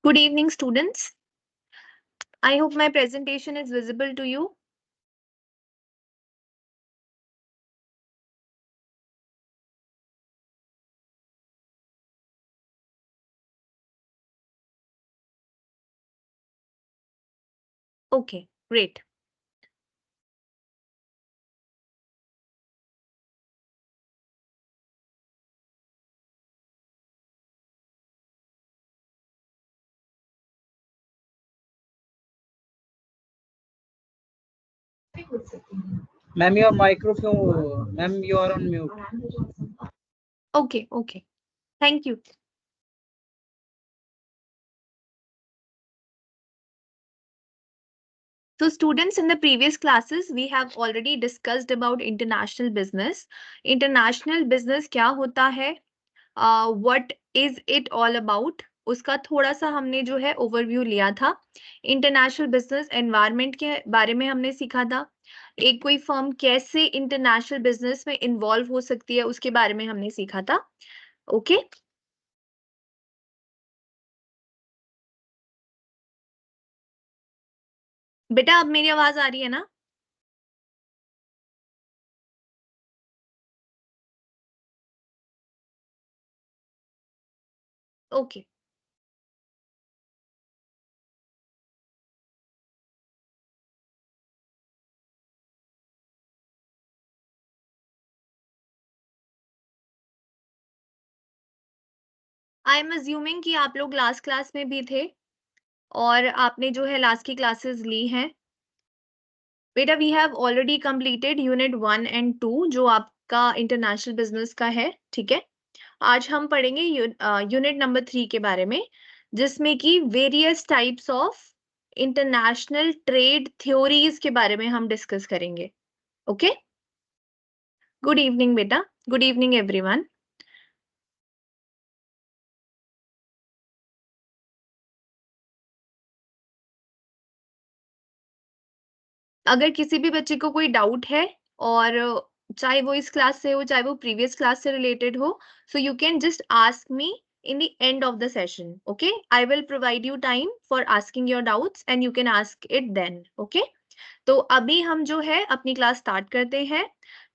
Good evening, students. I hope my presentation is visible to you. Okay, great. Ma'am, your microphone, ma'am, you are on mute. Okay. Thank you. So students, in the previous classes, we have already discussed about international business. International business क्या होता है? What is it all about? उसका थोड़ा सा हमने जो है overview लिया था. इंटरनेशनल बिजनेस एनवायरनमेंट के बारे में हमने सीखा था. एक कोई फर्म कैसे इंटरनेशनल बिजनेस में इन्वॉल्व हो सकती है उसके बारे में हमने सीखा था. ओके. बेटा अब मेरी आवाज आ रही है ना? ओके. आई एम अज्यूमिंग कि आप लोग लास्ट क्लास में भी थे और आपने जो है लास्ट की क्लासेस ली हैं. बेटा we have already completed unit 1 and 2 जो आपका इंटरनेशनल बिजनेस का है. ठीक है. आज हम पढ़ेंगे यूनिट नंबर 3 के बारे में, जिसमें कि various types of international trade theories के बारे में हम डिस्कस करेंगे. ओके. गुड इवनिंग बेटा. Good evening everyone. अगर किसी भी बच्चे को कोई डाउट है और चाहे वो इस क्लास से हो चाहे वो प्रीवियस क्लास से रिलेटेड हो, so you can just ask me in the end of the session. Okay, I will provide you time for asking your doubts and you can ask it then. Okay, तो अभी हम जो है अपनी class start करते हैं.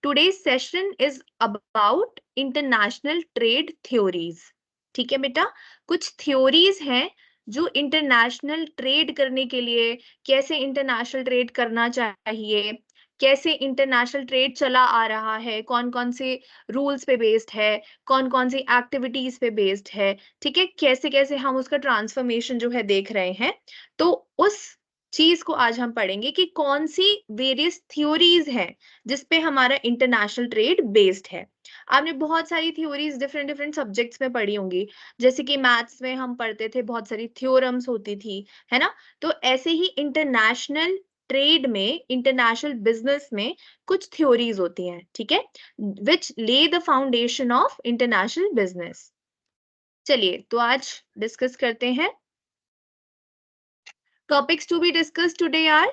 Today's session is about international trade theories. ठीक है बेटा. कुछ थ्योरीज हैं जो इंटरनेशनल ट्रेड करने के लिए, कैसे इंटरनेशनल ट्रेड करना चाहिए, कैसे इंटरनेशनल ट्रेड चला आ रहा है, कौन कौन से रूल्स पे बेस्ड है, कौन कौन सी एक्टिविटीज पे बेस्ड है. ठीक है. कैसे कैसे हम उसका ट्रांसफॉर्मेशन जो है देख रहे हैं. तो उस चीज को आज हम पढ़ेंगे कि कौन सी वेरियस थ्योरीज हैं जिसपे हमारा इंटरनेशनल ट्रेड बेस्ड है. आपने बहुत सारी थ्योरीज डिफरेंट डिफरेंट सब्जेक्ट्स में पढ़ी होंगी. जैसे कि मैथ्स में हम पढ़ते थे, बहुत सारी थ्योरम्स होती थी, है ना. तो ऐसे ही इंटरनेशनल ट्रेड में, इंटरनेशनल बिजनेस में कुछ थ्योरीज होती हैं. ठीक है. Which lay the foundation of international business. चलिए तो आज डिस्कस करते हैं. Topics to be discuss today are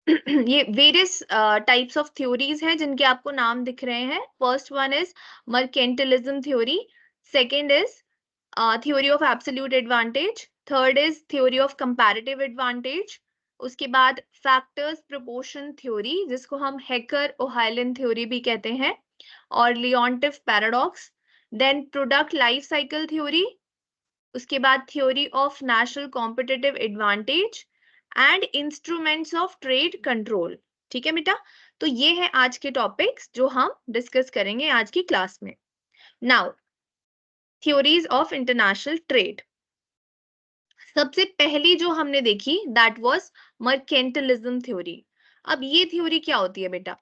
ये वेरियस टाइप्स ऑफ थ्योरीज हैं जिनके आपको नाम दिख रहे हैं. First one is mercantilism theory. Second is theory of absolute advantage. Third is theory of comparative advantage. उसके बाद फैक्टर्स प्रोपोर्शन थ्योरी, जिसको हम हेकर ओहाइलन थ्योरी भी कहते हैं, और Leontief paradox. Then product life cycle theory. उसके बाद theory of national competitive advantage and instruments of trade control. ठीक है बेटा. तो ये है आज के टॉपिक्स जो हम डिस्कस करेंगे आज की क्लास में. Now theories of international trade. सबसे पहली जो हमने देखी दैट वाज मर्केंटिलिज्म थ्योरी. अब ये थ्योरी क्या होती है बेटा?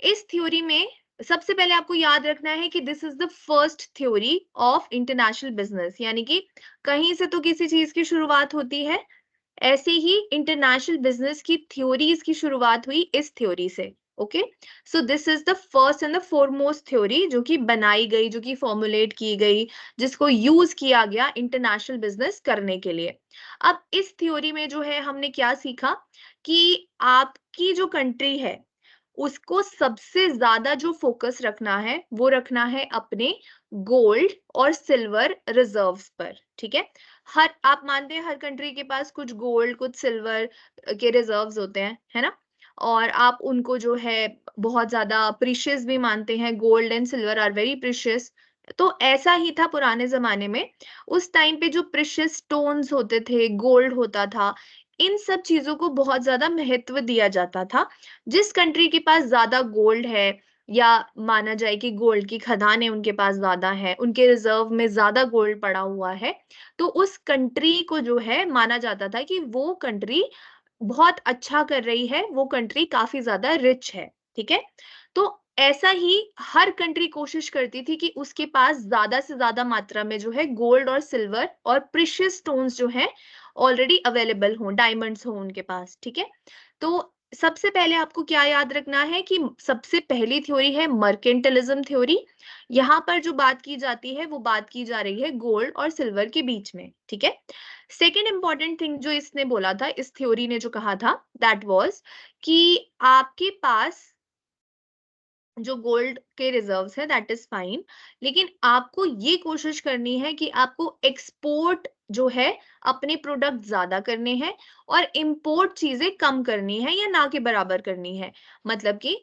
इस थ्योरी में सबसे पहले आपको याद रखना है कि this is the first theory of international business, यानी कि कहीं से तो किसी चीज की शुरुआत होती है. ऐसे ही इंटरनेशनल बिजनेस की थ्योरीज की शुरुआत हुई इस थ्योरी से. Okay. So this is the first and the foremost theory जो कि बनाई गई, जो कि फॉर्मुलेट की गई, जिसको यूज किया गया इंटरनेशनल बिजनेस करने के लिए. अब इस थ्योरी में जो है हमने क्या सीखा कि आपकी जो कंट्री है उसको सबसे ज्यादा जो फोकस रखना है वो रखना है अपने गोल्ड और सिल्वर रिजर्व्स पर. ठीक है. हर, आप मानते हैं हर कंट्री के पास कुछ गोल्ड कुछ सिल्वर के रिजर्व्स होते हैं, है ना, और आप उनको जो है बहुत ज्यादा प्रीशियस भी मानते हैं, gold and silver are very precious. तो ऐसा ही था पुराने जमाने में। उस टाइम पे जो प्रीशियस स्टोन्स होते थे, गोल्ड होता था, इन सब चीजों को बहुत ज्यादा महत्व दिया जाता था। जिस कंट्री के पास ज्यादा गोल्ड है, या माना जाए कि गोल्ड की खदानें उनके पास ज्यादा है, उनके रिजर्व में ज्यादा गोल्ड पड़ा हुआ है, तो उस कंट्री को जो है माना जाता था कि वो कंट्री बहुत अच्छा कर रही है, वो कंट्री काफी ज्यादा रिच है, ठीक है। तो ऐसा ही हर कंट्री कोशिश करती थी कि उसके पास ज्यादा से ज्यादा मात्रा में जो है गोल्ड और सिल्वर और प्रीशियस स्टोन्स जो है ऑलरेडी अवेलेबल हो, डायमंड्स हो उनके पास, ठीक है। तो सबसे पहले आपको क्या याद रखना है कि सबसे पहली थ्योरी है मर्केंटलिज्म थ्योरी। यहाँ पर जो बात की जाती है वो बात की जा रही है गोल्ड और सिल्वर के बीच में, ठीक है। सेकेंड इंपॉर्टेंट थिंग जो इसने बोला था, इस थ्योरी ने जो कहा था, दैट वाज कि आपके पास जो गोल्ड के रिजर्व्स है दैट इज फाइन, लेकिन आपको ये कोशिश करनी है कि आपको एक्सपोर्ट जो है अपने प्रोडक्ट ज्यादा करने हैं और इंपोर्ट चीजें कम करनी है या ना के बराबर करनी है। मतलब कि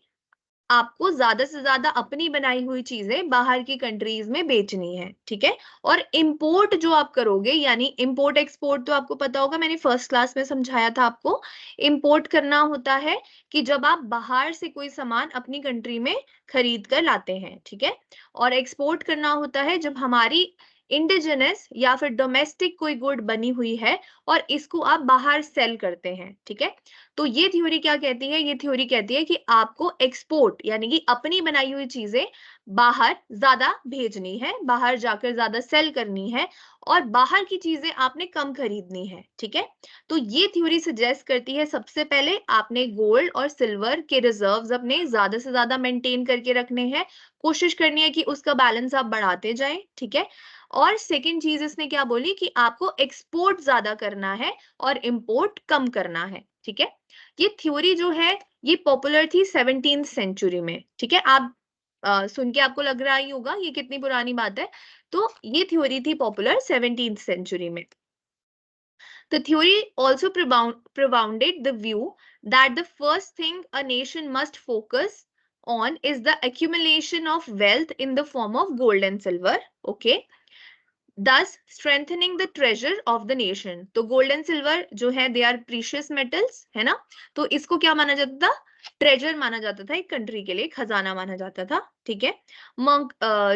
आपको ज्यादा से ज्यादा अपनी बनाई हुई चीजें बाहर की कंट्रीज में बेचनी है, ठीक है। और इंपोर्ट जो आप करोगे, यानी इंपोर्ट एक्सपोर्ट तो आपको पता होगा, मैंने फर्स्ट क्लास में समझाया था आपको। इंपोर्ट करना होता है कि जब आप बाहर से कोई सामान अपनी कंट्री में खरीद कर लाते हैं, ठीक है। और एक्सपोर्ट करना होता है जब हमारी इंडिजिनस या फिर डोमेस्टिक कोई गुड बनी हुई है और इसको आप बाहर सेल करते हैं, ठीक है। तो ये थ्योरी क्या कहती है, ये थ्योरी कहती है कि आपको एक्सपोर्ट यानी कि अपनी बनाई हुई चीजें बाहर ज्यादा भेजनी है, बाहर जाकर ज्यादा सेल करनी है, और बाहर की चीजें आपने कम खरीदनी है, ठीक है। तो ये थ्योरी सजेस्ट करती है सबसे पहले आपने गोल्ड और सिल्वर के रिजर्व्स अपने ज्यादा से ज्यादा मेंटेन करके रखने हैं, कोशिश करनी है कि उसका बैलेंस आप बढ़ाते जाएं, ठीक है। और सेकेंड चीज इसने क्या बोली कि आपको एक्सपोर्ट ज्यादा करना है और इंपोर्ट कम करना है, ठीक है। ये थ्योरी जो है ये पॉपुलर थी 17th सेंचुरी में, ठीक है। आप सुन के आपको लग रहा ही होगा ये कितनी पुरानी बात है। तो ये थ्योरी थी पॉपुलर 17th सेंचुरी में। The theory also propounded the view that the first thing a nation must focus on is the accumulation of wealth in the form of gold and silver, okay, thus strengthening the treasure of the nation। तो gold and silver जो है they are precious metals, है ना। तो इसको क्या माना जाता था, ट्रेजर माना जाता था, एक कंट्री के लिए खजाना माना जाता था, ठीक है।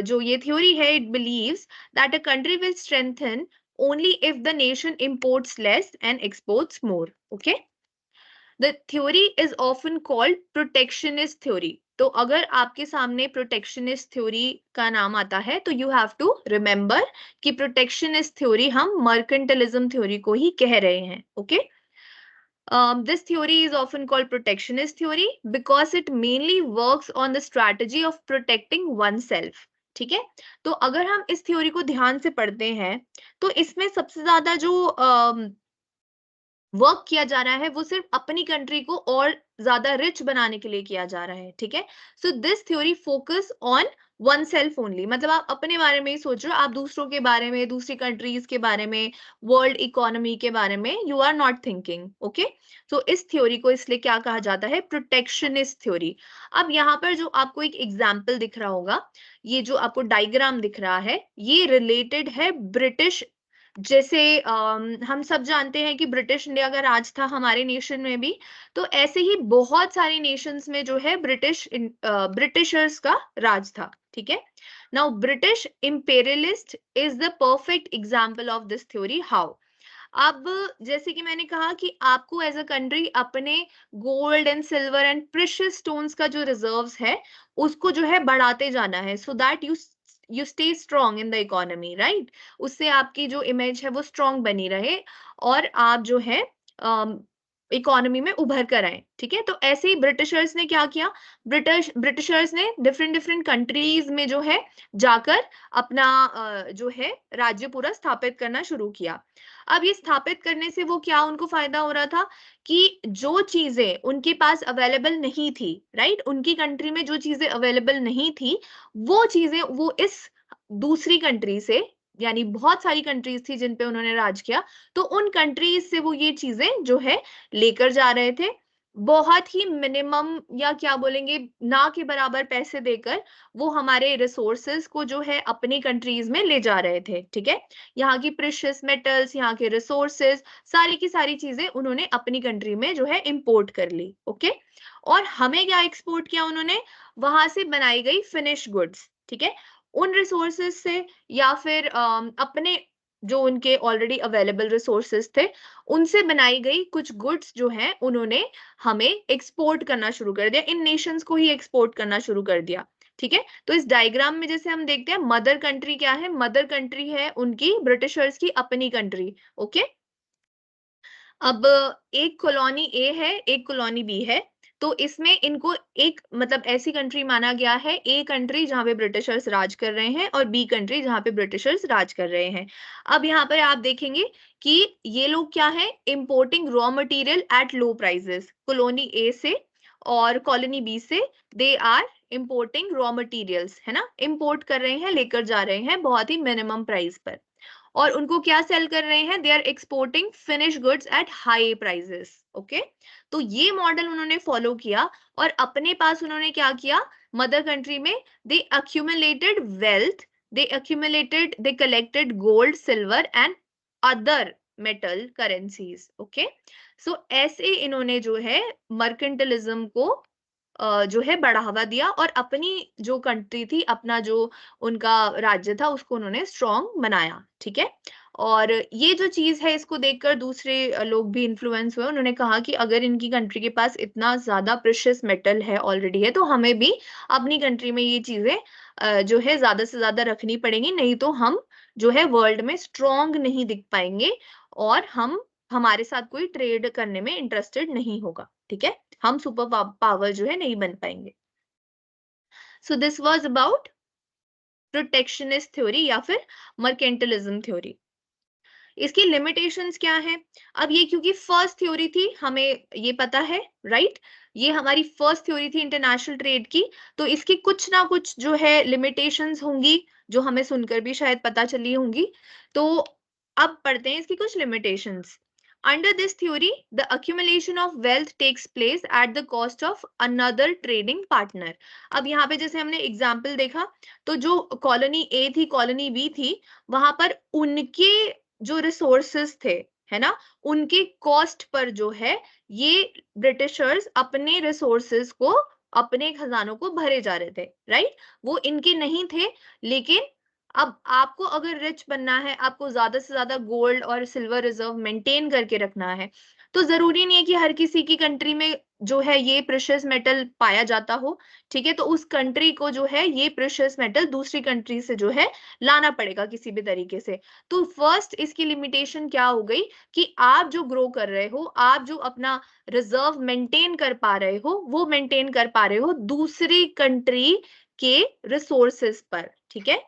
जो ये थ्योरी है, it believes that a country will strengthen only if the nation imports less and exports more, okay। The theory is often called protectionist theory। तो अगर आपके सामने प्रोटेक्शनिस्ट थ्योरी का नाम आता है तो यू हैव टू रिमेंबर कि प्रोटेक्शनिस्ट थ्योरी हम मर्केंटलिज्म थ्योरी को ही कह रहे हैं, okay. This theory is often called protectionist theory because it mainly works on the strategy of protecting oneself, ठीक है। तो अगर हम इस थ्योरी को ध्यान से पढ़ते हैं तो इसमें सबसे ज्यादा जो वर्क किया जा रहा है वो सिर्फ अपनी कंट्री को और ज्यादा रिच बनाने के लिए किया जा रहा है, ठीक है। So this theory focus on one self only, मतलब आप अपने बारे में ही सोच रहे हो, आप दूसरों के बारे में, दूसरी कंट्रीज के बारे में, वर्ल्ड इकोनॉमी के बारे में you are not thinking, okay. So इस थ्योरी को इसलिए क्या कहा जाता है, प्रोटेक्शनिस्ट थ्योरी। अब यहाँ पर जो आपको एक एग्जाम्पल दिख रहा होगा, ये जो आपको डायग्राम दिख रहा है, ये रिलेटेड है ब्रिटिश, जैसे हम सब जानते हैं कि ब्रिटिश इंडिया का राज था हमारे नेशन में भी, तो ऐसे ही बहुत सारे नेशंस में जो है ब्रिटिशर्स का राज था, ठीक है। Now British imperialist is the perfect example of this theory. How, अब जैसे कि मैंने कहा कि आपको एज अ कंट्री अपने gold and silver and precious stones का जो रिजर्व्स है उसको जो है बढ़ाते जाना है, so that you stay strong in the economy, right. उससे आपकी जो इमेज है वो स्ट्रॉन्ग बनी रहे और आप जो है इकोनॉमी में उभर कर आए, ठीक है। तो ऐसे ही ब्रिटिशर्स ने क्या किया, ब्रिटिशर्स ने डिफरेंट डिफरेंट कंट्रीज में जो है जाकर अपना जो है राज्य पूरा स्थापित करना शुरू किया। अब ये स्थापित करने से वो क्या उनको फायदा हो रहा था कि जो चीजें उनके पास अवेलेबल नहीं थी, राइट, उनकी कंट्री में जो चीजें अवेलेबल नहीं थी वो चीजें वो इस दूसरी कंट्री से यानी बहुत सारी कंट्रीज थी जिन पे उन्होंने राज किया, तो उन कंट्रीज से वो ये चीजें जो है लेकर जा रहे थे, बहुत ही मिनिमम या क्या बोलेंगे ना के बराबर पैसे देकर वो हमारे रिसोर्सेज को जो है अपनी कंट्रीज में ले जा रहे थे। ठीक है, यहाँ की प्रेशियस मेटल्स, यहाँ के रिसोर्सेज, सारी की सारी चीजें उन्होंने अपनी कंट्री में जो है इंपोर्ट कर ली। ओके, और हमें क्या एक्सपोर्ट किया उन्होंने, वहां से बनाई गई फिनिश गुड्स। ठीक है, उन रिसोर्सेज से या फिर अपने जो उनके ऑलरेडी अवेलेबल रिसोर्सेज थे उनसे बनाई गई कुछ गुड्स जो हैं उन्होंने हमें एक्सपोर्ट करना शुरू कर दिया, इन नेशंस को ही एक्सपोर्ट करना शुरू कर दिया। ठीक है, तो इस डायग्राम में जैसे हम देखते हैं मदर कंट्री क्या है, मदर कंट्री है उनकी ब्रिटिशर्स की अपनी कंट्री। ओके, अब एक कॉलोनी ए है, एक कॉलोनी बी है, तो इसमें इनको एक मतलब ऐसी कंट्री माना गया है, ए कंट्री जहां पे ब्रिटिशर्स राज कर रहे हैं और बी कंट्री जहां पे ब्रिटिशर्स राज कर रहे हैं। अब यहाँ पर आप देखेंगे कि ये लोग क्या है, importing raw material at low prices, colony A से और कॉलोनी बी से they are importing raw materials, है ना, इंपोर्ट कर रहे हैं, लेकर जा रहे हैं बहुत ही मिनिमम प्राइस पर, और उनको क्या सेल कर रहे हैं, they are exporting finish goods at high prices. Okay, तो ये मॉडल उन्होंने फॉलो किया और अपने पास उन्होंने क्या किया, मदर कंट्री में they accumulated wealth, they collected gold silver and other metal currencies. Okay, so ऐसे इन्होंने जो है मर्केंटलिज्म को जो है बढ़ावा दिया और अपनी जो कंट्री थी, अपना जो उनका राज्य था उसको उन्होंने स्ट्रॉन्ग बनाया। ठीक है, और ये जो चीज है इसको देखकर दूसरे लोग भी इन्फ्लुएंस हुए, उन्होंने कहा कि अगर इनकी कंट्री के पास इतना ज्यादा प्रेशियस मेटल है ऑलरेडी है तो हमें भी अपनी कंट्री में ये चीजें जो है ज्यादा से ज्यादा रखनी पड़ेंगी, नहीं तो हम जो है वर्ल्ड में स्ट्रॉन्ग नहीं दिख पाएंगे और हमारे साथ कोई ट्रेड करने में इंटरेस्टेड नहीं होगा। ठीक है, हम सुपर पावर जो है नहीं बन पाएंगे। So this was about protectionist theory या फिर मर्केंटलिज्म थ्योरी। इसकी लिमिटेशंस क्या है, अब ये क्योंकि फर्स्ट थ्योरी थी हमें ये पता है, राइट, ये हमारी फर्स्ट थ्योरी थी इंटरनेशनल ट्रेड की, तो इसकी कुछ ना कुछ जो है लिमिटेशंस होंगी जो हमें सुनकर भी शायद पता चली होंगी। तो अब पढ़ते हैं इसकी कुछ limitations. Under this theory, the accumulation of wealth takes place at the cost of another trading partner. अब यहाँ पे जैसे हमने एग्जाम्पल देखा, तो जो कॉलोनी ए थी, कॉलोनी बी थी, वहां पर उनके जो रिसोर्सेस थे, है ना, उनके कॉस्ट पर जो है ये ब्रिटिशर्स अपने रिसोर्सेस को, अपने खजानों को भरे जा रहे थे, राइट, वो इनके नहीं थे। लेकिन अब आपको अगर रिच बनना है, आपको ज्यादा से ज्यादा गोल्ड और सिल्वर रिजर्व मेंटेन करके रखना है, तो जरूरी नहीं है कि हर किसी की कंट्री में जो है ये प्रेशियस मेटल पाया जाता हो। ठीक है, तो उस कंट्री को जो है ये प्रेशियस मेटल दूसरी कंट्री से जो है लाना पड़ेगा किसी भी तरीके से। तो फर्स्ट इसकी लिमिटेशन क्या हो गई कि आप जो ग्रो कर रहे हो, आप जो अपना रिजर्व मेंटेन कर पा रहे हो, वो मेंटेन कर पा रहे हो दूसरी कंट्री के रिसोर्सेस पर। ठीक है,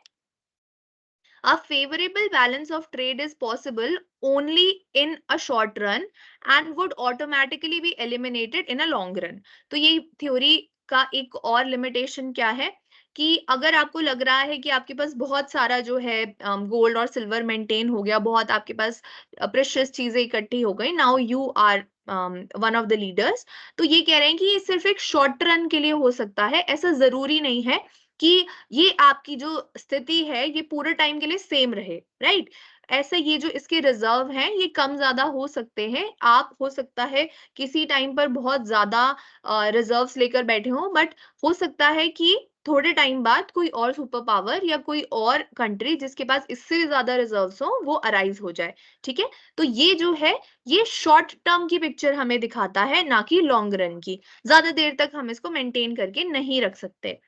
a favorable balance of trade is possible only in a short run and would automatically be eliminated in a long run. तो ये थ्योरी का एक और लिमिटेशन क्या है कि अगर आपको लग रहा है कि आपके पास बहुत सारा जो है गोल्ड और सिल्वर मेंटेन हो गया, बहुत आपके पास प्रेशियस चीजें इकट्ठी हो गई, now you are one of the leaders, तो ये कह रहे हैं कि ये सिर्फ एक शॉर्ट रन के लिए हो सकता है, ऐसा जरूरी नहीं है कि ये आपकी जो स्थिति है ये पूरे टाइम के लिए सेम रहे, राइट। ऐसे ये जो इसके रिजर्व हैं ये कम ज्यादा हो सकते हैं, आप हो सकता है किसी टाइम पर बहुत ज्यादा रिजर्व्स लेकर बैठे हो, बट हो सकता है कि थोड़े टाइम बाद कोई और सुपर पावर या कोई और कंट्री जिसके पास इससे भी ज्यादा रिजर्व्स हो वो अराइज हो जाए। ठीक है, तो ये जो है ये शॉर्ट टर्म की पिक्चर हमें दिखाता है, ना कि लॉन्ग रन की, ज्यादा देर तक हम इसको मेंटेन करके नहीं रख सकते।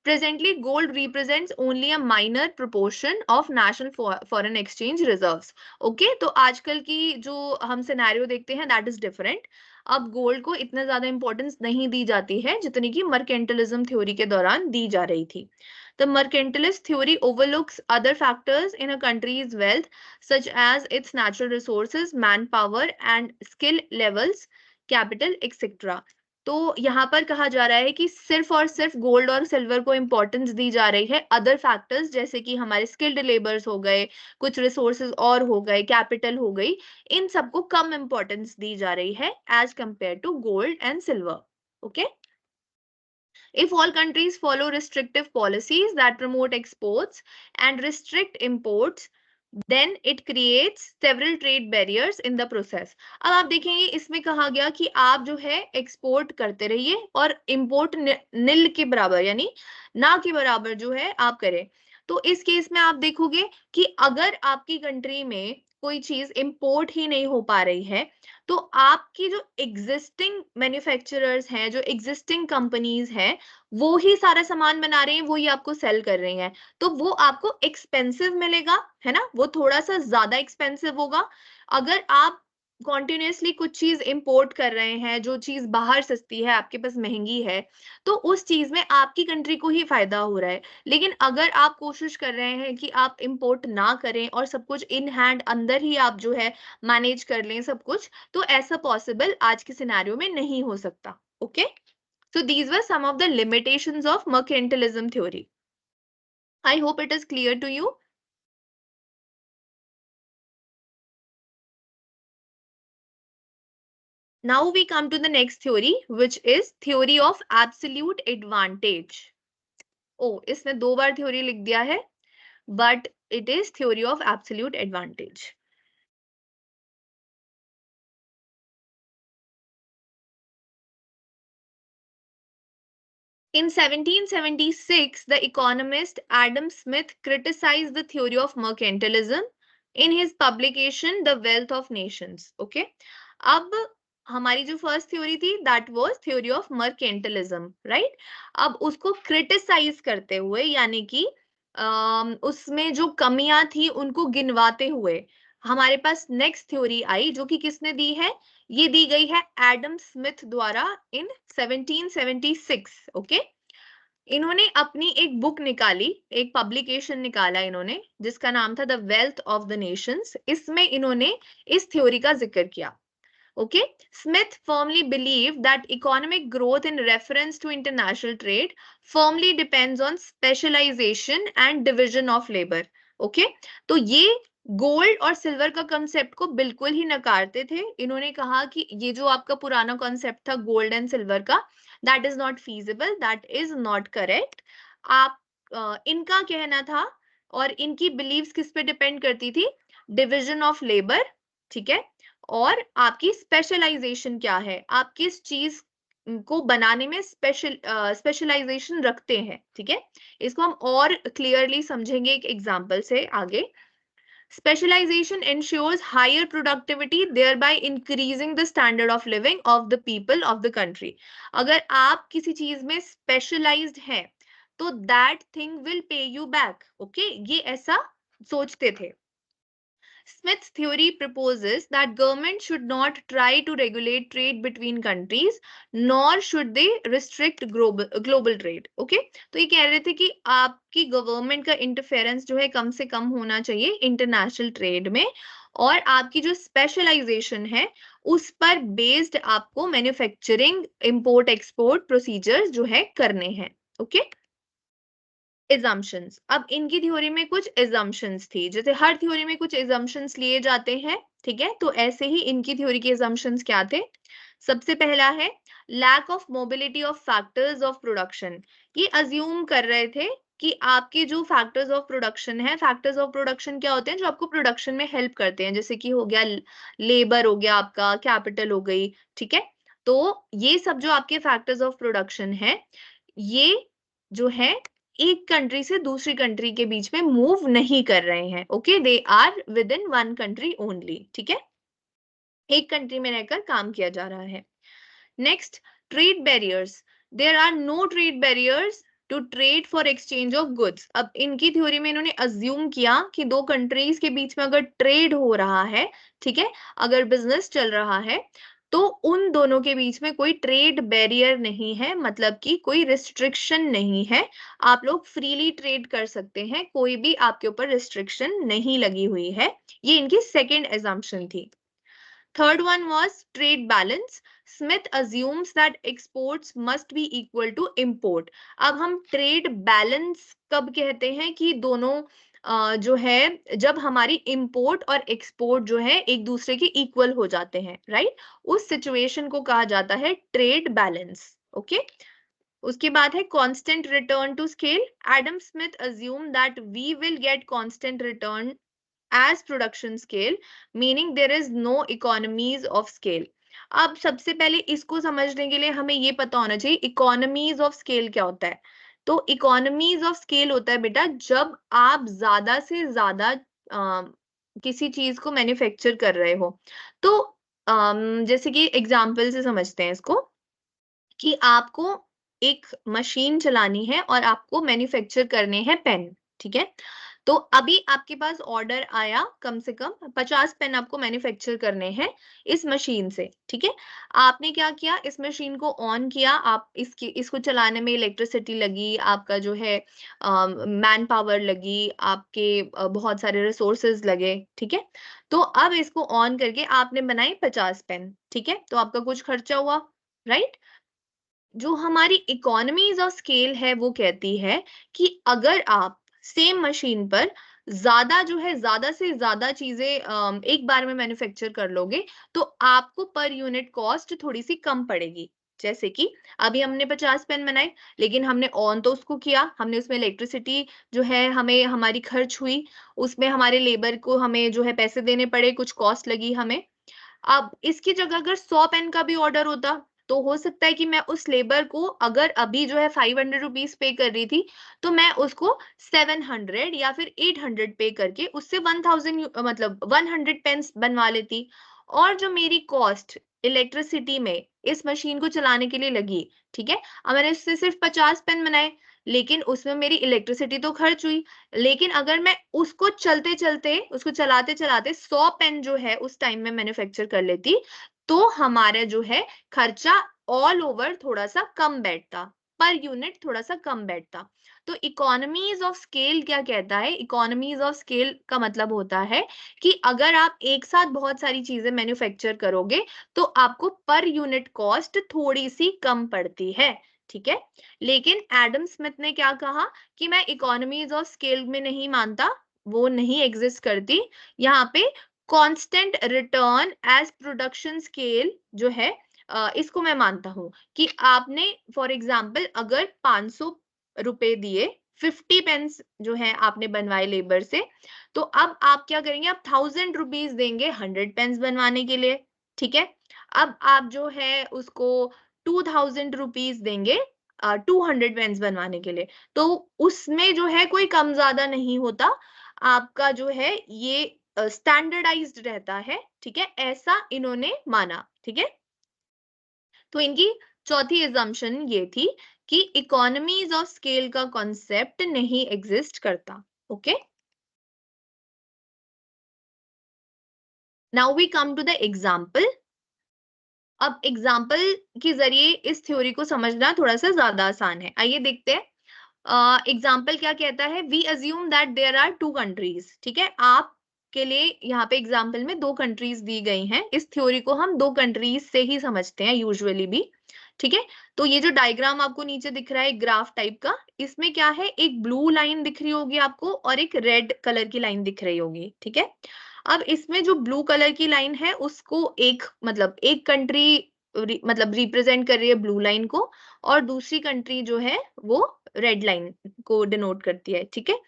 Presently, gold represents only a minor proportion of national foreign exchange reserves. Okay, तो आजकल की जो हम सिनेरियो देखते हैं that is different. अब गोल्ड को इतना ज्यादा इंपॉर्टेंस नहीं दी जाती है जितनी की मर्केंटलिज्म थ्योरी के दौरान दी जा रही थी। The mercantilist theory overlooks other factors in a country's wealth, such as its natural resources, manpower, and skill levels, capital, etc. तो यहाँ पर कहा जा रहा है कि सिर्फ और सिर्फ गोल्ड और सिल्वर को इंपॉर्टेंस दी जा रही है, अदर फैक्टर्स जैसे कि हमारे स्किल्ड लेबर्स हो गए, कुछ रिसोर्सेज और हो गए, कैपिटल हो गई, इन सबको कम इंपॉर्टेंस दी जा रही है as compare to gold and silver. Okay. If all countries follow restrictive policies that promote exports and restrict imports, then it creates several trade barriers in the process. अब आप देखेंगे इसमें कहा गया कि आप जो है एक्सपोर्ट करते रहिए और इंपोर्ट नील के बराबर यानी ना के बराबर जो है आप करें. तो इस केस में आप देखोगे कि अगर आपकी कंट्री में कोई चीज इंपोर्ट ही नहीं हो पा रही है, तो आपकी जो एग्जिस्टिंग मैन्युफैक्चरर्स हैं, जो एग्जिस्टिंग कंपनीज हैं, वो ही सारा सामान बना रहे हैं, वो ही आपको सेल कर रहे हैं, तो वो आपको एक्सपेंसिव मिलेगा, है ना, वो थोड़ा सा ज्यादा एक्सपेंसिव होगा. अगर आप कॉन्टिन्यूसली कुछ चीज इंपोर्ट कर रहे हैं, जो चीज बाहर सस्ती है आपके पास महंगी है, तो उस चीज में आपकी कंट्री को ही फायदा हो रहा है. लेकिन अगर आप कोशिश कर रहे हैं कि आप इंपोर्ट ना करें और सब कुछ इन हैंड अंदर ही आप जो है मैनेज कर लें सब कुछ, तो ऐसा पॉसिबल आज के सिनेरियो में नहीं हो सकता. Okay. So these were some of the limitations of mercantilism theory. I hope it is clear to you. Now we come to the next theory, which is theory of absolute advantage. Oh, इसमें दो बार theory लिख दिया है, but it is theory of absolute advantage. In 1776, the economist Adam Smith criticized the theory of mercantilism in his publication The Wealth of Nations. Okay. अब हमारी जो first theory थी that was theory of mercantilism, right. अब उसको criticise करते हुए यानी कि उसमें जो कमियां थी उनको गिनवाते हुए हमारे पास नेक्स्ट थ्योरी आई, जो कि किसने दी है, ये दी गई है एडम स्मिथ द्वारा इन 1776. ओके. इन्होंने अपनी एक बुक निकाली, एक पब्लिकेशन निकाला इन्होंने, जिसका नाम था the wealth of the Nations. इसमें इन्होंने इस थ्योरी का जिक्र किया. Okay, Smith firmly believed that economic growth in reference to international trade firmly depends on specialization and division of labor. Okay, तो ये गोल्ड और सिल्वर का कंसेप्ट को बिल्कुल ही नकारते थे. इन्होंने कहा कि ये जो आपका पुराना कॉन्सेप्ट था गोल्ड एंड सिल्वर का, that is not feasible, that is not correct. आप इनका कहना था और इनकी बिलीव्स किस पे डिपेंड करती थी, डिविजन ऑफ लेबर, ठीक है, और आपकी स्पेशलाइजेशन क्या है, आप किस चीज को बनाने में स्पेशलाइजेशन रखते हैं. ठीक है, इसको हम और क्लियरली समझेंगे एक एग्जांपल से आगे. Specialization ensures higher productivity, thereby increasing the standard of living of the people of the country. अगर आप किसी चीज में स्पेशलाइज्ड हैं, तो that thing will pay you back. Okay, ये ऐसा सोचते थे. Smith's theory proposes that government should not try to regulate trade between countries, nor should they restrict global trade. Okay, तो ये कह रहे थे कि आपकी गवर्नमेंट का इंटरफेरेंस जो है कम से कम होना चाहिए इंटरनेशनल ट्रेड में, और आपकी जो स्पेशलाइजेशन है उस पर बेस्ड आपको मैन्युफैक्चरिंग, इंपोर्ट एक्सपोर्ट प्रोसीजर्स जो है करने हैं. ओके. assumptions. अब इनकी थ्योरी में कुछ assumptions थी, जैसे हर थ्योरी में कुछ assumptions लिए जाते हैं, ठीक है, तो ऐसे ही इनकी थ्योरी के assumptions क्या थे. सबसे पहला है lack of mobility of factors of production. ये assume कर रहे थे कि आपके जो फैक्टर्स ऑफ प्रोडक्शन है, फैक्टर्स ऑफ प्रोडक्शन क्या होते हैं, जो आपको प्रोडक्शन में हेल्प करते हैं, जैसे कि हो गया लेबर, हो गया आपका कैपिटल हो गई, ठीक है. तो ये सब जो आपके फैक्टर्स ऑफ प्रोडक्शन है, ये जो है एक कंट्री से दूसरी कंट्री के बीच में मूव नहीं कर रहे हैं. Okay, they are within one country only. ठीक है, एक कंट्री में रहकर काम किया जा रहा है. Next, trade barriers. There are no trade barriers to trade for exchange of goods. अब इनकी थ्योरी में इन्होंने अज्यूम किया कि दो कंट्रीज के बीच में अगर ट्रेड हो रहा है, ठीक है, अगर बिजनेस चल रहा है, तो उन दोनों के बीच में कोई ट्रेड बैरियर नहीं है, मतलब कि कोई रिस्ट्रिक्शन नहीं है, आप लोग फ्रीली ट्रेड कर सकते हैं, कोई भी आपके ऊपर रिस्ट्रिक्शन नहीं लगी हुई है. ये इनकी सेकेंड assumption थी. Third one was trade balance. Smith assumes that exports must be equal to import. अब हम ट्रेड बैलेंस कब कहते हैं कि दोनों जो है जब हमारी इंपोर्ट और एक्सपोर्ट जो है एक दूसरे के इक्वल हो जाते हैं, राइट? उस सिचुएशन को कहा जाता है ट्रेड बैलेंस। ओके, उसके बाद है constant return to scale. Adam Smith assume that we will get constant return as production scale, meaning there is no economies of scale. अब सबसे पहले इसको समझने के लिए हमें ये पता होना चाहिए इकोनॉमीज ऑफ स्केल क्या होता है। तो इकोनॉमीज ऑफ स्केल होता है बेटा जब आप ज्यादा से ज्यादा किसी चीज को मैन्युफैक्चर कर रहे हो। तो जैसे कि एग्जाम्पल से समझते हैं इसको, कि आपको एक मशीन चलानी है और आपको मैन्युफैक्चर करने हैं पेन, ठीक है? तो अभी आपके पास ऑर्डर आया कम से कम 50 पेन आपको मैन्युफैक्चर करने हैं इस मशीन से, ठीक है? आपने क्या किया, इस मशीन को ऑन किया, आप इसको चलाने में इलेक्ट्रिसिटी लगी, आपका जो है मैन पावर लगी, आपके बहुत सारे रिसोर्सेज लगे, ठीक है? तो अब इसको ऑन करके आपने बनाई 50 पेन, ठीक है? तो आपका कुछ खर्चा हुआ, राइट? जो हमारी इकोनॉमीज ऑफ स्केल है वो कहती है कि अगर आप सेम मशीन पर ज्यादा जो है ज्यादा से ज्यादा चीजें एक बार में मैन्युफैक्चर कर लोगे तो आपको पर यूनिट कॉस्ट थोड़ी सी कम पड़ेगी। जैसे कि अभी हमने 50 पेन बनाए, लेकिन हमने ऑन तो उसको किया, हमने उसमें इलेक्ट्रिसिटी जो है हमें हमारी खर्च हुई, उसमें हमारे लेबर को हमें जो है पैसे देने पड़े, कुछ कॉस्ट लगी हमें। अब इसकी जगह अगर 100 पेन का भी ऑर्डर होता तो हो सकता है कि मैं उस लेबर को अगर अभी जो है 500 रुपीज पे कर रही थी तो मैं उसको 700 या फिर 800 पे करके उससे 1000 मतलब 100 पेन्स बनवा लेती। और जो मेरी कॉस्ट इलेक्ट्रिसिटी में इस मशीन को चलाने के लिए लगी, ठीक है, अब मैंने उससे सिर्फ 50 पेन बनाए, लेकिन उसमें मेरी इलेक्ट्रिसिटी तो खर्च हुई। लेकिन अगर मैं उसको चलते चलते उसको चलाते चलाते 100 पेन जो है उस टाइम में मैन्युफैक्चर कर लेती तो हमारा जो है खर्चा ऑल ओवर थोड़ा सा कम बैठता, पर यूनिट थोड़ा सा कम बैठता। तो इकोनॉमीज ऑफ स्केल क्या कहता है, इकोनॉमीज ऑफ स्केल का मतलब होता है कि अगर आप एक साथ बहुत सारी चीजें मैन्युफैक्चर करोगे तो आपको पर यूनिट कॉस्ट थोड़ी सी कम पड़ती है, ठीक है? लेकिन एडम स्मिथ ने क्या कहा कि मैं इकोनॉमीज ऑफ स्केल में नहीं मानता, वो नहीं एग्जिस्ट करती। यहाँ पे constant return as production scale जो है इसको मैं मानता हूं कि आपने फॉर एग्जांपल अगर 500 रुपए दिए, 50 पेन्स जो है आपने बनवाए लेबर से, तो अब आप क्या करेंगे, आप 1000 रुपीज देंगे 100 पेन्स बनवाने के लिए, ठीक है? अब आप जो है उसको 2000 रुपीज देंगे 200 पेन्स बनवाने के लिए, तो उसमें जो है कोई कम ज्यादा नहीं होता, आपका जो है ये स्टैंडर्डाइज्ड रहता है, ठीक है? ऐसा इन्होंने माना, ठीक है? तो इनकी चौथी एजम्पशन ये थी कि इकोनॉमीज ऑफ स्केल का कॉन्सेप्ट नहीं एग्जिस्ट करता। Okay, now we come to the example. अब एग्जाम्पल के जरिए इस थ्योरी को समझना थोड़ा सा ज्यादा आसान है, आइए देखते हैं। एग्जाम्पल क्या कहता है, we assume that there are two countries, ठीक है? आप के लिए यहाँ पे एग्जाम्पल में दो कंट्रीज दी गई हैं, इस थ्योरी को हम दो कंट्रीज से ही समझते हैं यूजुअली भी, ठीक है? तो ये जो डायग्राम आपको नीचे दिख रहा है ग्राफ टाइप का, इसमें क्या है, एक ब्लू लाइन दिख रही होगी आपको और एक रेड कलर की लाइन दिख रही होगी, ठीक है? अब इसमें जो ब्लू कलर की लाइन है उसको एक मतलब एक कंट्री मतलब रिप्रेजेंट कर रही है ब्लू लाइन को, और दूसरी कंट्री जो है वो रेड लाइन को डिनोट करती है, ठीक है?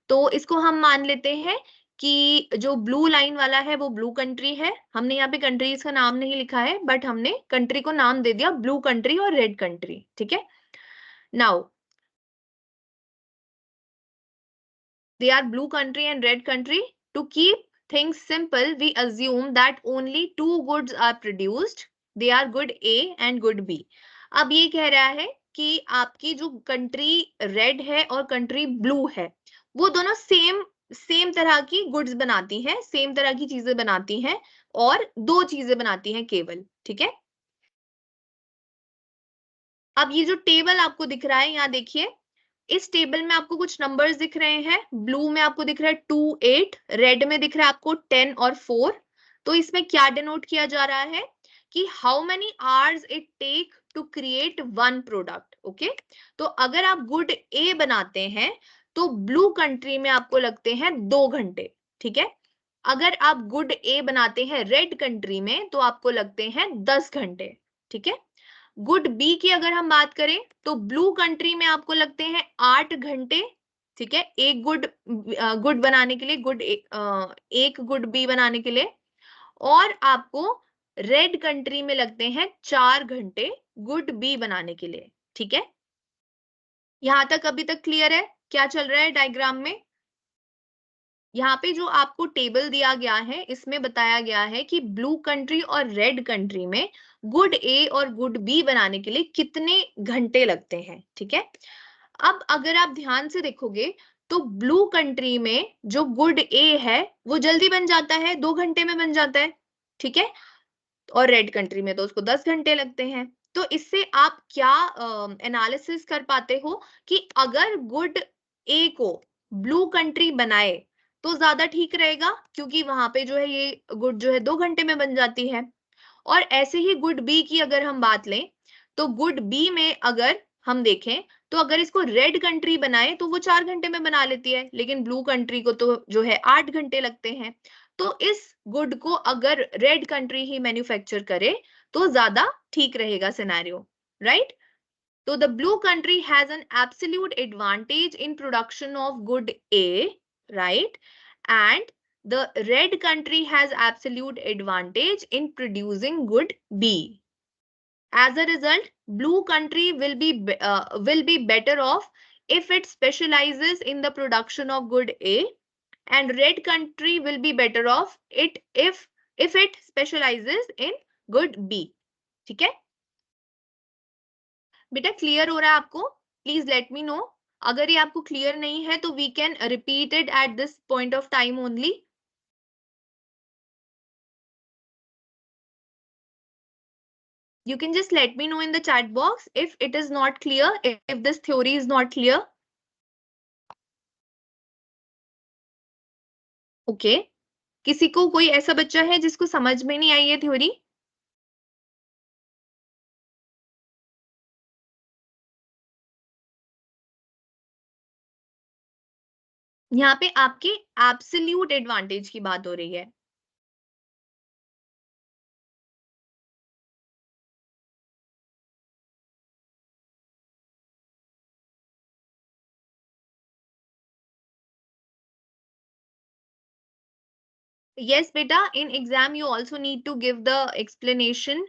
तो इसको हम मान लेते हैं कि जो ब्लू लाइन वाला है वो ब्लू कंट्री है। हमने यहाँ पे कंट्रीज का नाम नहीं लिखा है बट हमने कंट्री को नाम दे दिया ब्लू कंट्री और रेड कंट्री, ठीक है? Now they are blue country and red country. To keep things simple, we assume that only two goods are produced. They are good A and good B. अब ये कह रहा है कि आपकी जो कंट्री रेड है और कंट्री ब्लू है वो दोनों सेम तरह की गुड्स बनाती हैं, सेम तरह की चीजें बनाती हैं और दो चीजें बनाती हैं केवल, ठीक है? अब ये जो टेबल आपको दिख रहा है यहाँ देखिए, इस टेबल में आपको कुछ नंबर्स दिख रहे हैं, ब्लू में आपको दिख रहा है 2 8, रेड में दिख रहा है आपको 10 और 4। तो इसमें क्या डिनोट किया जा रहा है कि how many hours it take to create one product. Okay, तो अगर आप गुड ए बनाते हैं तो ब्लू कंट्री में आपको लगते हैं 2 घंटे। ठीक है, अगर आप गुड ए बनाते हैं रेड कंट्री में तो आपको लगते हैं 10 घंटे। ठीक है, गुड बी की अगर हम बात करें तो ब्लू कंट्री में आपको लगते हैं 8 घंटे। ठीक है, एक गुड बनाने के लिए, एक गुड बी बनाने के लिए, और आपको रेड कंट्री में लगते हैं 4 घंटे गुड बी बनाने के लिए। ठीक है, यहां तक अभी तक क्लियर है क्या चल रहा है डायग्राम में? यहाँ पे जो आपको टेबल दिया गया है इसमें बताया गया है कि ब्लू कंट्री और रेड कंट्री में गुड ए और गुड बी बनाने के लिए कितने घंटे लगते हैं। ठीक है, अब अगर आप ध्यान से देखोगे तो ब्लू कंट्री में जो गुड ए है वो जल्दी बन जाता है, 2 घंटे में बन जाता है। ठीक है, और रेड कंट्री में तो उसको 10 घंटे लगते हैं। तो इससे आप क्या एनालिसिस कर पाते हो कि अगर गुड ए को ब्लू कंट्री बनाए तो ज्यादा ठीक रहेगा, क्योंकि वहां पे जो है ये गुड जो है 2 घंटे में बन जाती है। और ऐसे ही गुड बी की अगर हम बात लें तो गुड बी में अगर हम देखें तो अगर इसको रेड कंट्री बनाए तो वो 4 घंटे में बना लेती है, लेकिन ब्लू कंट्री को तो जो है 8 घंटे लगते हैं। तो इस गुड को अगर रेड कंट्री ही मैन्युफैक्चर करे तो ज्यादा ठीक रहेगा सिनेरियो, राइट? तो the blue country has an absolute advantage in production of good A, right? And the red country has absolute advantage in producing good B. As a result, blue country will be better off if it specializes in the production of good A, and red country will be better off it if it specializes in good B. ठीक है बेटा, clear हो रहा है आपको? Please let me know. अगर ये आपको क्लियर नहीं है तो we can repeat it at this point of time only. You can just let me know in the chat box if it is not clear, if this theory is not clear. Okay. किसी को कोई ऐसा बच्चा है जिसको समझ में नहीं आई ये थ्योरी? यहाँ पे आपके एब्सोल्यूट एडवांटेज की बात हो रही है। Yes, beta, in exam you also need to give the explanation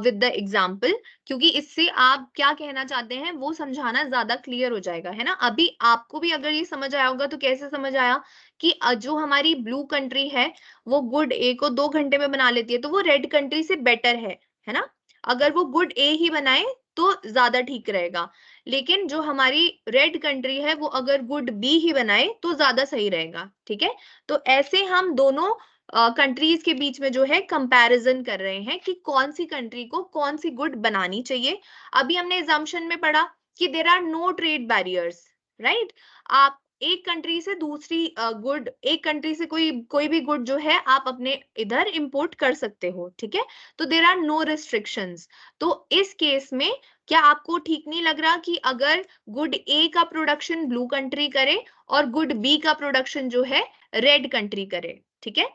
with the example, क्योंकि इससे आप क्या कहना चाहते हैं वो समझाना ज्यादा क्लियर हो जाएगा, है ना? अभी आपको भी अगर ये समझ आया होगा तो कैसे समझ आया कि जो हमारी ब्लू कंट्री है वो गुड ए को 2 घंटे में बना लेती है, तो वो रेड कंट्री से बेटर है ना? अगर वो गुड ए ही बनाए तो ज्यादा ठीक रहेगा, लेकिन जो हमारी रेड कंट्री है वो अगर गुड बी ही बनाए तो ज्यादा सही रहेगा। ठीक है, तो ऐसे हम दोनों कंट्रीज के बीच में जो है कंपैरिजन कर रहे हैं कि कौन सी कंट्री को कौन सी गुड बनानी चाहिए। अभी हमने एजम्पशन में पढ़ा कि there are no trade barriers, right? आप एक कंट्री से दूसरी गुड, एक कंट्री से कोई कोई भी गुड जो है आप अपने इधर इंपोर्ट कर सकते हो। ठीक है, तो देयर आर नो रिस्ट्रिक्शंस। तो इस केस में क्या आपको ठीक नहीं लग रहा कि अगर गुड ए का प्रोडक्शन ब्लू कंट्री करे और गुड बी का प्रोडक्शन जो है रेड कंट्री करे? ठीक है,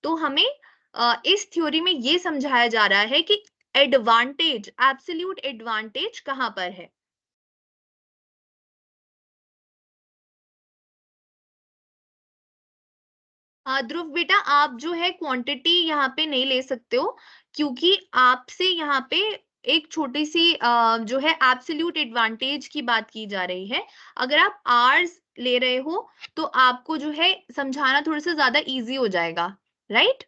तो हमें इस थ्योरी में ये समझाया जा रहा है कि एडवांटेज, एब्सोल्यूट एडवांटेज कहां पर है। ध्रुव बेटा, आप जो है क्वांटिटी यहाँ पे नहीं ले सकते हो, क्योंकि आपसे यहाँ पे एक छोटी सी जो है एब्सोल्यूट एडवांटेज की बात की जा रही है। अगर आप आर्स ले रहे हो तो आपको जो है समझाना थोड़ा सा ज्यादा इजी हो जाएगा, राइट?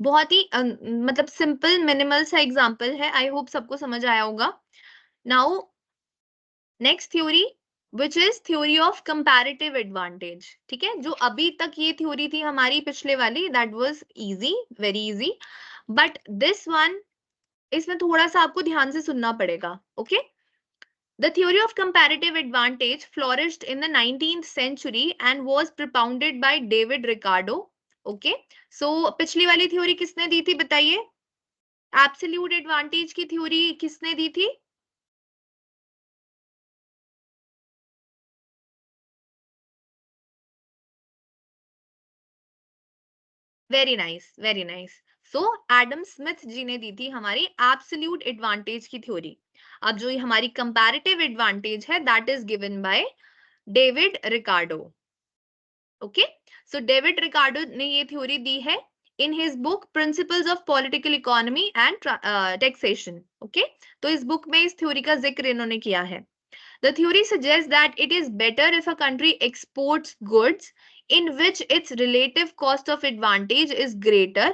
बहुत ही मतलब सिंपल मिनिमल सा एग्जांपल है, आई होप सबको समझ आया होगा। Now next theory which is theory of comparative advantage. ठीक है, जो अभी तक ये थ्योरी थी हमारी पिछले वाली, that was easy, very easy, but this one, इसमें थोड़ा सा आपको ध्यान से सुनना पड़ेगा। Okay, The theory of comparative advantage flourished in the 19th century and was propounded by David Ricardo. Okay, so पिछली वाली थ्योरी किसने दी थी बताइए? एब्सोल्यूट एडवांटेज की थ्योरी किसने दी थी? Very nice, very nice. So Adam Smith ji ने दी थी हमारी एब्सोल्यूट एडवांटेज की थ्योरी। अब जो ये हमारी कंपैरेटिव एडवांटेज है that is given by David Ricardo. Okay, so David Ricardo ने ये थ्योरी दी है in his book principles of political economy and taxation. Okay, तो इस बुक में इस थ्योरी का जिक्र इन्होंने किया है। The theory suggests that it is better if a country exports goods in which its relative cost of advantage is greater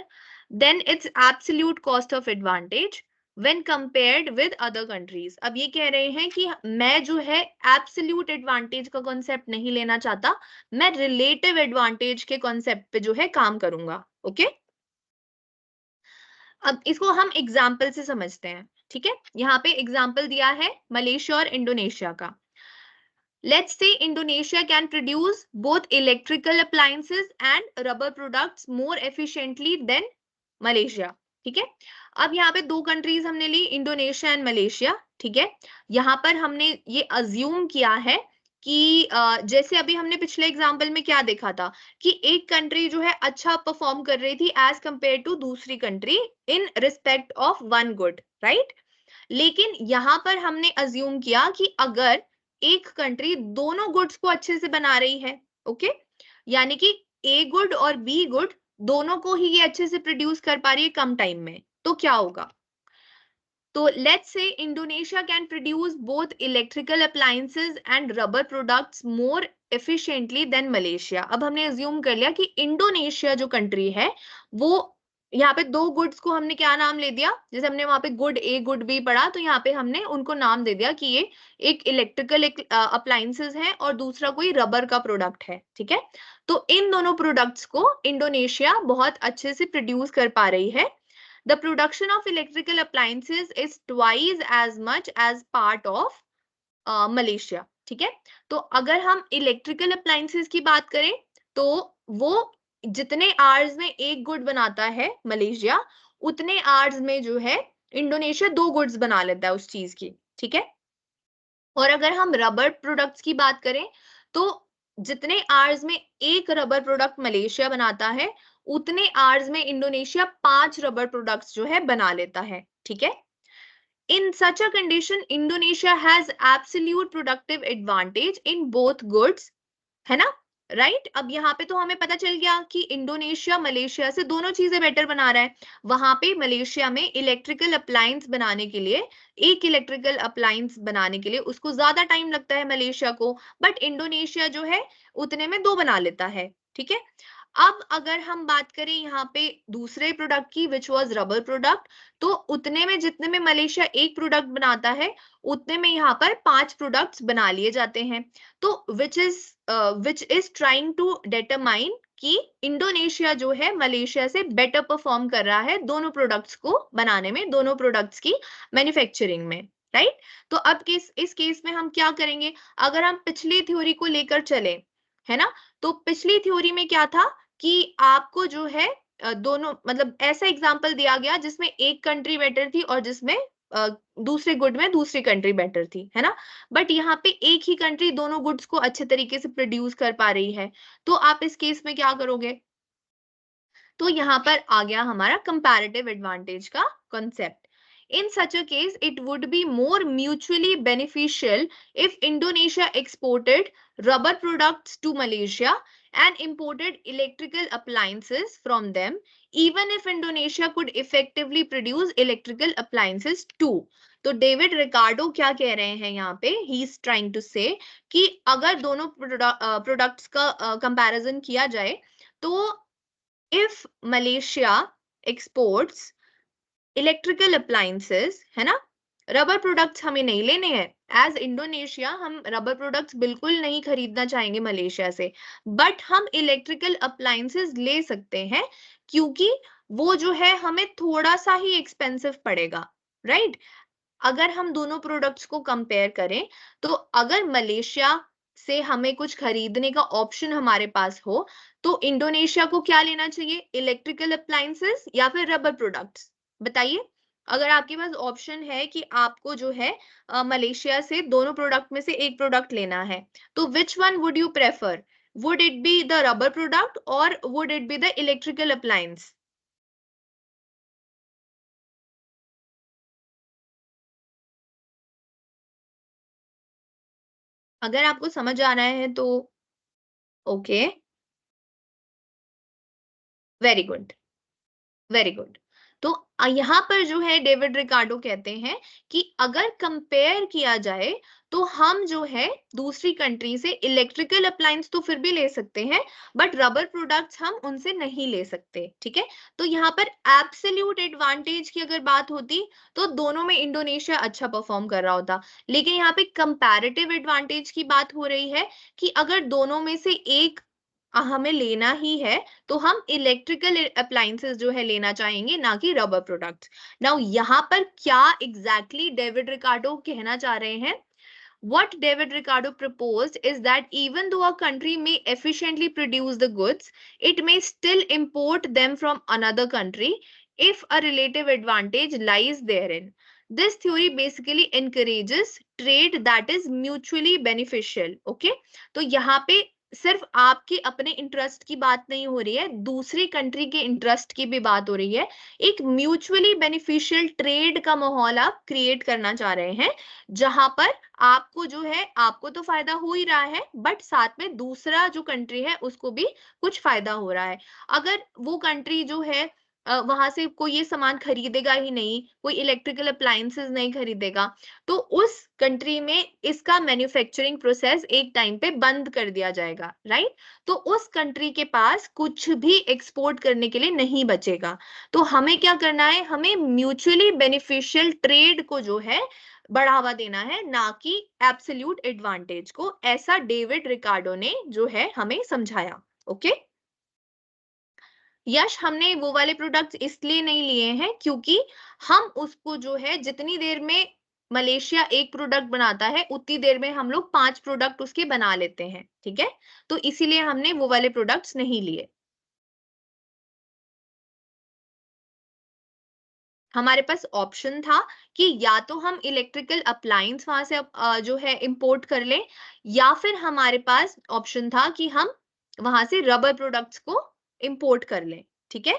than its absolute cost of advantage when compared with other countries. अब ये कह रहे हैं कि मैं जो है absolute advantage का concept नहीं लेना चाहता, मैं relative advantage के concept पे जो है काम करूंगा। ओके, अब इसको हम एग्जाम्पल से समझते हैं। ठीक है, यहाँ पे एग्जाम्पल दिया है मलेशिया और इंडोनेशिया का। Let's say Indonesia can produce both electrical appliances and rubber products more efficiently than Malaysia. ठीक है, अब यहाँ पे दो कंट्रीज हमने ली, इंडोनेशिया एंड मलेशिया। ठीक है, यहाँ पर हमने ये अज्यूम किया है कि जैसे अभी हमने पिछले एग्जाम्पल में क्या देखा था कि एक कंट्री जो है अच्छा परफॉर्म कर रही थी एज कंपेयर टू दूसरी country in respect of one good, right. लेकिन यहाँ पर हमने अज्यूम किया कि अगर एक कंट्री दोनों गुड्स को अच्छे से बना रही है, ओके, यानी कि ए गुड और बी गुड दोनों को ही ये अच्छे से प्रोड्यूस कर पा रही है कम टाइम में, तो क्या होगा? तो let's say Indonesia can produce both electrical appliances and rubber products more efficiently than Malaysia. अब हमने अज्यूम कर लिया कि इंडोनेशिया जो कंट्री है वो, यहाँ पे दो गुड्स को हमने क्या नाम ले दिया, जैसे हमने वहां पे गुड ए गुड बी पढ़ा, तो यहाँ पे हमने उनको नाम दे दिया कि ये एक इलेक्ट्रिकल अप्लायंसेस है और दूसरा कोई रबर का प्रोडक्ट है। ठीक है, तो इन दोनों प्रोडक्ट्स को इंडोनेशिया बहुत अच्छे से प्रोड्यूस कर पा रही है। The production of electrical appliances is twice as much as part of Malaysia. ठीक है, तो अगर हम इलेक्ट्रिकल अप्लायंसेस की बात करें तो वो जितने आवर्स में एक गुड बनाता है मलेशिया, उतने आवर्स में जो है इंडोनेशिया दो गुड्स बना लेता है उस चीज की। ठीक है, और अगर हम रबर प्रोडक्ट्स की बात करें तो जितने आवर्स में एक रबर प्रोडक्ट मलेशिया बनाता है, उतने आवर्स में इंडोनेशिया 5 रबर प्रोडक्ट्स जो है बना लेता है। ठीक है, in such a condition Indonesia has absolute productive advantage in both goods, है ना, राइट। अब यहाँ पे तो हमें पता चल गया कि इंडोनेशिया मलेशिया से दोनों चीजें बेटर बना रहा है। वहां पे मलेशिया में इलेक्ट्रिकल अप्लायंस बनाने के लिए, एक इलेक्ट्रिकल अप्लायंस बनाने के लिए उसको ज्यादा टाइम लगता है मलेशिया को, बट इंडोनेशिया जो है उतने में दो बना लेता है। ठीक है, अब अगर हम बात करें यहाँ पे दूसरे प्रोडक्ट की विच वॉज रबर प्रोडक्ट, तो उतने में जितने में मलेशिया एक प्रोडक्ट बनाता है उतने में यहाँ पर 5 प्रोडक्ट्स बना लिए जाते हैं। तो which is trying to determine कि इंडोनेशिया जो है मलेशिया से बेटर परफॉर्म कर रहा है दोनों प्रोडक्ट्स को बनाने में, दोनों प्रोडक्ट्स की मैन्युफैक्चरिंग में, राइट। तो अब इस केस में हम क्या करेंगे, अगर हम पिछली थ्योरी को लेकर चले, है ना, तो पिछली थ्योरी में क्या था कि आपको जो है दोनों मतलब ऐसा एग्जांपल दिया गया जिसमें एक कंट्री बेटर थी और जिसमें दूसरे गुड में दूसरी कंट्री बेटर थी, है ना। बट यहाँ पे एक ही कंट्री दोनों गुड्स को अच्छे तरीके से प्रोड्यूस कर पा रही है, तो आप इस केस में क्या करोगे? तो यहाँ पर आ गया हमारा कंपैरेटिव एडवांटेज का concept. In such a case, it would be more mutually beneficial if Indonesia exported rubber products to Malaysia and imported electrical appliances from them, even if Indonesia could effectively produce electrical appliances too. तो David Ricardo क्या कह रहे हैं यहाँ पे, he is trying to से कि अगर दोनों प्रोडक्ट्स का कंपैरिजन किया जाए तो if Malaysia exports electrical appliances, है ना, रबर प्रोडक्ट्स हमें नहीं लेने हैं एज इंडोनेशिया, हम रबर प्रोडक्ट्स बिल्कुल नहीं खरीदना चाहेंगे मलेशिया से, बट हम इलेक्ट्रिकल अप्लायंसेस ले सकते हैं क्योंकि वो जो है हमें थोड़ा सा ही एक्सपेंसिव पड़ेगा, राइट। अगर हम दोनों प्रोडक्ट्स को कंपेयर करें तो अगर मलेशिया से हमें कुछ खरीदने का ऑप्शन हमारे पास हो तो इंडोनेशिया को क्या लेना चाहिए, इलेक्ट्रिकल अप्लायंसेस या फिर रबर प्रोडक्ट्स? बताइए। अगर आपके पास ऑप्शन है कि आपको जो है मलेशिया से दोनों प्रोडक्ट में से एक प्रोडक्ट लेना है, तो which one would you prefer? Would it be the rubber product or would it be the electrical appliance? अगर आपको समझ आ रहा है तो okay, very good, very good. तो यहाँ पर जो है डेविड रिकार्डो कहते हैं कि अगर कंपेयर किया जाए तो हम जो है दूसरी कंट्री से इलेक्ट्रिकल अप्लायंस तो फिर भी ले सकते हैं, बट रबर प्रोडक्ट्स हम उनसे नहीं ले सकते। ठीक है, तो यहाँ पर एब्सोल्यूट एडवांटेज की अगर बात होती तो दोनों में इंडोनेशिया अच्छा परफॉर्म कर रहा होता, लेकिन यहाँ पे कंपैरेटिव एडवांटेज की बात हो रही है कि अगर दोनों में से एक हमें लेना ही है तो हम इलेक्ट्रिकल अप्लायंसेस जो है लेना चाहेंगे, ना कि रबर प्रोडक्ट्स। नाउ यहाँ पर क्या एग्जैक्टली डेविड रिकार्डो कहना चाह रहे हैं? What David Ricardo proposed is that even though a country may efficiently produce the goods, it may still import them from another country if a relative advantage lies therein. This theory basically encourages trade that is mutually beneficial. Okay? तो यहाँ पे सिर्फ आपके अपने interest की बात नहीं हो रही है, दूसरी कंट्री के इंटरेस्ट की भी बात हो रही है। एक म्यूचुअली बेनिफिशियल ट्रेड का माहौल आप क्रिएट करना चाह रहे हैं, जहां पर आपको जो है, आपको तो फायदा हो ही रहा है, बट साथ में दूसरा जो कंट्री है उसको भी कुछ फायदा हो रहा है। अगर वो कंट्री जो है वहां से कोई ये सामान खरीदेगा ही नहीं, कोई इलेक्ट्रिकल अप्लायंसेस नहीं खरीदेगा, तो उस कंट्री में इसका मैन्युफैक्चरिंग प्रोसेस एक टाइम पे बंद कर दिया जाएगा, राइट? तो उस कंट्री के पास कुछ भी एक्सपोर्ट करने के लिए नहीं बचेगा। तो हमें क्या करना है, हमें म्यूचुअली बेनिफिशियल ट्रेड को जो है बढ़ावा देना है, ना कि एब्सोल्यूट एडवांटेज को। ऐसा डेविड रिकार्डो ने जो है हमें समझाया। ओके, यश हमने वो वाले प्रोडक्ट्स इसलिए नहीं लिए हैं क्योंकि हम उसको जो है जितनी देर में मलेशिया एक प्रोडक्ट बनाता है उतनी देर में हम लोग 5 प्रोडक्ट उसके बना लेते हैं। ठीक है, तो इसीलिए हमने वो वाले प्रोडक्ट्स नहीं लिए। हमारे पास ऑप्शन था कि या तो हम इलेक्ट्रिकल अप्लायंस वहां से जो है इंपोर्ट कर लें, या फिर हमारे पास ऑप्शन था कि हम वहां से रबर प्रोडक्ट्स को इंपोर्ट कर लें। ठीक है,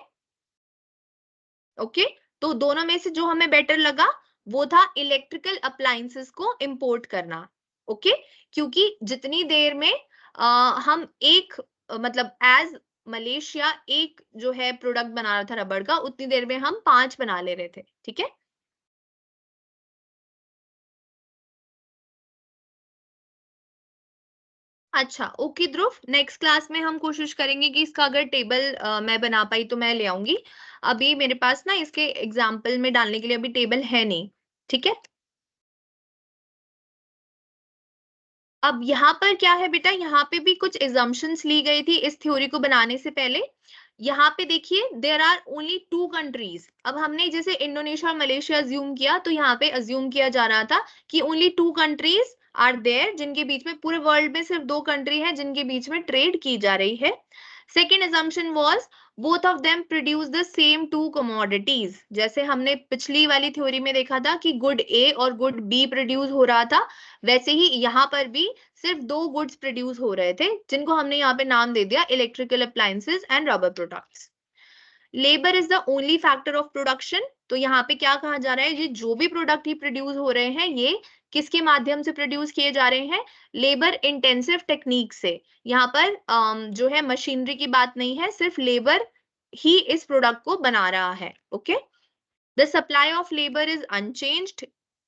ओके, तो दोनों में से जो हमें बेटर लगा वो था इलेक्ट्रिकल अप्लायंसेस को इंपोर्ट करना। ओके, क्योंकि जितनी देर में हम एक मतलब एज मलेशिया एक जो है प्रोडक्ट बना रहा था रबर का, उतनी देर में हम 5 बना ले रहे थे। ठीक है, अच्छा ओके ध्रुव, नेक्स्ट क्लास में हम कोशिश करेंगे कि इसका अगर टेबल मैं बना पाई तो मैं ले आऊंगी। अभी मेरे पास ना इसके एग्जाम्पल में डालने के लिए अभी टेबल है नहीं। ठीक है, अब यहाँ पर क्या है बेटा, यहाँ पे भी कुछ एजम्पशंस ली गई थी इस थ्योरी को बनाने से पहले। यहाँ पे देखिए देयर आर ओनली 2 कंट्रीज। अब हमने जैसे इंडोनेशिया और मलेशिया अज्यूम किया, तो यहाँ पे अज्यूम किया जा रहा था कि ओनली 2 कंट्रीज आर देयर, जिनके बीच में, पूरे वर्ल्ड में सिर्फ 2 कंट्री है जिनके बीच में ट्रेड की जा रही है। Second assumption was both of them produce the same two commodities। जैसे हमने पिछली वाली थ्योरी में देखा था कि गुड ए और गुड बी प्रोड्यूस हो रहा था, वैसे ही यहाँ पर भी सिर्फ 2 गुड्स प्रोड्यूस हो रहे थे, जिनको हमने यहाँ पे नाम दे दिया electrical appliances and rubber products. Labour is the only factor of production. तो यहाँ पे क्या कहा जा रहा है, ये जो भी प्रोडक्ट ही प्रोड्यूस हो रहे हैं ये किसके माध्यम से प्रोड्यूस किए जा रहे हैं, लेबर इंटेंसिव टेक्निक से। यहाँ पर जो है मशीनरी की बात नहीं है, सिर्फ लेबर ही इस प्रोडक्ट को बना रहा है। Okay, the supply of labour is unchanged.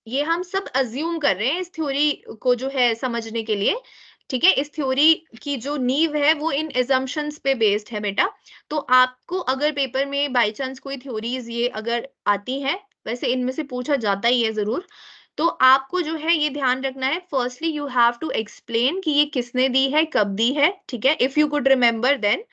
ये हम सब अज्यूम कर रहे हैं इस थ्योरी को जो है समझने के लिए। ठीक है, इस थ्योरी की जो नींव है वो इन एजम्पशंस पे बेस्ड है बेटा। तो आपको अगर पेपर में बाय चांस कोई थ्योरीज ये अगर आती है, वैसे इनमें से पूछा जाता ही है जरूर, तो आपको जो है ये ध्यान रखना है, firstly you have to explain कि ये किसने दी है, कब दी है। ठीक है, if you could remember then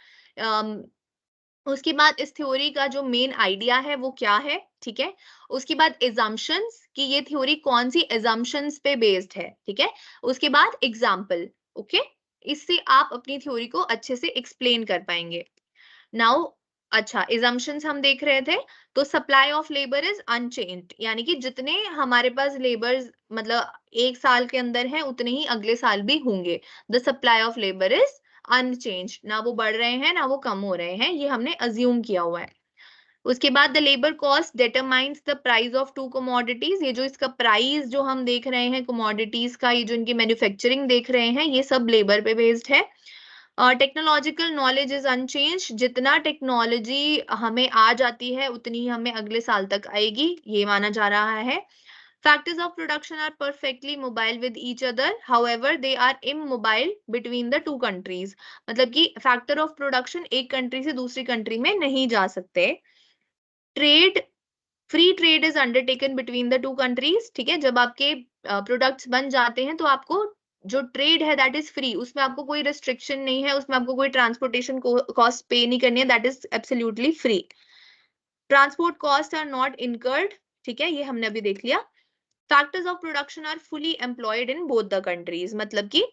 उसके बाद इस थ्योरी का जो मेन आइडिया है वो क्या है, ठीक है। उसके बाद एजम्पशंस कि ये थ्योरी कौन सी एजम्पशंस पे बेस्ड है, ठीक है। उसके बाद एग्जाम्पल, ओके। इससे आप अपनी थ्योरी को अच्छे से एक्सप्लेन कर पाएंगे। नाउ अच्छा, एजम्पशंस हम देख रहे थे, तो supply of labour is unchanged, यानी कि जितने हमारे पास लेबर्स मतलब एक साल के अंदर है उतने ही अगले साल भी होंगे। The supply of labour is unchanged, ना वो बढ़ रहे हैं ना वो कम हो रहे हैं, ये हमने अज्यूम किया हुआ है। उसके बाद the labour cost determines the price of to commodities, ये जो इसका प्राइस जो हम देख रहे हैं कमोडिटीज का, ये जो इनकी मैन्युफैक्चरिंग देख रहे हैं, ये सब लेबर पे बेस्ड है। टेक्नोलॉजिकल नॉलेज इज अनचेंज, जितना टेक्नोलॉजी हमें आ जाती है उतनी ही हमें अगले साल तक आएगी, ये माना जा रहा है। Factors of production are perfectly mobile with each other, however they are immobile between the two countries, मतलब कि फैक्टर ऑफ प्रोडक्शन एक कंट्री से दूसरी कंट्री में नहीं जा सकते। Trade, free trade is undertaken between the two countries, ठीक है। जब आपके प्रोडक्ट्स बन जाते हैं तो आपको जो ट्रेड है दैट इज फ्री, उसमें आपको कोई रिस्ट्रिक्शन नहीं है, उसमें आपको कोई ट्रांसपोर्टेशन कॉस्ट पे नहीं करनी है, that is absolutely free. Transport cost are not incurred, ठीक है, ये हमने अभी देख लिया। Factors of production are fully employed in both the countries, मतलब कि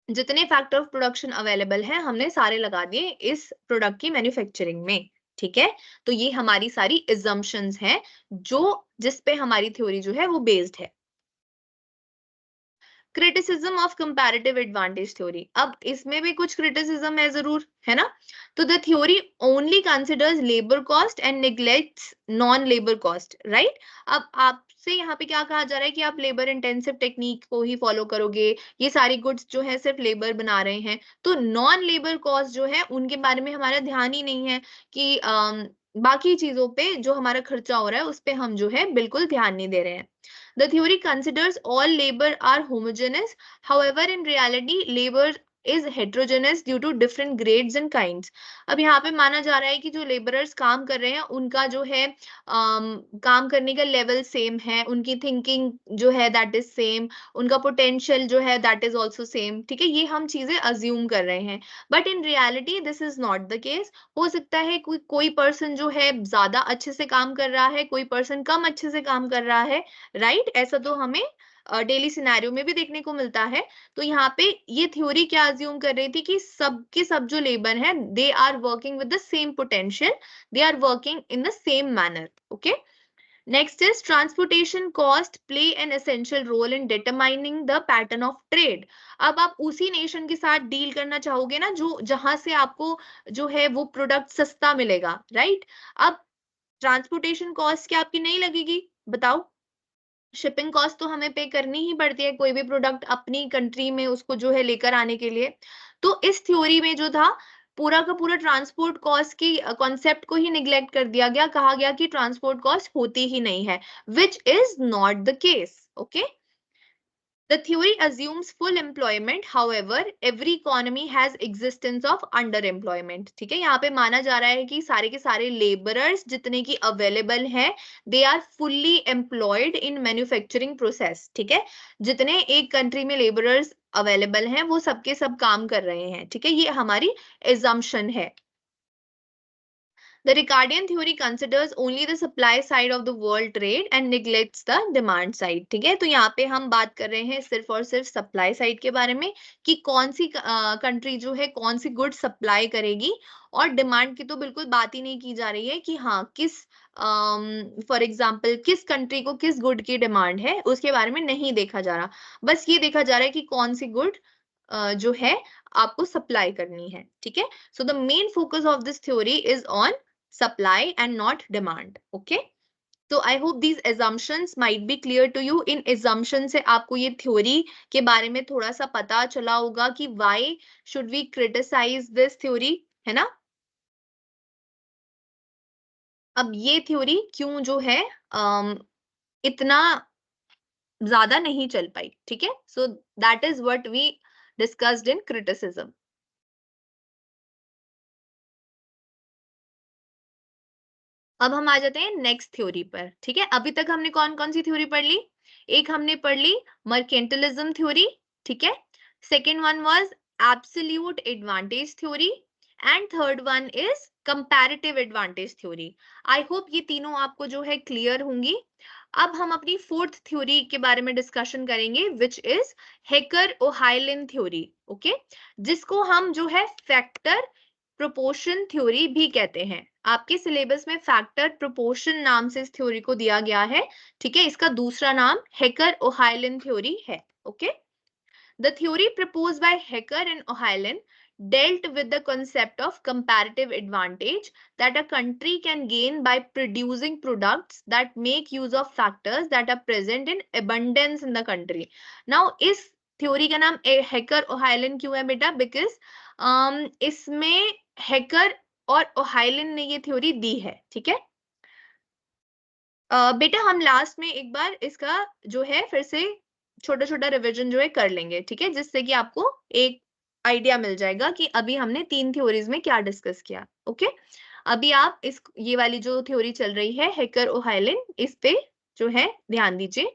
जितने फैक्टर ऑफ प्रोडक्शन अवेलेबल हैं हमने सारे लगा दिए इस प्रोडक्ट की मैन्युफैक्चरिंग में, ठीक है। तो ये हमारी सारी assumptions हैं जो जिस पे हमारी थ्योरी जो है वो बेस्ड है। Criticism of comparative advantage theory, अब इसमें भी कुछ क्रिटिसिज्म है जरूर, है ना। तो the theory only considers labour cost and neglects non labour cost, right. अब आपसे यहाँ पे क्या कहा जा रहा है कि आप लेबर इंटेंसिव टेक्निक को ही फॉलो करोगे, ये सारी गुड्स जो है सिर्फ लेबर बना रहे हैं, तो नॉन लेबर कॉस्ट जो है उनके बारे में हमारा ध्यान ही नहीं है कि बाकी चीजों पे जो हमारा खर्चा हो रहा है उस पे हम जो है बिल्कुल ध्यान नहीं दे रहे हैं। The theory considers all labor are homogeneous. However, in reality, labor is heterogeneous due to different grades and kinds. अब यहाँ पे माना जा रहा है कि जो लेबरर्स काम कर रहे हैं उनका जो है काम करने का लेवल सेम है, उनकी थिंकिंग जो है दैट इज सेम, उनका पोटेंशियल जो है दैट इज ऑल्सो सेम, ठीक है। ये हम चीजें अज्यूम कर रहे हैं, but in reality this is not the case. हो सकता है कोई पर्सन जो है ज्यादा अच्छे से काम कर रहा है, कोई पर्सन कम अच्छे से काम कर रहा है, राइट। ऐसा तो हमें डेली सिनेरियो में भी देखने को मिलता है। तो यहाँ पे ये थ्योरी क्या अज्यूम कर रही थी कि सब के सब जो लेबर है they are working with the same potential, they are working in the same manner, okay. Next is transportation cost play an essential role in determining the pattern of trade. अब आप उसी नेशन के साथ deal करना चाहोगे ना जो जहां से आपको जो है वो प्रोडक्ट सस्ता मिलेगा, राइट। अब ट्रांसपोर्टेशन कॉस्ट क्या आपकी नहीं लगेगी, बताओ। शिपिंग कॉस्ट तो हमें पे करनी ही पड़ती है कोई भी प्रोडक्ट अपनी कंट्री में उसको जो है लेकर आने के लिए। तो इस थ्योरी में जो था पूरा का पूरा ट्रांसपोर्ट कॉस्ट की कॉन्सेप्ट को ही निग्लेक्ट कर दिया गया, कहा गया कि ट्रांसपोर्ट कॉस्ट होती ही नहीं है, which is not the case, okay. The theory assumes full employment, however, every economy has existence of underemployment. ठीक है, यहाँ पे माना जा रहा है कि सारे के सारे laborers जितने की available हैं, they are fully employed in manufacturing process. ठीक है, जितने एक country में laborers available हैं, वो सबके सब काम कर रहे हैं, ठीक है, ये हमारी assumption है। The Ricardian theory considers only the supply side of the world trade and neglects the demand side. ठीक है, तो यहाँ पे हम बात कर रहे हैं सिर्फ और सिर्फ सप्लाई साइड के बारे में कि कौन सी कंट्री जो है कौन सी गुड सप्लाई करेगी, और डिमांड की तो बिल्कुल बात ही नहीं की जा रही है कि हाँ किस फॉर एग्जाम्पल किस कंट्री को किस गुड की डिमांड है, उसके बारे में नहीं देखा जा रहा। बस ये देखा जा रहा है कि कौन सी गुड जो है आपको सप्लाई करनी है, ठीक है। So the main focus of this theory is on supply and not demand, okay. So I hope these assumptions might be clear to you. In assumption से आपको ये theory के बारे में थोड़ा सा पता चला होगा कि why should we criticize this theory, है ना। अब ये theory क्यों जो है इतना ज्यादा नहीं चल पाई, ठीक है। So that is what we discussed in criticism. अब हम आ जाते हैं नेक्स्ट थ्योरी पर, ठीक है। अभी तक हमने कौन कौन सी थ्योरी पढ़ ली, एक हमने पढ़ ली मर्केंटलिज्म थ्योरी, ठीक है। Second one was absolute advantage theory, and third one is comparative advantage theory. I hope ये तीनों आपको जो है क्लियर होंगी। अब हम अपनी फोर्थ थ्योरी के बारे में डिस्कशन करेंगे, विच इज हेकर-ओहाइलिन थ्योरी। ओके, जिसको हम जो है फैक्टर प्रोपोर्शन थ्योरी भी कहते हैं। आपके सिलेबस में फैक्टर प्रोपोर्शन नाम से इस थ्योरी को दिया गया है, ठीक है। इसका दूसरा नाम हेकर-ओहाइलिन थ्योरी है। Okay, the theory proposed by Hecker and Ohailin dealt with the concept of comparative advantage that a country can gain by producing products that make use of factors that are present in abundance in the country. Now, इस theory का नाम hacker ओहाइलिन क्यों है बेटा? Because इसमें hacker और ओहाइलिन ने ये थ्योरी दी है, ठीक है। बेटा हम लास्ट में एक बार इसका जो है फिर से छोटा छोटा रिवीजन जो है कर लेंगे, ठीक है, जिससे कि आपको एक आइडिया मिल जाएगा कि अभी हमने तीन थ्योरीज में क्या डिस्कस किया। ओके, अभी आप इस ये वाली जो थ्योरी चल रही है हेकर ओहाइलिन, इस पे जो है ध्यान दीजिए।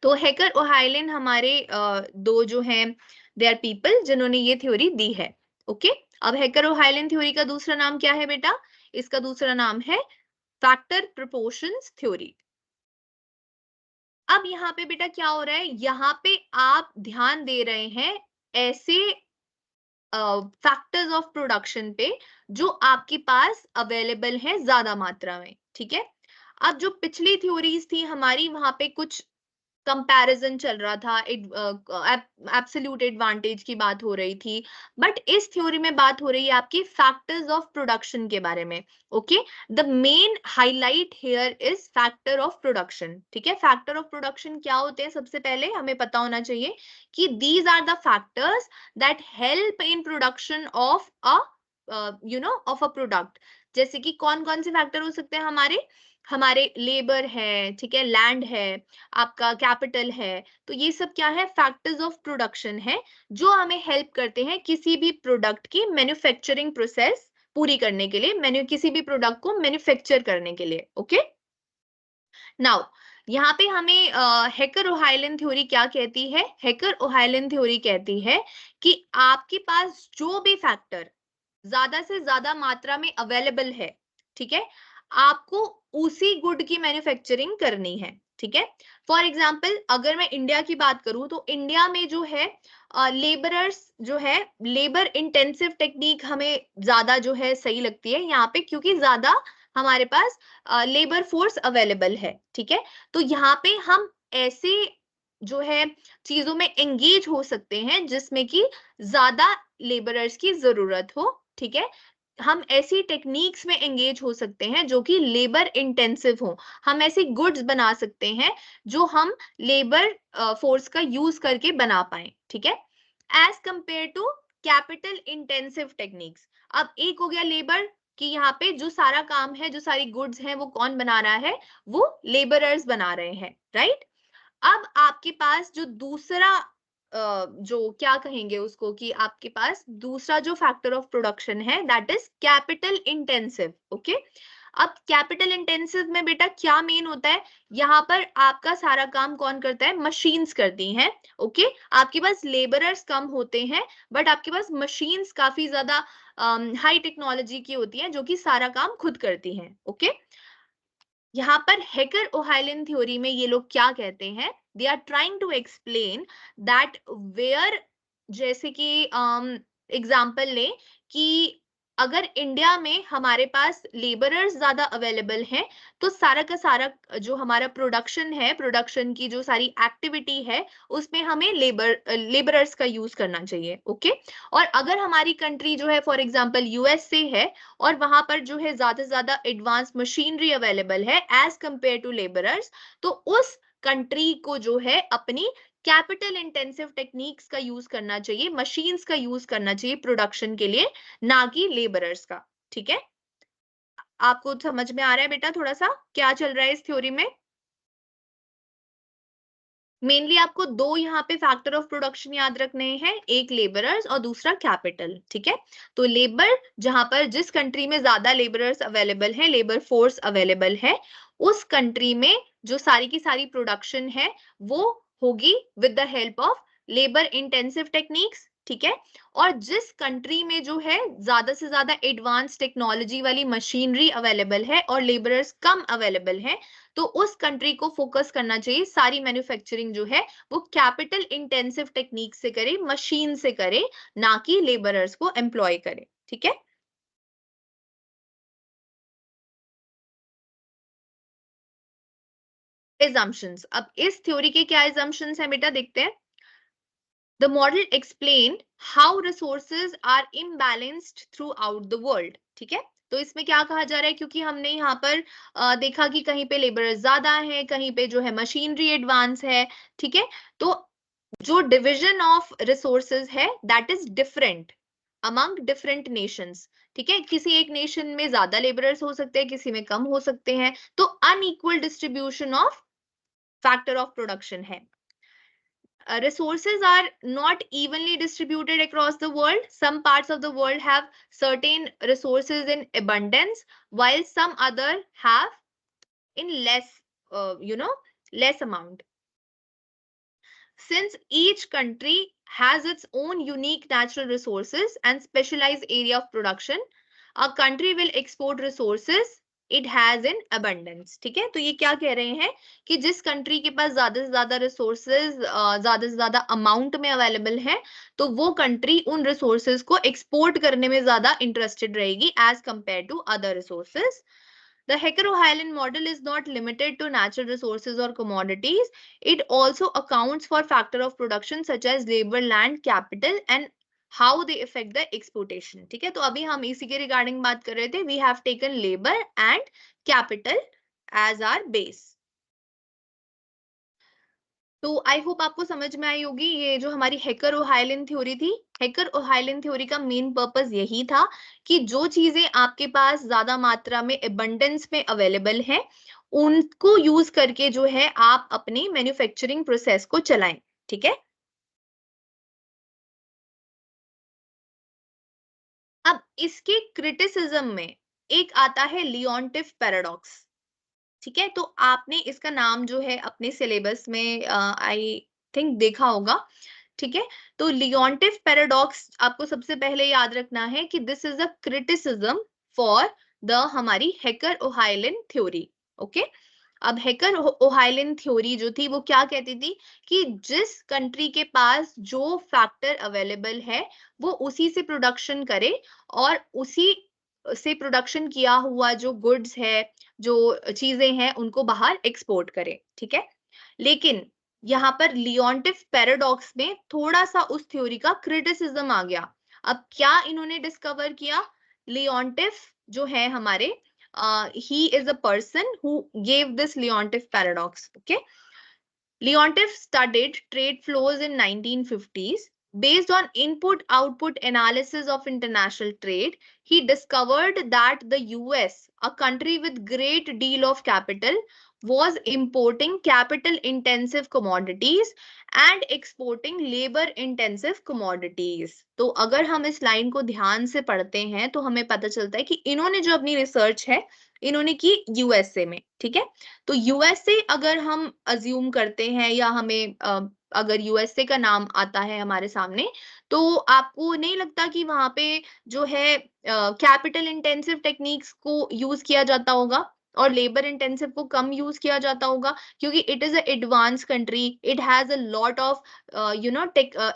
तो हेकर ओहाइलिन हमारे दो जो हैं दे आर पीपल जिन्होंने ये थ्योरी दी है। ओके, अब हेकर ओहाइलिन थ्योरी का दूसरा नाम क्या है बेटा? इसका दूसरा नाम है फैक्टर प्रोपोर्शंस थ्योरी। अब यहाँ पे बेटा क्या हो रहा है, यहाँ पे आप ध्यान दे रहे हैं ऐसे फैक्टर्स ऑफ प्रोडक्शन पे जो आपके पास अवेलेबल है ज्यादा मात्रा में, ठीक है। अब जो पिछली थ्योरीज थी हमारी, वहां पे कुछ कंपैरिजन चल रहा था, एब्सोल्यूट एडवांटेज की बात हो रही थी, बट इस थ्योरी में बात हो रही है आपकी फैक्टर्स ऑफ प्रोडक्शन के बारे में। Okay, the main highlight here is factor of production, ठीक है। फैक्टर ऑफ प्रोडक्शन क्या होते हैं? सबसे पहले हमें पता होना चाहिए कि these are the factors that help in production of a of a product. जैसे कि कौन कौन से फैक्टर हो सकते हैं हमारे? हमारे लेबर है, ठीक है, लैंड है, आपका कैपिटल है। तो ये सब क्या है? फैक्टर्स ऑफ प्रोडक्शन है जो हमें हेल्प करते हैं किसी भी प्रोडक्ट की मैन्युफैक्चरिंग प्रोसेस पूरी करने के लिए, किसी भी प्रोडक्ट को मैन्युफैक्चर करने के लिए। ओके, नाउ यहाँ पे हमें हेकर ओहाइलिन थ्योरी क्या कहती है? हेकर ओहाइलिन थ्योरी कहती है कि आपके पास जो भी फैक्टर ज्यादा से ज्यादा मात्रा में अवेलेबल है, ठीक है, आपको उसी गुड की मैन्युफैक्चरिंग करनी है, ठीक है। फॉर एग्जाम्पल अगर मैं इंडिया की बात करूं तो इंडिया में जो है लेबरर्स जो है, लेबर इंटेंसिव टेक्निक हमें ज्यादा जो है सही लगती है यहाँ पे, क्योंकि ज्यादा हमारे पास लेबर फोर्स अवेलेबल है, ठीक है। तो यहाँ पे हम ऐसे जो है चीजों में एंगेज हो सकते हैं जिसमें कि ज्यादा लेबरर्स की जरूरत हो, ठीक है। हम ऐसी टेक्निक्स में एंगेज हो सकते हैं जो कि लेबर इंटेंसिव हो। हम ऐसी गुड्स बना सकते हैं जो हम लेबर फोर्स का यूज करके बना पाए, ठीक है, as compare to capital intensive techniques. अब एक हो गया लेबर कि यहाँ पे जो सारा काम है, जो सारी गुड्स हैं, वो कौन बना रहा है? वो लेबरर्स बना रहे हैं, राइट। अब आपके पास जो दूसरा जो क्या कहेंगे उसको, कि आपके पास दूसरा जो फैक्टर ऑफ प्रोडक्शन है that is capital intensive. Okay, अब कैपिटल इंटेंसिव में बेटा क्या मेन होता है? यहाँ पर आपका सारा काम कौन करता है? मशीन्स करती हैं। ओके, आपके पास लेबरर्स कम होते हैं बट आपके पास मशीन्स काफी ज्यादा हाई टेक्नोलॉजी की होती हैं जो कि सारा काम खुद करती हैं। ओके, यहाँ पर हेकर ओहाइलिन थ्योरी में ये लोग क्या कहते हैं? They are trying to explain that where, जैसे कि एग्जांपल ले कि अगर इंडिया में हमारे पास लेबरर्स ज्यादा अवेलेबल हैं तो सारा का सारा जो हमारा प्रोडक्शन है, प्रोडक्शन की जो सारी एक्टिविटी है, उसमें हमें लेबरर्स का यूज करना चाहिए। ओके, और अगर हमारी कंट्री जो है फॉर एग्जांपल यूएसए है और वहां पर जो है ज्यादा से ज्यादा एडवांस मशीनरी अवेलेबल है एज कंपेयर टू लेबरर्स, तो उस कंट्री को जो है अपनी कैपिटल इंटेंसिव टेक्निक्स का यूज करना चाहिए, मशीन्स का यूज करना चाहिए प्रोडक्शन के लिए, ना कि लेबरर्स का, ठीक है। आपको समझ में आ रहा है बेटा थोड़ा सा क्या चल रहा है इस थ्योरी में? मेनली आपको दो यहाँ पे फैक्टर ऑफ प्रोडक्शन याद रखने हैं, एक लेबरर्स और दूसरा कैपिटल, ठीक है। तो लेबर, जहां पर जिस कंट्री में ज्यादा लेबरर्स अवेलेबल है, लेबर फोर्स अवेलेबल है, उस कंट्री में जो सारी की सारी प्रोडक्शन है वो होगी with the help of labour intensive techniques, ठीक है, और जिस कंट्री में जो है ज्यादा से ज्यादा एडवांस टेक्नोलॉजी वाली मशीनरी अवेलेबल है और लेबरर्स कम अवेलेबल है, तो उस कंट्री को फोकस करना चाहिए सारी मैन्युफैक्चरिंग जो है वो कैपिटल इंटेंसिव टेक्निक से करे, मशीन से करे, ना कि लेबरर्स को एम्प्लॉय करे। ठीक है, assumptions, अब इस थ्योरी के क्या assumptions हैं बेटा, देखते हैं। The model explained how resources are imbalanced throughout the world. ठीक है, तो इसमें क्या कहा जा रहा है, क्योंकि हमने यहाँ पर देखा कि कहीं पे लेबर ज्यादा है, कहीं पे जो है मशीनरी एडवांस है। ठीक है, तो जो डिविजन ऑफ रिसोर्सेज है that is different among different Nations. ठीक है, किसी एक नेशन में ज्यादा लेबरर्स हो सकते हैं, किसी में कम हो सकते हैं, तो unequal distribution of factor of production है। Resources are not evenly distributed across the world. Some parts of the world have certain resources in abundance, while some other have in less, less amount. Since each country has its own unique natural resources and specialized area of production, a country will export resources it has in abundance. ठीक है, तो ये क्या कह रहे हैं कि जिस कंट्री के पास ज्यादा से ज्यादा रिसोर्सेज ज्यादा से ज्यादा अमाउंट में अवेलेबल है, तो वो कंट्री उन रिसोर्सेज को एक्सपोर्ट करने में ज्यादा इंटरेस्टेड रहेगी as compare to other resources. The Hecker-Ohalan model is not limited to natural resources or commodities. It also accounts for factor of production such as labor, land, capital and how they affect the exportation. ठीक है, तो अभी हम इसी के regarding बात कर रहे थे। We have taken labor and capital as our base. तो आई होप आपको समझ में आई होगी ये जो हमारी हेकर ओहाइलन थ्योरी थी। हेकर ओहाइलन थ्योरी का मेन पर्पस यही था कि जो चीजें आपके पास ज्यादा मात्रा में एबंडेंस में अवेलेबल है उनको यूज करके जो है आप अपनी मैन्युफैक्चरिंग प्रोसेस को चलाएं। ठीक है, अब इसके क्रिटिसिज्म में एक आता है लियोनटिफ पैराडॉक्स। ठीक है, तो आपने इसका नाम जो है अपने सिलेबस में आई थिंक देखा होगा। ठीक है, तो लियोनटिफ पैराडॉक्स आपको सबसे पहले याद रखना है कि this is a criticism for the हमारी हेकर ओहाइलन थ्योरी। ओके, अब हेकर ओहाइलन थ्योरी जो थी वो क्या कहती थी कि जिस कंट्री के पास जो फैक्टर अवेलेबल है वो उसी से प्रोडक्शन करे और उसी से प्रोडक्शन किया हुआ जो गुड्स है, जो चीजें हैं, उनको बाहर एक्सपोर्ट करे। ठीक है, लेकिन यहाँ पर लियोनटिफ पैराडॉक्स में थोड़ा सा उस थ्योरी का क्रिटिसिज्म आ गया। अब क्या इन्होंने डिस्कवर किया, लियोनटिफ जो है हमारे he is a person who gave this Leontief paradox. Okay, Leontief studied trade flows in 1950s. Based on input-output analysis of international trade, he discovered that the US, a country with great deal of capital, was importing capital-intensive commodities and exporting labor-intensive commodities. तो अगर हम इस line को ध्यान से पढ़ते हैं तो हमें पता चलता है कि इन्होंने जो अपनी रिसर्च है इन्होंने की यूएसए में। ठीक है, तो यूएसए अगर हम अज्यूम करते हैं या हमें अगर यूएसए का नाम आता है हमारे सामने, तो आपको नहीं लगता कि वहां पे जो है कैपिटल इंटेंसिव टेक्निक्स को यूज किया जाता होगा और लेबर इंटेंसिव को कम यूज किया जाता होगा, क्योंकि it is advance country, it has a lot of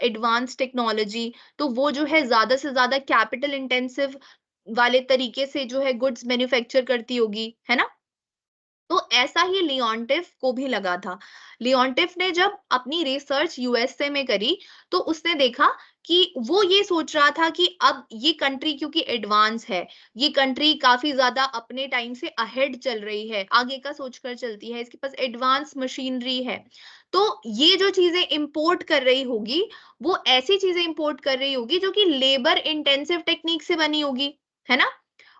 advance technology, तो वो जो है ज्यादा से ज्यादा कैपिटल इंटेंसिव वाले तरीके से जो है गुड्स मैन्युफैक्चर करती होगी, है ना। तो ऐसा ही लियोनटिफ को भी लगा था। लियोनटिफ ने जब अपनी रिसर्च यूएसए में करी तो उसने देखा कि वो ये सोच रहा था कि अब ये कंट्री क्योंकि एडवांस है, ये कंट्री काफी ज्यादा अपने टाइम से अहेड चल रही है, आगे का सोचकर चलती है, इसके पास एडवांस मशीनरी है, तो ये जो चीजें इंपोर्ट कर रही होगी वो ऐसी चीजें इंपोर्ट कर रही होगी जो कि लेबर इंटेंसिव टेक्निक से बनी होगी, है ना।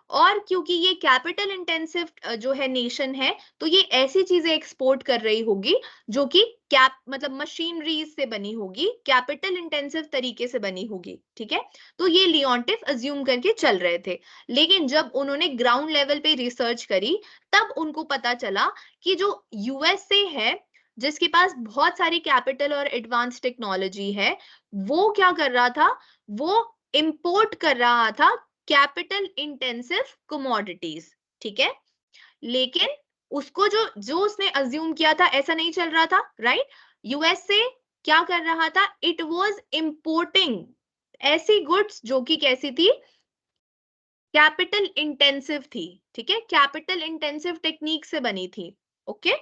और क्योंकि ये कैपिटल इंटेंसिव जो है नेशन है, तो ये ऐसी चीजें एक्सपोर्ट कर रही होगी जो कि कैप मतलब मशीनरी से बनी होगी, कैपिटल इंटेंसिव तरीके से बनी होगी। ठीक है, तो ये लियोनटिफ अज्यूम करके चल रहे थे, लेकिन जब उन्होंने ग्राउंड लेवल पे रिसर्च करी तब उनको पता चला कि जो यूएसए है जिसके पास बहुत सारी कैपिटल और एडवांस टेक्नोलॉजी है, वो क्या कर रहा था, वो इंपोर्ट कर रहा था कैपिटल इंटेंसिव कमोडिटीज, ठीक है। लेकिन उसको जो जो उसने अज्यूम किया था ऐसा नहीं चल रहा था, राइट। यूएस से क्या कर रहा था, इट वाज इंपोर्टिंग ऐसी गुड्स जो कि कैसी थी, कैपिटल इंटेंसिव थी, ठीक है, कैपिटल इंटेंसिव टेक्निक से बनी थी, ओके।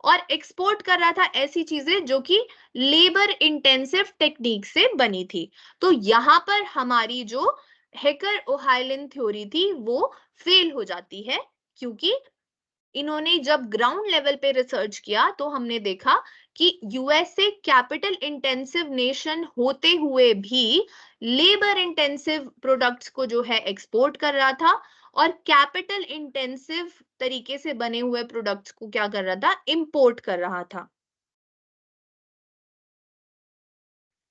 और एक्सपोर्ट कर रहा था ऐसी चीजें जो कि लेबर इंटेंसिव टेक्निक से बनी थी। तो यहां पर हमारी जो हेकर ओहाइलन थ्योरी थी वो फेल हो जाती है, क्योंकि इन्होंने जब ग्राउंड लेवल पे रिसर्च किया तो हमने देखा कि यूएसए कैपिटल इंटेंसिव नेशन होते हुए भी लेबर इंटेंसिव प्रोडक्ट्स को जो है एक्सपोर्ट कर रहा था, और कैपिटल इंटेंसिव तरीके से बने हुए प्रोडक्ट्स को क्या कर रहा था, इंपोर्ट कर रहा था।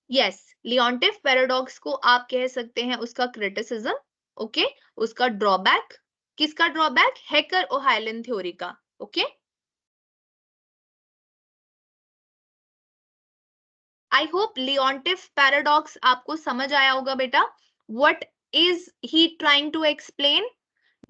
यस, लियोंटिफ पैराडॉक्स को आप कह सकते हैं उसका क्रिटिसिज्म, ओके, उसका ड्रॉबैक। किसका ड्रॉबैक, हेकर ओहाइलन थ्योरी का, okay. I hope Leontief paradox आपको समझ आया होगा बेटा। What is he trying to explain,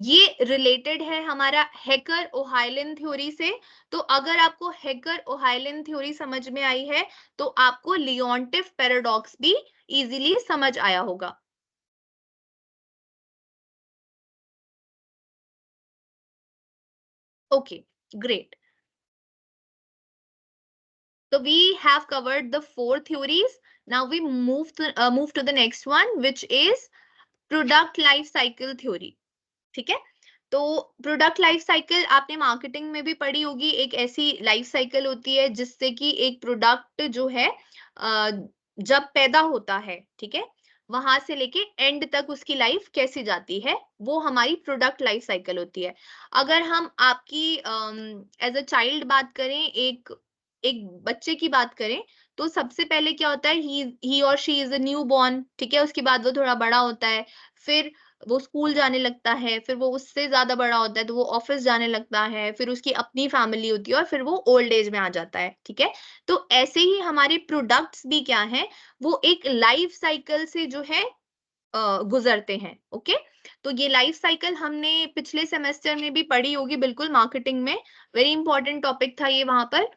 ये रिलेटेड है हमारा हेकर ओहाइलन थ्योरी से। तो अगर आपको हेकर ओहाइलन थ्योरी समझ में आई है तो आपको लियोंटिफ पैराडॉक्स भी इजीली समझ आया होगा। Okay, great. So we have covered the four theories. Now we move to the next one, which is product life cycle theory. ठीक है, तो प्रोडक्ट लाइफ साइकिल आपने मार्केटिंग में भी पढ़ी होगी। एक ऐसी लाइफ साइकिल होती है जिससे कि एक प्रोडक्ट जो है जब पैदा होता है, ठीक है, वहां से लेके एंड तक उसकी लाइफ कैसी जाती है, वो हमारी प्रोडक्ट लाइफ साइकिल होती है। अगर हम आपकी एज अ चाइल्ड बात करें, एक एक बच्चे की बात करें, तो सबसे पहले क्या होता है, ही और she is a new born, ठीक है। उसके बाद वो थोड़ा बड़ा होता है, फिर वो स्कूल जाने लगता है, फिर वो उससे ज्यादा बड़ा होता है तो वो ऑफिस जाने लगता है, फिर उसकी अपनी फैमिली होती है और फिर वो ओल्ड एज में आ जाता है, ठीक है। तो ऐसे ही हमारे प्रोडक्ट्स भी क्या हैं, वो एक लाइफ साइकिल से जो है गुजरते हैं, ओके। तो ये लाइफ साइकिल हमने पिछले सेमेस्टर में भी पढ़ी होगी, बिल्कुल मार्केटिंग में वेरी इंपॉर्टेंट टॉपिक था ये वहां पर।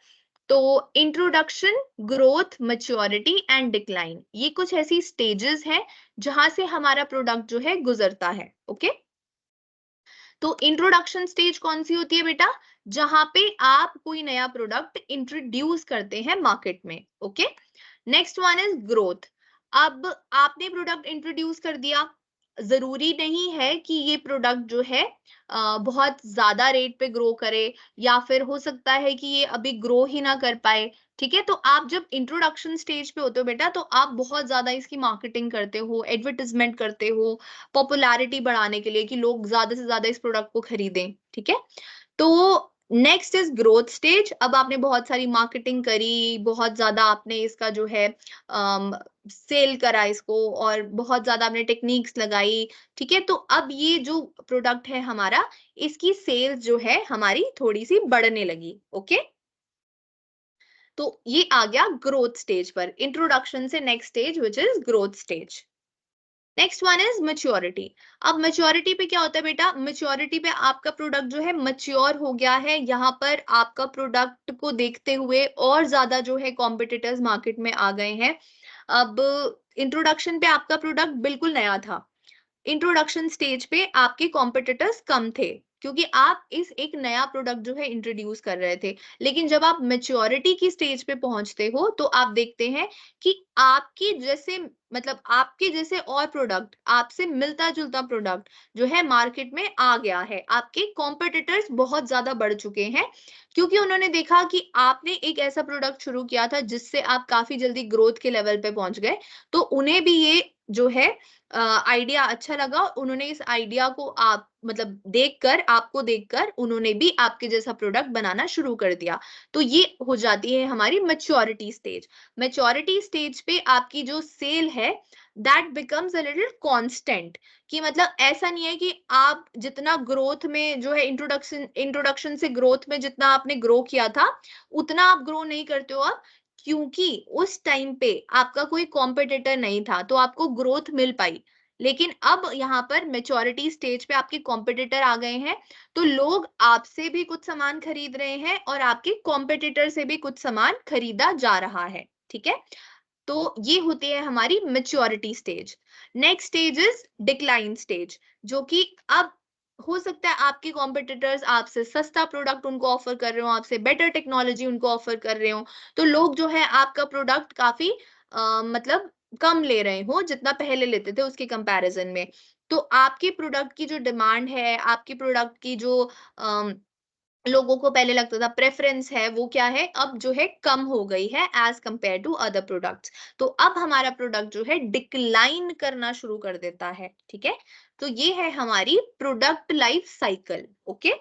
तो introduction, growth, maturity and decline, ये कुछ ऐसी स्टेजेस हैं जहां से हमारा प्रोडक्ट जो है गुजरता है, ओके। तो इंट्रोडक्शन स्टेज कौन सी होती है बेटा, जहां पे आप कोई नया प्रोडक्ट इंट्रोड्यूस करते हैं मार्केट में, okay. Next one is growth. अब आपने प्रोडक्ट इंट्रोड्यूस कर दिया, जरूरी नहीं है कि ये प्रोडक्ट जो है बहुत ज्यादा रेट पे ग्रो करे, या फिर हो सकता है कि ये अभी ग्रो ही ना कर पाए, ठीक है। तो आप जब इंट्रोडक्शन स्टेज पे होते हो बेटा, तो आप बहुत ज्यादा इसकी मार्केटिंग करते हो, एडवर्टाइजमेंट करते हो, पॉपुलैरिटी बढ़ाने के लिए कि लोग ज्यादा से ज्यादा इस प्रोडक्ट को खरीदें, ठीक है। तो नेक्स्ट इज ग्रोथ स्टेज। अब आपने बहुत सारी मार्केटिंग करी, बहुत ज्यादा आपने इसका जो है सेल करा इसको, और बहुत ज्यादा आपने टेक्निक्स लगाई, ठीक है। तो अब ये जो प्रोडक्ट है हमारा, इसकी सेल्स जो है हमारी थोड़ी सी बढ़ने लगी, ओके। तो ये आ गया ग्रोथ स्टेज पर, इंट्रोडक्शन से next stage which is growth stage. Next one is maturity. अब मैच्योरिटी पे क्या होता है बेटा, मैच्योरिटी पे आपका प्रोडक्ट जो है मैच्योर हो गया है, यहाँ पर आपका प्रोडक्ट को देखते हुए और ज्यादा जो है कॉम्पिटिटर्स मार्केट में आ गए हैं। अब इंट्रोडक्शन पे आपका प्रोडक्ट बिल्कुल नया था, इंट्रोडक्शन स्टेज पे आपके कॉम्पिटिटर्स कम थे, क्योंकि आप इस एक नया प्रोडक्ट जो है इंट्रोड्यूस कर रहे थे। लेकिन जब आप मैच्योरिटी की स्टेज पे पहुंचते हो तो आप देखते हैं कि आपके जैसे, मतलब आपके जैसे और प्रोडक्ट, आपसे मिलता जुलता प्रोडक्ट जो है मार्केट में आ गया है, आपके कॉम्पिटिटर्स बहुत ज्यादा बढ़ चुके हैं, क्योंकि उन्होंने देखा कि आपने एक ऐसा प्रोडक्ट शुरू किया था जिससे आप काफी जल्दी ग्रोथ के लेवल पे पहुंच गए। तो उन्हें भी ये जो है आइडिया अच्छा लगा, उन्होंने इस आइडिया को आप मतलब देखकर उन्होंने भी आपके जैसा प्रोडक्ट बनाना शुरू कर दिया। तो ये हो जाती है हमारी मैच्योरिटी स्टेज। मैच्योरिटी स्टेज पे आपकी जो सेल है that becomes a little constant, कि मतलब ऐसा नहीं है कि आप जितना ग्रोथ में जो है इंट्रोडक्शन से ग्रोथ में जितना आपने ग्रो किया था उतना आप ग्रो नहीं करते हो अब, क्योंकि उस टाइम पे आपका कोई कॉम्पिटिटर नहीं था तो आपको ग्रोथ मिल पाई। लेकिन अब यहाँ पर मेच्योरिटी स्टेज पे आपके कॉम्पिटिटर आ गए हैं, तो लोग आपसे भी कुछ सामान खरीद रहे हैं और आपके कॉम्पिटिटर से भी कुछ सामान खरीदा जा रहा है। ठीक है, तो ये होती है हमारी maturity stage. Next stage is decline stage, जो कि अब हो सकता है आपके कॉम्पिटिटर्स आपसे सस्ता प्रोडक्ट उनको ऑफर कर रहे हो, आपसे बेटर टेक्नोलॉजी उनको ऑफर कर रहे हो, तो लोग जो है आपका प्रोडक्ट काफी मतलब कम ले रहे हो जितना पहले लेते थे उसके कंपैरिजन में। तो आपके प्रोडक्ट की जो डिमांड है, आपके प्रोडक्ट की जो लोगों को पहले लगता था प्रेफरेंस है, वो क्या है अब जो है कम हो गई है as compare to other products. तो अब हमारा प्रोडक्ट जो है डिक्लाइन करना शुरू कर देता है। ठीक है, तो ये है हमारी product life cycle. Okay,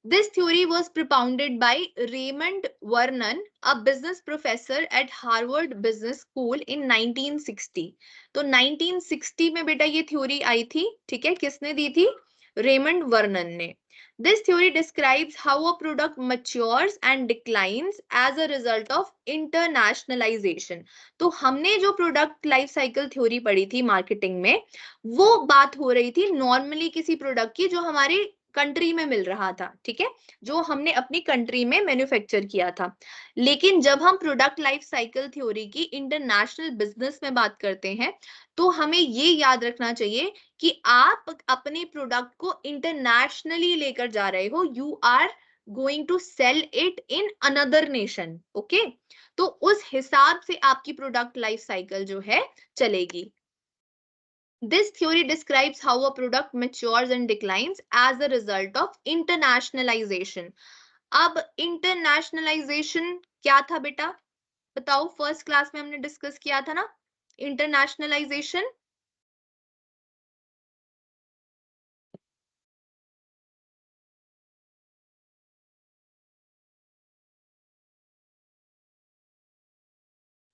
this theory was propounded by Raymond Vernon, a business professor at Harvard Business School in 1960। तो 1960 में बेटा ये थ्योरी आई थी। ठीक है, किसने दी थी? रेमंड वर्नन ने। This theory describes how a product matures and declines as a result of internationalization। तो हमने जो प्रोडक्ट लाइफ साइकिल थ्योरी पढ़ी थी मार्केटिंग में, वो बात हो रही थी नॉर्मली किसी प्रोडक्ट की जो हमारे कंट्री में मिल रहा था। ठीक है, जो हमने अपनी कंट्री में मैन्युफैक्चर किया था। लेकिन जब हम प्रोडक्ट लाइफ साइकिल थ्योरी की इंटरनेशनल बिजनेस में बात करते हैं, तो हमें ये याद रखना चाहिए कि आप अपने प्रोडक्ट को इंटरनेशनली लेकर जा रहे हो, you are going to sell it in another nation. Okay, तो उस हिसाब से आपकी प्रोडक्ट लाइफ साइकिल जो है चलेगी। This theory describes how a product matures and declines as a result of internationalization। अब internationalization क्या था बेटा? बताओ, फर्स्ट क्लास में हमने डिस्कस किया था ना इंटरनेशनलाइजेशन।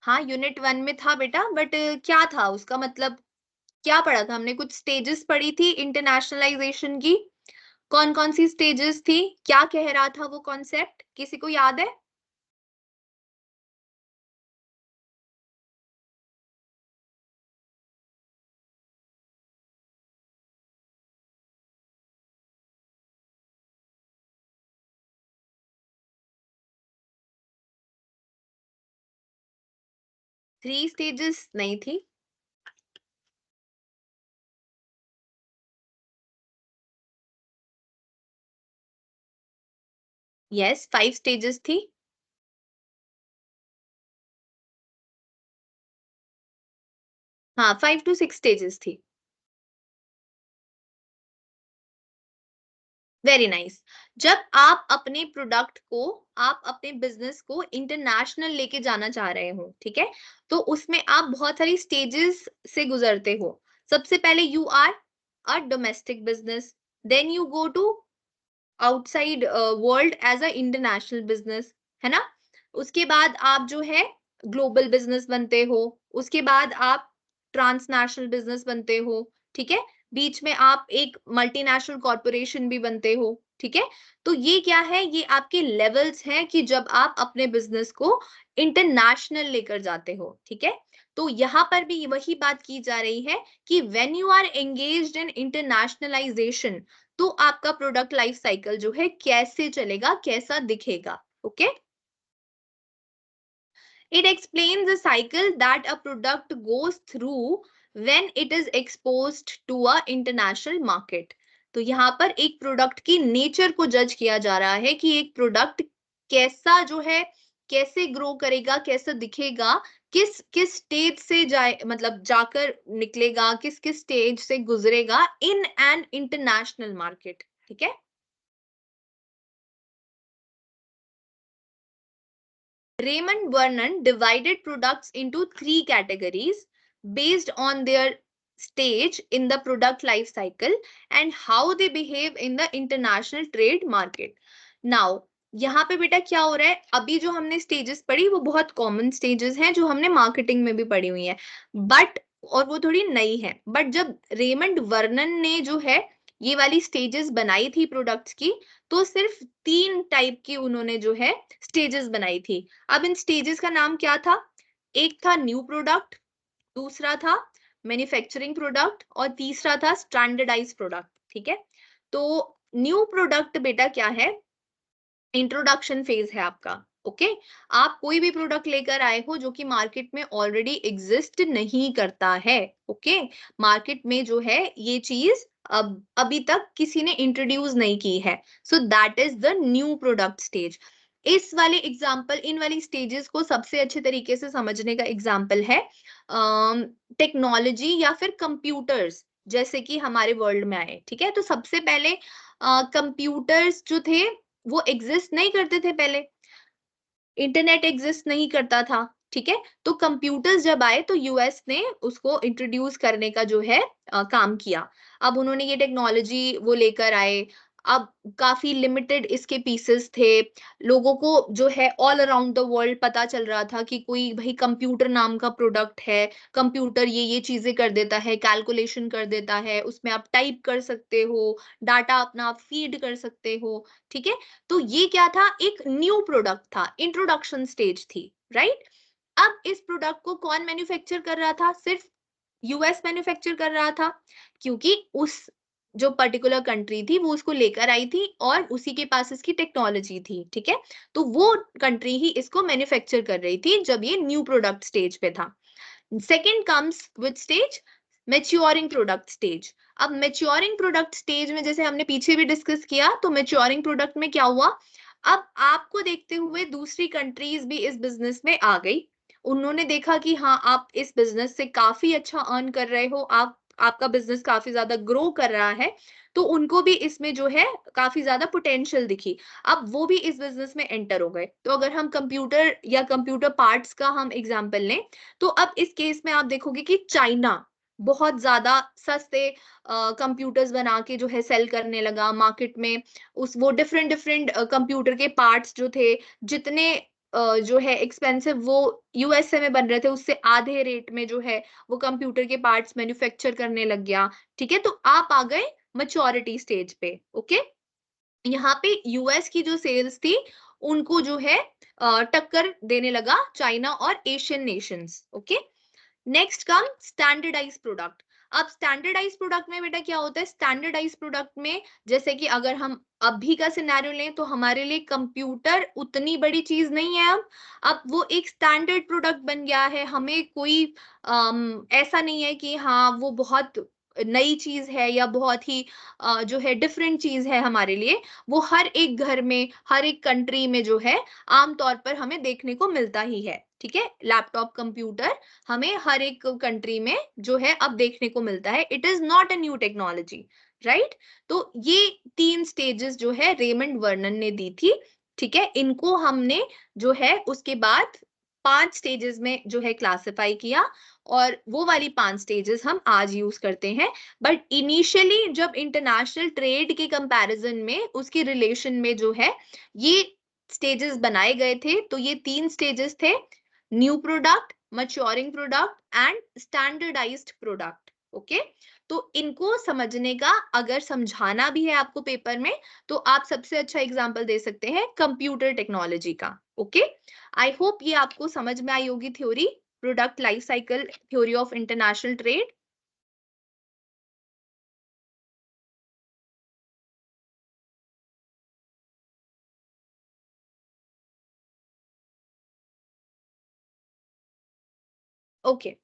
हाँ, यूनिट 1 में था बेटा, बट क्या था उसका मतलब, क्या पढ़ा था हमने? कुछ स्टेजेस पढ़ी थी इंटरनेशनलाइजेशन की। कौन कौन सी स्टेजेस थी, क्या कह रहा था वो कॉन्सेप्ट, किसी को याद है? 3 स्टेजेस नहीं थी। यस, 5 स्टेजेस थी। हाँ, 5 to 6 स्टेजेस थी। Very nice. जब आप अपने प्रोडक्ट को, आप अपने बिजनेस को इंटरनेशनल लेके जाना चाह रहे हो, ठीक है, तो उसमें आप बहुत सारी स्टेजेस से गुजरते हो। सबसे पहले you are a domestic business, then you go to outside world as a international business, है ना? उसके बाद आप जो है ग्लोबल बिजनेस बनते हो, उसके बाद आप ट्रांसनेशनल बिजनेस बनते हो। ठीक है, बीच में आप एक मल्टीनेशनल कॉर्पोरेशन भी बनते हो। ठीक है, तो ये क्या है, ये आपके लेवल्स हैं कि जब आप अपने बिजनेस को इंटरनेशनल लेकर जाते हो। ठीक है, तो यहाँ पर भी वही बात की जा रही है कि when you are engaged in internationalisation, तो आपका प्रोडक्ट लाइफ साइकिल जो है कैसे चलेगा, कैसा दिखेगा। Okay, it explains the cycle that a product goes through when it is exposed to a international market। तो यहाँ पर एक प्रोडक्ट की नेचर को जज किया जा रहा है कि एक प्रोडक्ट कैसा जो है, कैसे ग्रो करेगा, कैसा दिखेगा, किस किस स्टेज से जाए, मतलब जाकर निकलेगा, किस किस स्टेज से गुजरेगा इन एन इंटरनेशनल मार्केट। ठीक है, Raymond Vernon divided products into 3 categories. based on their stage in the product life cycle and how they behave in the international trade market. Now यहाँ पे बेटा क्या हो रहा है, अभी जो हमने स्टेजेस पढ़ी वो बहुत कॉमन स्टेजेस हैं जो हमने मार्केटिंग में भी पढ़ी हुई है, बट और वो थोड़ी नई है। बट जब रेमंड वर्नन ने जो है ये वाली स्टेजेस बनाई थी प्रोडक्ट्स की, तो सिर्फ 3 टाइप की उन्होंने जो है स्टेजेस बनाई थी। अब इन स्टेजेस का नाम क्या था? एक था न्यू प्रोडक्ट, दूसरा था मैन्युफैक्चरिंग प्रोडक्ट और तीसरा था स्टैंडर्डाइज प्रोडक्ट। ठीक है, तो न्यू प्रोडक्ट बेटा क्या है? इंट्रोडक्शन फेज है आपका। ओके, आप कोई भी प्रोडक्ट लेकर आए हो जो कि मार्केट में ऑलरेडी एग्जिस्ट नहीं करता है। ओके, मार्केट में जो है ये चीज अब अभी तक किसी ने इंट्रोड्यूस नहीं की है, so that is the new product stage. इस वाले एग्जाम्पल, इन वाली स्टेजेस को सबसे अच्छे तरीके से समझने का एग्जाम्पल है टेक्नोलॉजी या फिर कंप्यूटर्स, जैसे कि हमारे वर्ल्ड में आए। ठीक है, तो सबसे पहले कंप्यूटर्स जो थे वो एग्जिस्ट नहीं करते थे पहले, इंटरनेट एग्जिस्ट नहीं करता था। ठीक है, तो कंप्यूटर्स जब आए तो यूएस ने उसको इंट्रोड्यूस करने का जो है काम किया। अब उन्होंने ये टेक्नोलॉजी वो लेकर आए। अब काफी लिमिटेड इसके पीसेस थे, लोगों को जो है ऑल अराउंड द वर्ल्ड पता चल रहा था कि कोई भाई कंप्यूटर नाम का प्रोडक्ट है, कंप्यूटर ये चीजें कर देता है, कैलकुलेशन कर देता है, उसमें आप टाइप कर सकते हो, डाटा अपना आप फीड कर सकते हो। ठीक है, तो ये क्या था? एक न्यू प्रोडक्ट था, इंट्रोडक्शन स्टेज थी, राइट? अब इस प्रोडक्ट को कौन मैन्युफैक्चर कर रहा था? सिर्फ यूएस मैन्युफैक्चर कर रहा था, क्योंकि उस जो पर्टिकुलर कंट्री थी वो उसको लेकर आई थी और उसी के पास इसकी टेक्नोलॉजी थी। ठीक है, तो वो कंट्री ही इसको मैन्युफैक्चर कर रही थी जब ये न्यू प्रोडक्ट स्टेज पे था। Second comes which stage? Maturing product stage. अब मैच्योरिंग प्रोडक्ट स्टेज में जैसे हमने पीछे भी डिस्कस किया, तो मैच्योरिंग प्रोडक्ट में क्या हुआ? अब आपको देखते हुए दूसरी कंट्रीज भी इस बिजनेस में आ गई। उन्होंने देखा कि हाँ, आप इस बिजनेस से काफी अच्छा अर्न कर रहे हो, आप आपका बिजनेस काफी ज्यादा ग्रो कर रहा है, तो उनको भी इसमें जो है काफी ज्यादा पोटेंशियल दिखी। अब वो भी इस बिजनेस में एंटर हो गए। तो अगर हम कंप्यूटर या कंप्यूटर पार्ट्स का हम एग्जांपल लें, तो अब इस केस में आप देखोगे कि चाइना बहुत ज्यादा सस्ते कंप्यूटर्स बना के जो है सेल करने लगा मार्केट में। उस वो डिफरेंट डिफरेंट कंप्यूटर के पार्ट्स जो थे, जितने जो है एक्सपेंसिव वो यूएसए में बन रहे थे, उससे आधे रेट में जो है वो कंप्यूटर के पार्ट्स मैन्युफैक्चर करने लग गया। ठीक है, तो आप आ गए मैच्योरिटी स्टेज पे। ओके, यहाँ पे यूएस की जो सेल्स थी उनको जो है टक्कर देने लगा चाइना और Asian nations. Okay, next come standardise product. अब स्टैंडर्डाइज प्रोडक्ट में बेटा क्या होता है? स्टैंडर्डाइज प्रोडक्ट में जैसे कि अगर हम अभी का सिनेरियो लें तो हमारे लिए कंप्यूटर उतनी बड़ी चीज नहीं है। अब वो एक स्टैंडर्ड प्रोडक्ट बन गया है, हमें कोई ऐसा नहीं है कि हाँ वो बहुत नई चीज है या बहुत ही जो है डिफरेंट चीज है हमारे लिए। वो हर एक घर में, हर एक कंट्री में जो है आमतौर पर हमें देखने को मिलता ही है। ठीक है, लैपटॉप कंप्यूटर हमें हर एक कंट्री में जो है अब देखने को मिलता है। It is not a new technology, right? तो ये 3 स्टेजेस जो है रेमंड वर्नन ने दी थी। ठीक है, इनको हमने जो है उसके बाद 5 स्टेजेस में जो है क्लासिफाई किया, और वो वाली 5 स्टेजेस हम आज यूज करते हैं। बट इनिशियली जब इंटरनेशनल ट्रेड के कंपैरिजन में, उसके रिलेशन में जो है ये स्टेजेस बनाए गए थे, तो ये 3 स्टेजेस थे: new product, maturing product and standardised product. Okay, तो इनको समझने का, अगर समझाना भी है आपको पेपर में, तो आप सबसे अच्छा एग्जांपल दे सकते हैं कंप्यूटर टेक्नोलॉजी का। ओके, आई होप ये आपको समझ में आई होगी theory, product life cycle theory of international trade. Okay,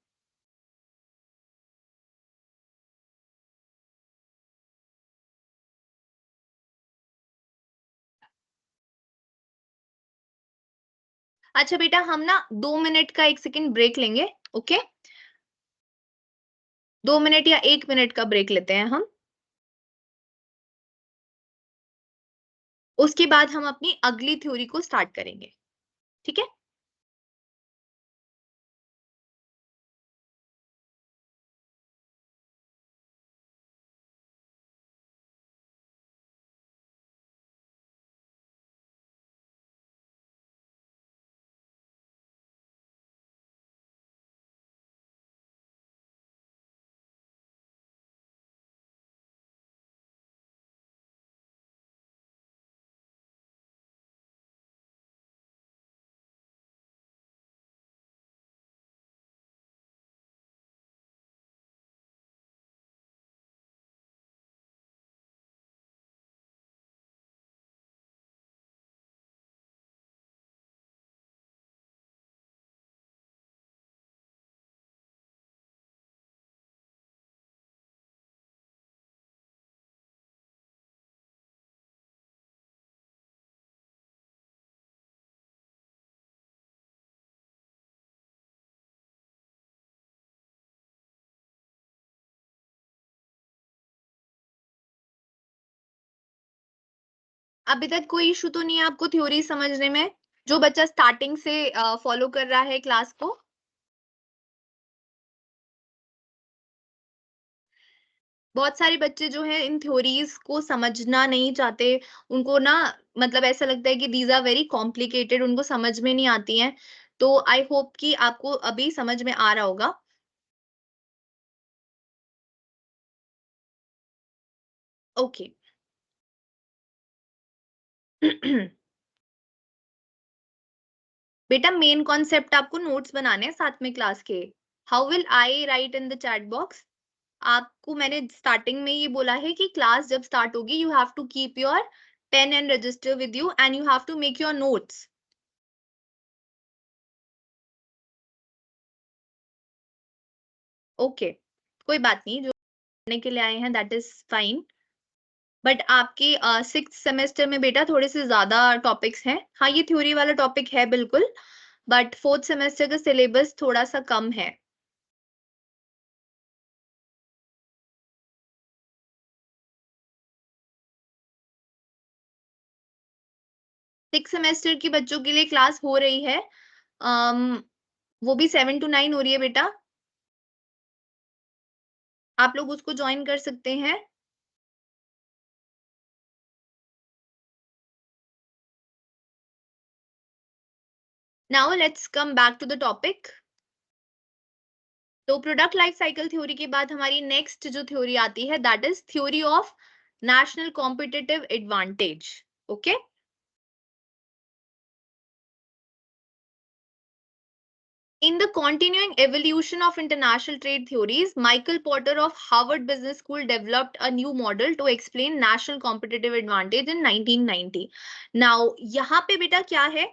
अच्छा बेटा, हम ना 2 मिनट का 1 सेकेंड ब्रेक लेंगे। ओके, 2 मिनट या 1 मिनट का ब्रेक लेते हैं हम, उसके बाद हम अपनी अगली थ्योरी को स्टार्ट करेंगे। ठीक है। अभी तक कोई इशू तो नहीं है आपको थ्योरी समझने में, जो बच्चा स्टार्टिंग से फॉलो कर रहा है क्लास को? बहुत सारे बच्चे जो हैं इन थ्योरीज को समझना नहीं चाहते, उनको ना मतलब ऐसा लगता है कि दीज आर वेरी कॉम्प्लिकेटेड, उनको समझ में नहीं आती हैं। तो आई होप कि आपको अभी समझ में आ रहा होगा। ओके। बेटा मेन कॉन्सेप्ट आपको नोट्स बनाने हैं साथ में क्लास के। How will I right in the chat box? आपको मैंने स्टार्टिंग में ये बोला है कि क्लास जब स्टार्ट होगी you have to keep your pen and register with you and you have to make your notes. Okay, कोई बात नहीं, जो करने के लिए आए हैं दैट इज फाइन। बट आपके सिक्स सेमेस्टर में बेटा थोड़े से ज्यादा टॉपिक्स हैं। हाँ, ये थ्योरी वाला टॉपिक है बिल्कुल, बट फोर्थ सेमेस्टर का सिलेबस थोड़ा सा कम है। सिक्स सेमेस्टर की बच्चों के लिए क्लास हो रही है, वो भी 7 to 9 हो रही है बेटा, आप लोग उसको ज्वाइन कर सकते हैं। Now let's come back to the topic. तो प्रोडक्ट लाइफ साइकिल थ्योरी के बाद हमारी नेक्स्ट जो थ्योरी आती है that is theory of national competitive advantage. Okay, in the continuing evolution of international trade theories, Michael Porter of Harvard Business School developed a new model to explain national competitive advantage in 1990. Now, यहाँ पे बेटा क्या है?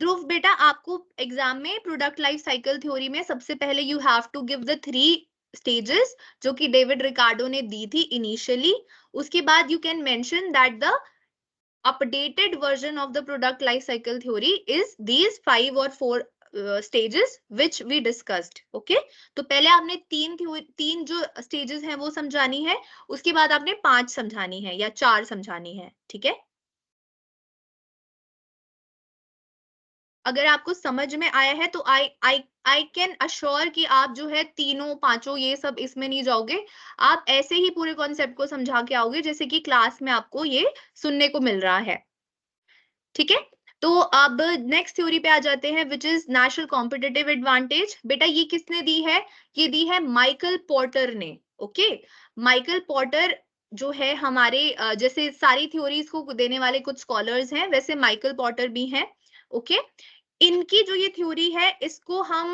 ध्रुव बेटा, आपको exam में product life cycle theory में सबसे पहले you have to give the 3 stages जो कि डेविड रिकार्डो ने दी थी इनिशियली। उसके बाद you can mention that the updated version of the product life cycle theory is these 5 or 4 stages which we discussed. Okay, तो पहले आपने तीन जो stages हैं वो समझानी है, उसके बाद आपने 5 समझानी है या 4 समझानी है। ठीक है, अगर आपको समझ में आया है तो आई कैन अश्योर कि आप जो है तीनों पांचों ये सब इसमें नहीं जाओगे, आप ऐसे ही पूरे कॉन्सेप्ट को समझा के आओगे जैसे कि क्लास में आपको ये सुनने को मिल रहा है। ठीक है, तो अब नेक्स्ट थ्योरी पे आ जाते हैं which is national competitive advantage. बेटा ये किसने दी है? ये दी है माइकल पॉटर ने। ओके, माइकल पॉटर जो है हमारे जैसे सारी थ्योरीज को देने वाले कुछ स्कॉलर्स हैं, वैसे माइकल पॉटर भी हैं। ओके, इनकी जो ये थ्योरी है इसको हम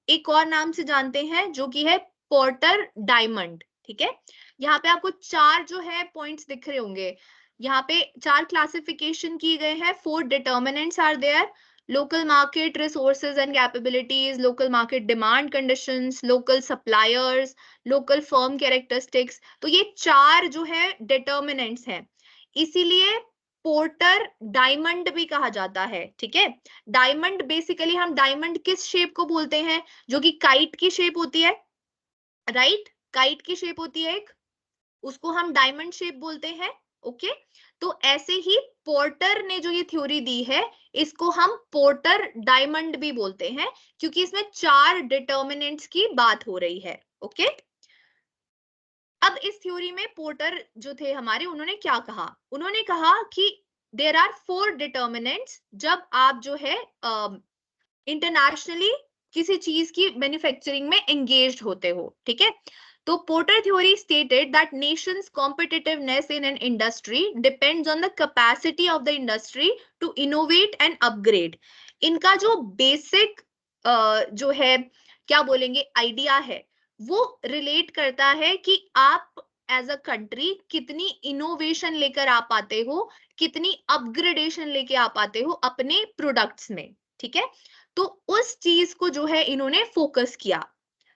एक और नाम से जानते हैं जो कि है पॉटर डायमंड। ठीक है, यहाँ पे आपको 4 जो है पॉइंट्स दिख रहे होंगे, यहाँ पे 4 क्लासिफिकेशन की गए हैं। 4 determinants are there: local market resources and capabilities, local market demand conditions, local suppliers, local firm characteristics. तो ये 4 जो है डिटर्मिनेंट्स हैं, इसीलिए पोर्टर डायमंड भी कहा जाता है। ठीक है, डायमंड बेसिकली हम डायमंड किस शेप को बोलते हैं? जो कि काइट की शेप होती है, राइट? काइट की शेप होती है एक, उसको हम डायमंड शेप बोलते हैं। ओके, तो ऐसे ही पोर्टर ने जो ये थ्योरी दी है इसको हम पोर्टर डायमंड भी बोलते हैं, क्योंकि इसमें 4 डिटर्मिनेंट्स की बात हो रही है। ओके, अब इस थ्योरी में पोर्टर जो थे हमारे, उन्होंने क्या कहा? उन्होंने कहा कि देर आर 4 डिटर्मिनेंट्स जब आप जो है इंटरनेशनली किसी चीज की मैन्युफैक्चरिंग में एंगेज्ड होते हो। ठीक है, तो Porter theory stated that nations competitiveness in an industry depends on the capacity of the industry to innovate and upgrade. इनका जो बेसिक जो है क्या बोलेंगे आइडिया है, वो रिलेट करता है कि आप एज अ कंट्री कितनी इनोवेशन लेकर आ पाते हो, कितनी अपग्रेडेशन लेके आ पाते हो अपने प्रोडक्ट्स में। ठीक है, तो उस चीज को जो है इन्होंने फोकस किया।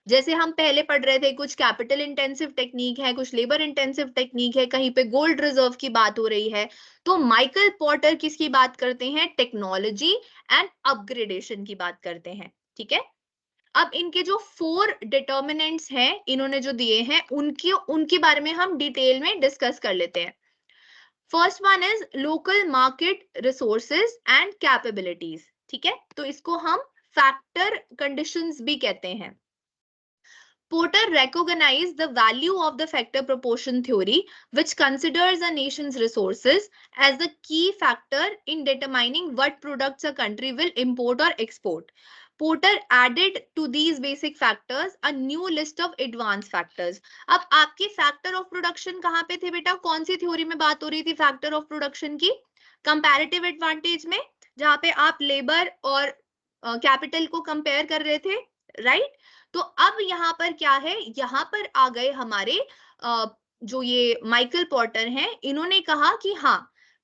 जैसे हम पहले पढ़ रहे थे, कुछ कैपिटल इंटेंसिव टेक्निक है, कुछ लेबर इंटेंसिव टेक्निक है, कहीं पे गोल्ड रिजर्व की बात हो रही है। तो माइकल पॉटर किसकी बात करते हैं? टेक्नोलॉजी एंड अपग्रेडेशन की बात करते हैं। ठीक है, अब इनके जो 4 डिटर्मिनेंट्स हैं इन्होंने जो दिए हैं उनके बारे में हम डिटेल में डिस्कस कर लेते हैं। First one is local market resources and capabilities. ठीक है, तो इसको हम फैक्टर कंडीशंस भी कहते हैं। Porter recognized the value of the factor proportion theory, which considers a nation's resources as the key factor in determining what products a country will import or export. Porter added to these basic factors a new list of advanced factors. अब आपके factor of production कहाँ पे थे बेटा? कौन सी theory में बात हो रही थी factor of production की? Comparative advantage में, जहाँ पे आप labor और capital को compare कर रहे थे, right? तो अब यहाँ पर क्या है, यहाँ पर आ गए हमारे जो ये माइकल पॉर्टर हैं, इन्होंने कहा कि हाँ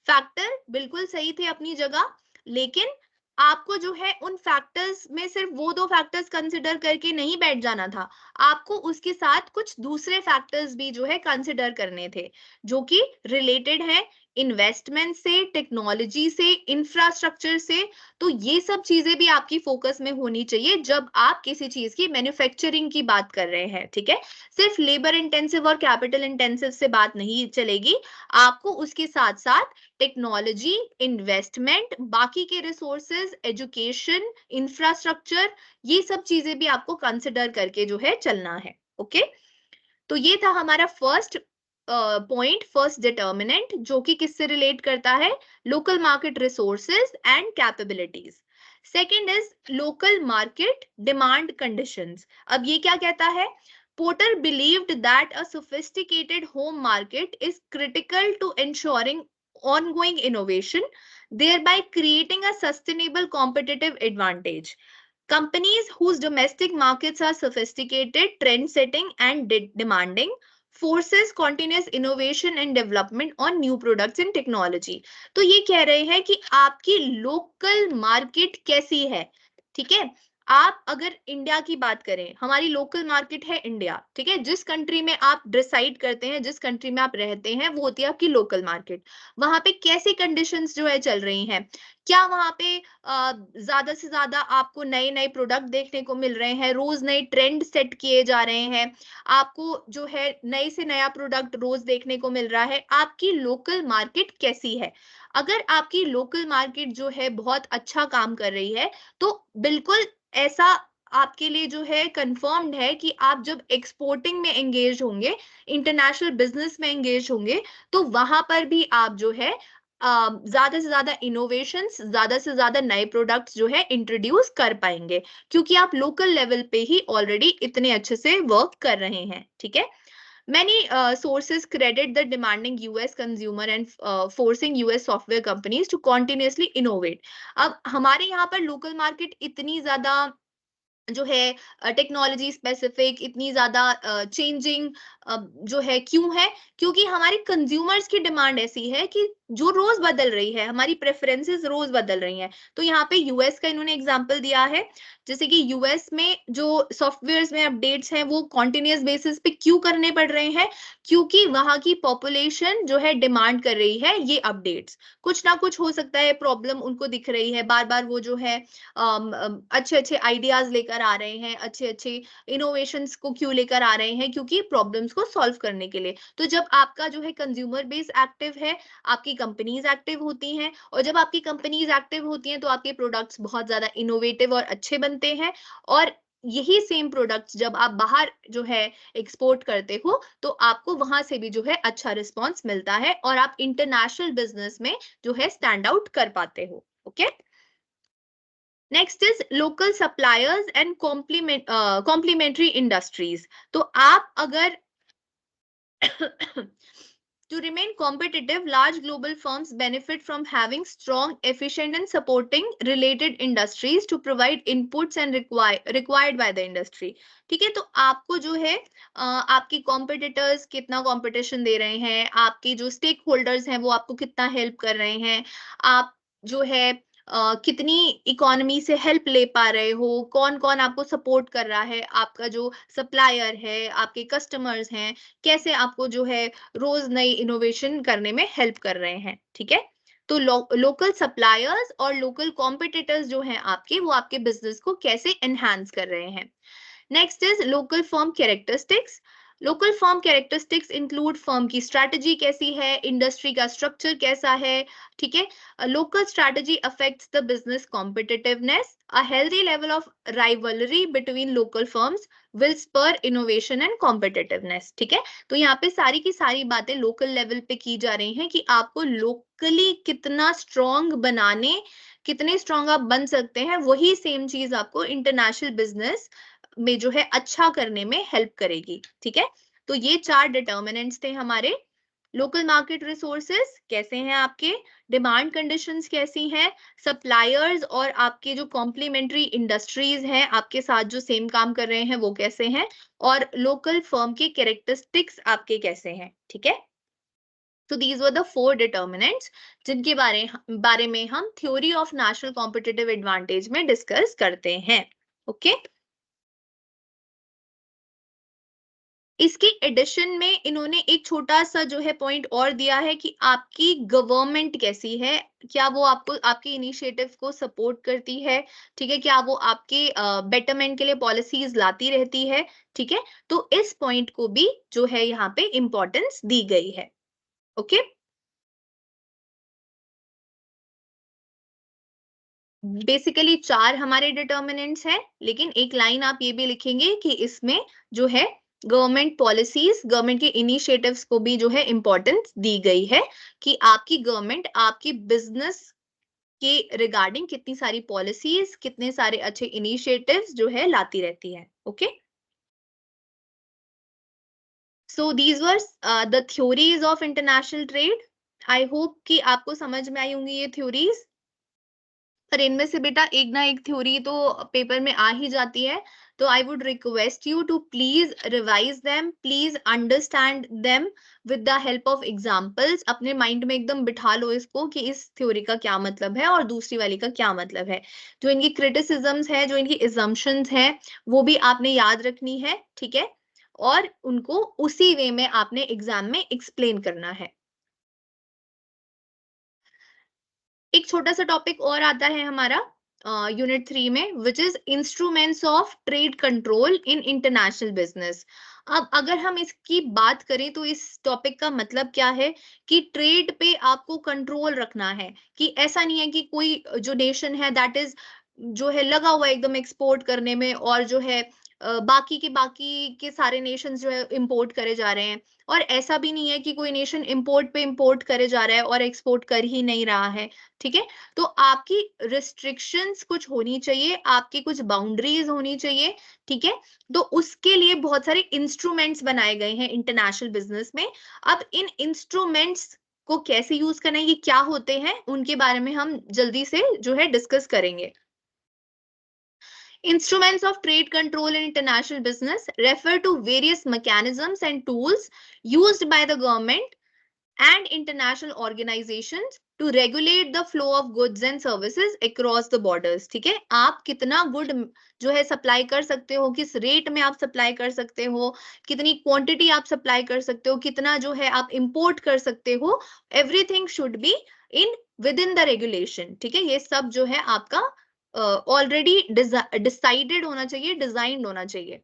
फैक्टर बिल्कुल सही थे अपनी जगह, लेकिन आपको जो है उन फैक्टर्स में सिर्फ वो 2 फैक्टर्स कंसिडर करके नहीं बैठ जाना था, आपको उसके साथ कुछ दूसरे फैक्टर्स भी जो है कंसिडर करने थे, जो कि रिलेटेड है इन्वेस्टमेंट से, टेक्नोलॉजी से, इंफ्रास्ट्रक्चर से। तो ये सब चीजें भी आपकी फोकस में होनी चाहिए जब आप किसी चीज की मैन्युफैक्चरिंग की बात कर रहे हैं। ठीक है, सिर्फ लेबर इंटेंसिव और कैपिटल इंटेंसिव से बात नहीं चलेगी, आपको उसके साथ साथ टेक्नोलॉजी, इन्वेस्टमेंट, बाकी के रिसोर्सेज, एजुकेशन, इंफ्रास्ट्रक्चर, ये सब चीजें भी आपको कंसिडर करके जो है चलना है। ओके, तो ये था हमारा फर्स्ट पॉइंट, फर्स्ट डिटर्मिनेंट, जो कि किससे रिलेट करता है? Local market resources and capabilities. Second is local market demand conditions. अब ये क्या कहता है? Porter believed that a sophisticated home market is critical to ensuring ongoing innovation, thereby creating a sustainable competitive advantage. Companies whose domestic markets are sophisticated, trend-setting, and demanding forces continuous innovation and development on new products and technology. तो ये कह रहे हैं कि आपकी local market कैसी है? ठीक है, आप अगर इंडिया की बात करें, हमारी लोकल मार्केट है इंडिया। ठीक है, जिस कंट्री में आप डिसाइड करते हैं, जिस कंट्री में आप रहते हैं, वो होती है आपकी लोकल मार्केट। वहां पे कैसी कंडीशंस जो है चल रही हैं, क्या वहां पे ज्यादा से ज्यादा आपको नए नए प्रोडक्ट देखने को मिल रहे हैं, रोज नए ट्रेंड सेट किए जा रहे हैं, आपको जो है नए से नया प्रोडक्ट रोज देखने को मिल रहा है, आपकी लोकल मार्केट कैसी है? अगर आपकी लोकल मार्केट जो है बहुत अच्छा काम कर रही है, तो बिल्कुल ऐसा आपके लिए जो है कंफर्म्ड है कि आप जब एक्सपोर्टिंग में एंगेज होंगे, इंटरनेशनल बिजनेस में एंगेज होंगे, तो वहां पर भी आप जो है ज्यादा से ज्यादा इनोवेशंस, ज्यादा से ज्यादा नए प्रोडक्ट्स जो है इंट्रोड्यूस कर पाएंगे, क्योंकि आप लोकल लेवल पे ही ऑलरेडी इतने अच्छे से वर्क कर रहे हैं। ठीक है, many sources credit the demanding US consumer and forcing US software companies to continuously innovate. अब हमारे यहाँ पर लोकल मार्केट इतनी ज्यादा जो है टेक्नोलॉजी स्पेसिफिक, इतनी ज्यादा चेंजिंग जो है, क्यों है? क्योंकि हमारे कंज्यूमर्स की डिमांड ऐसी है कि जो रोज बदल रही है, हमारी प्रेफरेंसेस रोज बदल रही हैं। तो यहाँ पे यूएस का इन्होंने एग्जांपल दिया है, जैसे कि यूएस में जो सॉफ्टवेयर्स में अपडेट्स हैं वो कॉन्टिन्यूस बेसिस पे क्यों करने पड़ रहे हैं? क्योंकि वहां की पॉपुलेशन जो है डिमांड कर रही है ये अपडेट्स। कुछ ना कुछ हो सकता है प्रॉब्लम उनको दिख रही है, बार बार वो जो है अच्छे अच्छे आइडियाज लेकर आ रहे हैं, अच्छे अच्छे इनोवेशंस को क्यों लेकर आ रहे हैं? क्योंकि प्रॉब्लम्स को सॉल्व करने के लिए। तो जब आपका जो है कंज्यूमर बेस एक्टिव है, आपकी कंपनीज एक्टिव होती हैं, और जब आपकी कंपनीज एक्टिव होती हैं तो आपके प्रोडक्ट्स बहुत ज्यादा इनोवेटिव और अच्छे बनते हैं, और यही सेम प्रोडक्ट्स जब आप बाहर जो है एक्सपोर्ट करते हो तो आपको वहां से भी जो है अच्छा रिस्पॉन्स मिलता है, और आप इंटरनेशनल बिजनेस में जो है स्टैंड आउट कर पाते हो। Okay, next is local suppliers and complementary industries. तो आप अगर to remain competitive, large global firms benefit from having strong, efficient and supporting related industries to provide inputs and required by the industry. ठीक है, तो आपको जो है आपकी कॉम्पिटिटर्स कितना कंपटीशन दे रहे हैं, आपके जो स्टेक होल्डर्स हैं वो आपको कितना हेल्प कर रहे हैं, आप जो है कितनी इकोनॉमी से हेल्प ले पा रहे हो, कौन कौन आपको सपोर्ट कर रहा है, आपका जो सप्लायर है, आपके कस्टमर्स हैं, कैसे आपको जो है रोज नई इनोवेशन करने में हेल्प कर रहे हैं। ठीक है, तो लोकल सप्लायर्स और लोकल कॉम्पिटिटर्स जो हैं आपके, वो आपके बिजनेस को कैसे एनहांस कर रहे हैं। Next is local firm characteristics. Local firm characteristics include firm की स्ट्रैटेजी कैसी है, इंडस्ट्री का स्ट्रक्चर कैसा है, ठीक है. Local strategy affects the business competitiveness. A healthy level of rivalry between local firms will spur innovation and competitiveness. ठीक है, तो यहाँ पे सारी की सारी बातें लोकल लेवल पे की जा रही हैं कि आपको लोकली कितना स्ट्रॉन्ग बनाने, कितने स्ट्रॉन्ग आप बन सकते हैं, वही सेम चीज आपको इंटरनेशनल बिजनेस में जो है अच्छा करने में हेल्प करेगी. ठीक है, तो ये 4 डिटर्मिनेंट्स थे हमारे. लोकल मार्केट रिसोर्सेस कैसे हैं आपके, डिमांड कंडीशंस कैसी हैं, सप्लायर्स और आपके जो कॉम्प्लीमेंट्री इंडस्ट्रीज हैं आपके साथ जो सेम काम कर रहे हैं वो कैसे हैं, और लोकल फर्म के कैरेक्टरिस्टिक्स आपके कैसे हैं. ठीक है, तो दीज वर द 4 डिटर्मिनेंट्स जिनके बारे में हम theory of national competitive advantage में डिस्कस करते हैं. ओके, इसकी एडिशन में इन्होंने एक छोटा सा जो है पॉइंट और दिया है कि आपकी गवर्नमेंट कैसी है, क्या वो आपको आपके इनिशिएटिव को सपोर्ट करती है, ठीक है, क्या वो आपके बेटरमेंट के लिए पॉलिसीज लाती रहती है. ठीक है, तो इस पॉइंट को भी जो है यहाँ पे इंपॉर्टेंस दी गई है. ओके, बेसिकली 4 हमारे डिटर्मिनेंट्स हैं, लेकिन एक लाइन आप ये भी लिखेंगे कि इसमें जो है गवर्नमेंट पॉलिसीज, गवर्नमेंट के इनिशिएटिव्स को भी जो है इंपॉर्टेंस दी गई है कि आपकी गवर्नमेंट आपकी बिजनेस के रिगार्डिंग कितनी सारी पॉलिसीज, कितने सारे अच्छे इनिशिएटिव्स जो है लाती रहती है. Okay, so these were the theories of international trade. I hope कि आपको समझ में आई होंगी ये थ्योरीज, पर इनमें से बेटा एक ना एक थ्योरी तो पेपर में आ ही जाती है. तो I would request you to please revise them, please understand them with the help of examples. अपने माइंड में एकदम बिठा लो इसको कि इस थ्योरी का क्या मतलब है और दूसरी वाली का क्या मतलब है. जो इनकी क्रिटिसिज्म्स है, जो इनकी assumptions है, वो भी आपने याद रखनी है. ठीक है, और उनको उसी वे में आपने एग्जाम में एक्सप्लेन करना है. एक छोटा सा टॉपिक और आता है हमारा यूनिट 3 में, which is instruments of trade control in international business. अब अगर हम इसकी बात करें तो इस टॉपिक का मतलब क्या है कि ट्रेड पे आपको कंट्रोल रखना है, कि ऐसा नहीं है कि कोई जो नेशन है दैट इज जो है लगा हुआ एकदम एक्सपोर्ट करने में, और जो है बाकी के सारे नेशंस जो है इंपोर्ट करे जा रहे हैं, और ऐसा भी नहीं है कि कोई नेशन इंपोर्ट पे इंपोर्ट करे जा रहा है और एक्सपोर्ट कर ही नहीं रहा है. ठीक है, तो आपकी रिस्ट्रिक्शंस कुछ होनी चाहिए, आपकी कुछ बाउंड्रीज होनी चाहिए. ठीक है, तो उसके लिए बहुत सारे इंस्ट्रूमेंट्स बनाए गए हैं इंटरनेशनल बिजनेस में. अब इन इंस्ट्रूमेंट्स को कैसे यूज करना है, ये क्या होते हैं, उनके बारे में हम जल्दी से जो है डिस्कस करेंगे. Instruments of trade control in international business refer to various mechanisms and tools used by the government and international organizations to regulate the flow of goods and services across the borders. ठीक है, आप कितना good जो है supply कर सकते हो, किस रेट में आप सप्लाई कर सकते हो, कितनी क्वांटिटी आप सप्लाई कर सकते हो, कितना जो है आप इंपोर्ट कर सकते हो, everything should be in with in the regulation. ठीक है, ये सब जो है आपका ऑलरेडी डिसाइडेड होना चाहिए, डिजाइंड होना चाहिए.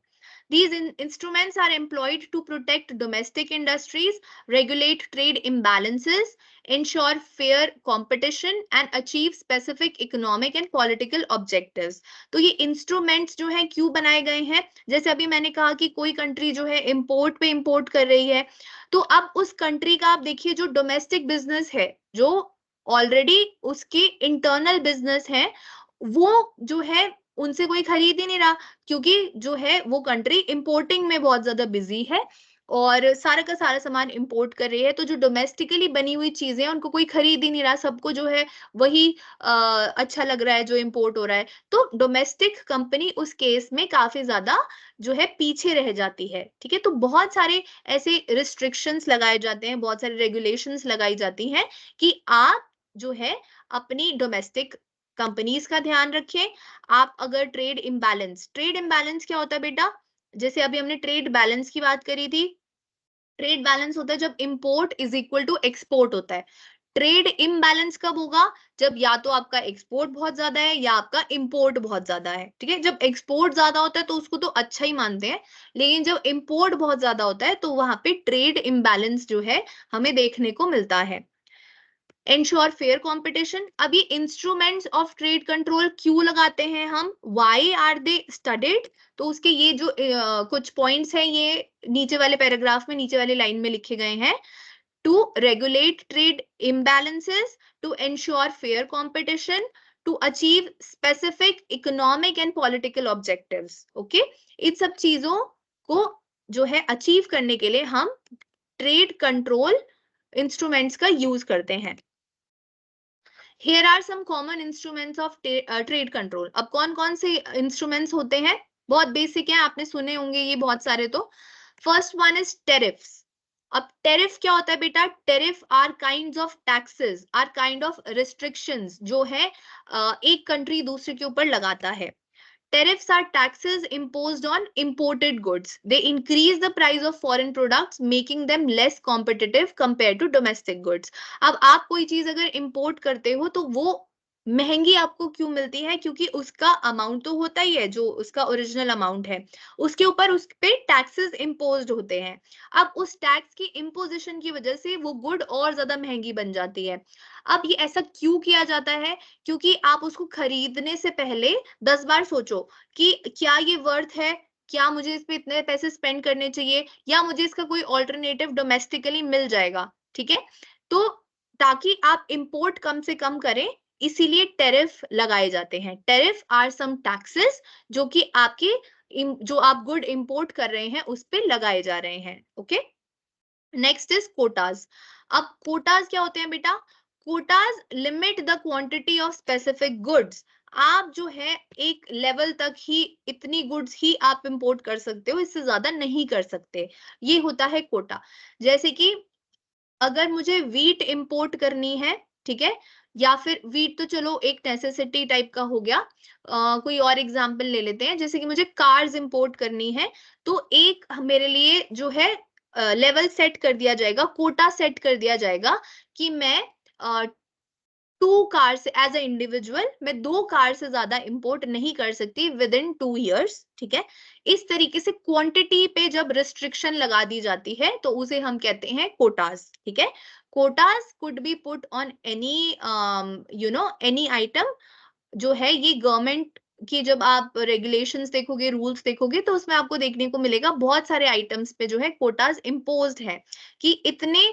These instruments are employed to protect domestic industries, regulate trade imbalances, ensure fair competition, and achieve specific economic and political objectives. तो ये instruments जो हैं क्यों बनाए गए हैं, जैसे अभी मैंने कहा कि कोई कंट्री जो है इंपोर्ट पे इंपोर्ट कर रही है, तो अब उस कंट्री का आप देखिए जो डोमेस्टिक बिजनेस है, जो ऑलरेडी उसकी इंटरनल बिजनेस है, वो जो है उनसे कोई खरीद ही नहीं रहा, क्योंकि जो है वो कंट्री इंपोर्टिंग में बहुत ज्यादा बिजी है और सारा का सारा सामान इंपोर्ट कर रही है. तो जो डोमेस्टिकली बनी हुई चीजें हैं उनको कोई खरीद ही नहीं रहा, सबको जो है वही अच्छा लग रहा है जो इंपोर्ट हो रहा है. तो डोमेस्टिक कंपनी उस केस में काफी ज्यादा जो है पीछे रह जाती है. ठीक है, तो बहुत सारे ऐसे रिस्ट्रिक्शंस लगाए जाते हैं, बहुत सारे रेगुलेशंस लगाई जाती हैं कि आप जो है अपनी डोमेस्टिक कंपनीज का ध्यान रखें. आप अगर ट्रेड इम्बैलेंस क्या होता है बेटा, जैसे अभी हमने ट्रेड बैलेंस की बात करी थी. ट्रेड बैलेंस होता है जब import is equal to export होता है. ट्रेड इम्बैलेंस कब होगा? जब या तो आपका एक्सपोर्ट बहुत ज्यादा है या आपका इंपोर्ट बहुत ज्यादा है, ठीक है। जब एक्सपोर्ट ज्यादा होता है तो उसको तो अच्छा ही मानते हैं, लेकिन जब इंपोर्ट बहुत ज्यादा होता है तो वहां पे ट्रेड इम्बैलेंस जो है हमें देखने को मिलता है। Ensure fair competition. अभी इंस्ट्रूमेंट्स ऑफ ट्रेड कंट्रोल क्यों लगाते हैं हम? Why are they studied? तो उसके ये जो कुछ पॉइंट्स हैं ये नीचे वाले पैराग्राफ में, नीचे वाली लाइन में लिखे गए हैं। To regulate trade imbalances, to ensure fair competition, to achieve specific economic and political objectives. Okay? इन सब चीजों को जो है अचीव करने के लिए हम ट्रेड कंट्रोल इंस्ट्रूमेंट्स का यूज करते हैं। Here are some common instruments of trade control. अब कौन कौन से इंस्ट्रूमेंट्स होते हैं? बहुत बेसिक है, आपने सुने होंगे ये बहुत सारे। तो फर्स्ट वन इज टेरिफ्स। अब टेरिफ क्या होता है बेटा? Tariff are kinds of taxes, are kind of restrictions जो है एक कंट्री दूसरे के ऊपर लगाता है। Tariffs are taxes imposed on imported goods. They increase the price of foreign products, making them less competitive compared to domestic goods. अब आप कोई चीज अगर इंपोर्ट करते हो तो वो महंगी आपको क्यों मिलती है? क्योंकि उसका अमाउंट तो होता ही है, जो उसका ओरिजिनल अमाउंट है, उसके ऊपर उस पे टैक्सेस इम्पोज्ड होते हैं। अब उस टैक्स की इम्पोजिशन की वजह से वो गुड और ज्यादा महंगी बन जाती है। अब ये ऐसा क्यों किया जाता है? क्योंकि आप उसको खरीदने से पहले 10 बार सोचो कि क्या ये वर्थ है, क्या मुझे इस पे इतने पैसे स्पेंड करने चाहिए, या मुझे इसका कोई ऑल्टरनेटिव डोमेस्टिकली मिल जाएगा, ठीक है। तो ताकि आप इंपोर्ट कम से कम करें, इसीलिए टेरिफ लगाए जाते हैं। टेरिफ आर सम टैक्सेस जो कि आपके जो आप गुड इंपोर्ट कर रहे हैं उस पे लगाए जा रहे हैं। Okay, next is Kota's. अब कोटाज क्या होते हैं बेटा? Kota's limit the quantity of specific goods. आप जो है एक लेवल तक ही इतनी गुड्स ही आप इंपोर्ट कर सकते हो, इससे ज्यादा नहीं कर सकते। ये होता है कोटा। जैसे कि अगर मुझे वीट इंपोर्ट करनी है, ठीक है, या फिर वीट तो चलो एक नेसेसिटी टाइप का हो गया, कोई और एग्जांपल ले लेते हैं। जैसे कि मुझे कार्स इंपोर्ट करनी है, तो एक मेरे लिए जो है लेवल सेट कर दिया जाएगा, कोटा सेट कर दिया जाएगा कि मैं 2 कार से एज अ इंडिविजुअल मैं 2 कार से ज्यादा इंपोर्ट नहीं कर सकती विद इन 2 years, ठीक है। इस तरीके से क्वांटिटी पे जब रिस्ट्रिक्शन लगा दी जाती है तो उसे हम कहते हैं कोटास, ठीक है। Quotas could be put on any any item जो है। ये गवर्नमेंट की जब आप रेगुलेशंस देखोगे, रूल्स देखोगे, तो उसमें आपको देखने को मिलेगा बहुत सारे आइटम्स पे जो है कोटाज इम्पोज्ड है कि इतने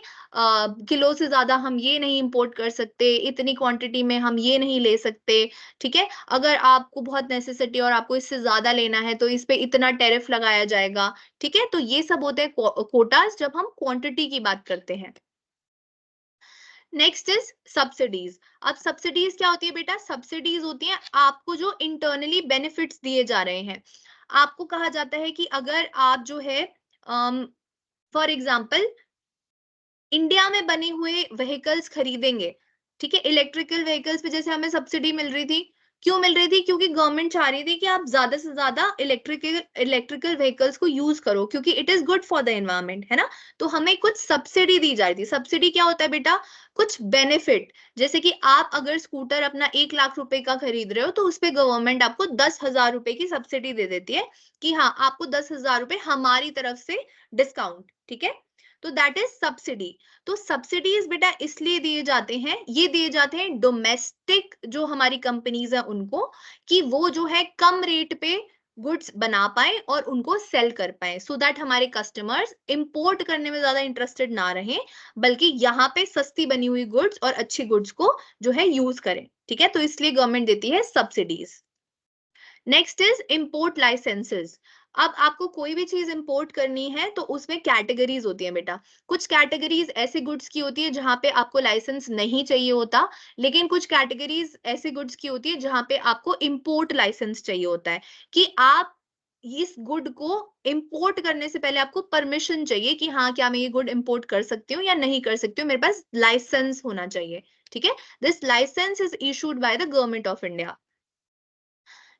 किलो से ज्यादा हम ये नहीं इंपोर्ट कर सकते, इतनी क्वांटिटी में हम ये नहीं ले सकते, ठीक है। अगर आपको बहुत नेसेसिटी और आपको इससे ज्यादा लेना है तो इस पे इतना टैरिफ लगाया जाएगा, ठीक है। तो ये सब होते हैं कोटाज जब हम क्वांटिटी की बात करते हैं। Next is subsidies. अब सब्सिडीज क्या होती है बेटा? सब्सिडीज होती हैं आपको जो इंटरनली बेनिफिट्स दिए जा रहे हैं। आपको कहा जाता है कि अगर आप जो है फॉर एग्जाम्पल इंडिया में बने हुए व्हीकल्स खरीदेंगे, ठीक है, इलेक्ट्रिकल व्हीकल्स पे जैसे हमें सब्सिडी मिल रही थी, क्यों मिल रही थी? क्योंकि गवर्नमेंट चाह रही थी कि आप ज्यादा से ज्यादा इलेक्ट्रिकल व्हीकल्स को यूज करो, क्योंकि it is good for the environment, है ना। तो हमें कुछ सब्सिडी दी जा रही थी। सब्सिडी क्या होता है बेटा? कुछ बेनिफिट। जैसे कि आप अगर स्कूटर अपना 1 लाख रुपए का खरीद रहे हो तो उस पे गवर्नमेंट आपको 10,000 रुपए की सब्सिडी दे देती है कि हाँ, आपको 10,000 रुपए हमारी तरफ से डिस्काउंट, ठीक है। तो दैट इज सब्सिडी। तो सब्सिडीज बेटा इसलिए दिए जाते हैं, ये दिए जाते हैं डोमेस्टिक जो हमारी कंपनीज है उनको, कि वो जो है कम रेट पे गुड्स बना पाए और उनको सेल कर पाए, सो दैट हमारे कस्टमर्स इंपोर्ट करने में ज्यादा इंटरेस्टेड ना रहे, बल्कि यहाँ पे सस्ती बनी हुई गुड्स और अच्छी गुड्स को जो है यूज करें, ठीक है। तो इसलिए गवर्नमेंट देती है subsidies. Next is import licences. अब आपको कोई भी चीज इंपोर्ट करनी है तो उसमें कैटेगरीज होती है बेटा। कुछ कैटेगरीज ऐसे गुड्स की होती है जहां पे आपको लाइसेंस नहीं चाहिए होता, लेकिन कुछ कैटेगरीज ऐसे गुड्स की होती है जहां पे आपको इंपोर्ट लाइसेंस चाहिए होता है, कि आप इस गुड को इंपोर्ट करने से पहले आपको परमिशन चाहिए कि हाँ, क्या मैं ये गुड इंपोर्ट कर सकती हूँ या नहीं कर सकती हूँ, मेरे पास लाइसेंस होना चाहिए, ठीक है। This licence is issued by the government of India.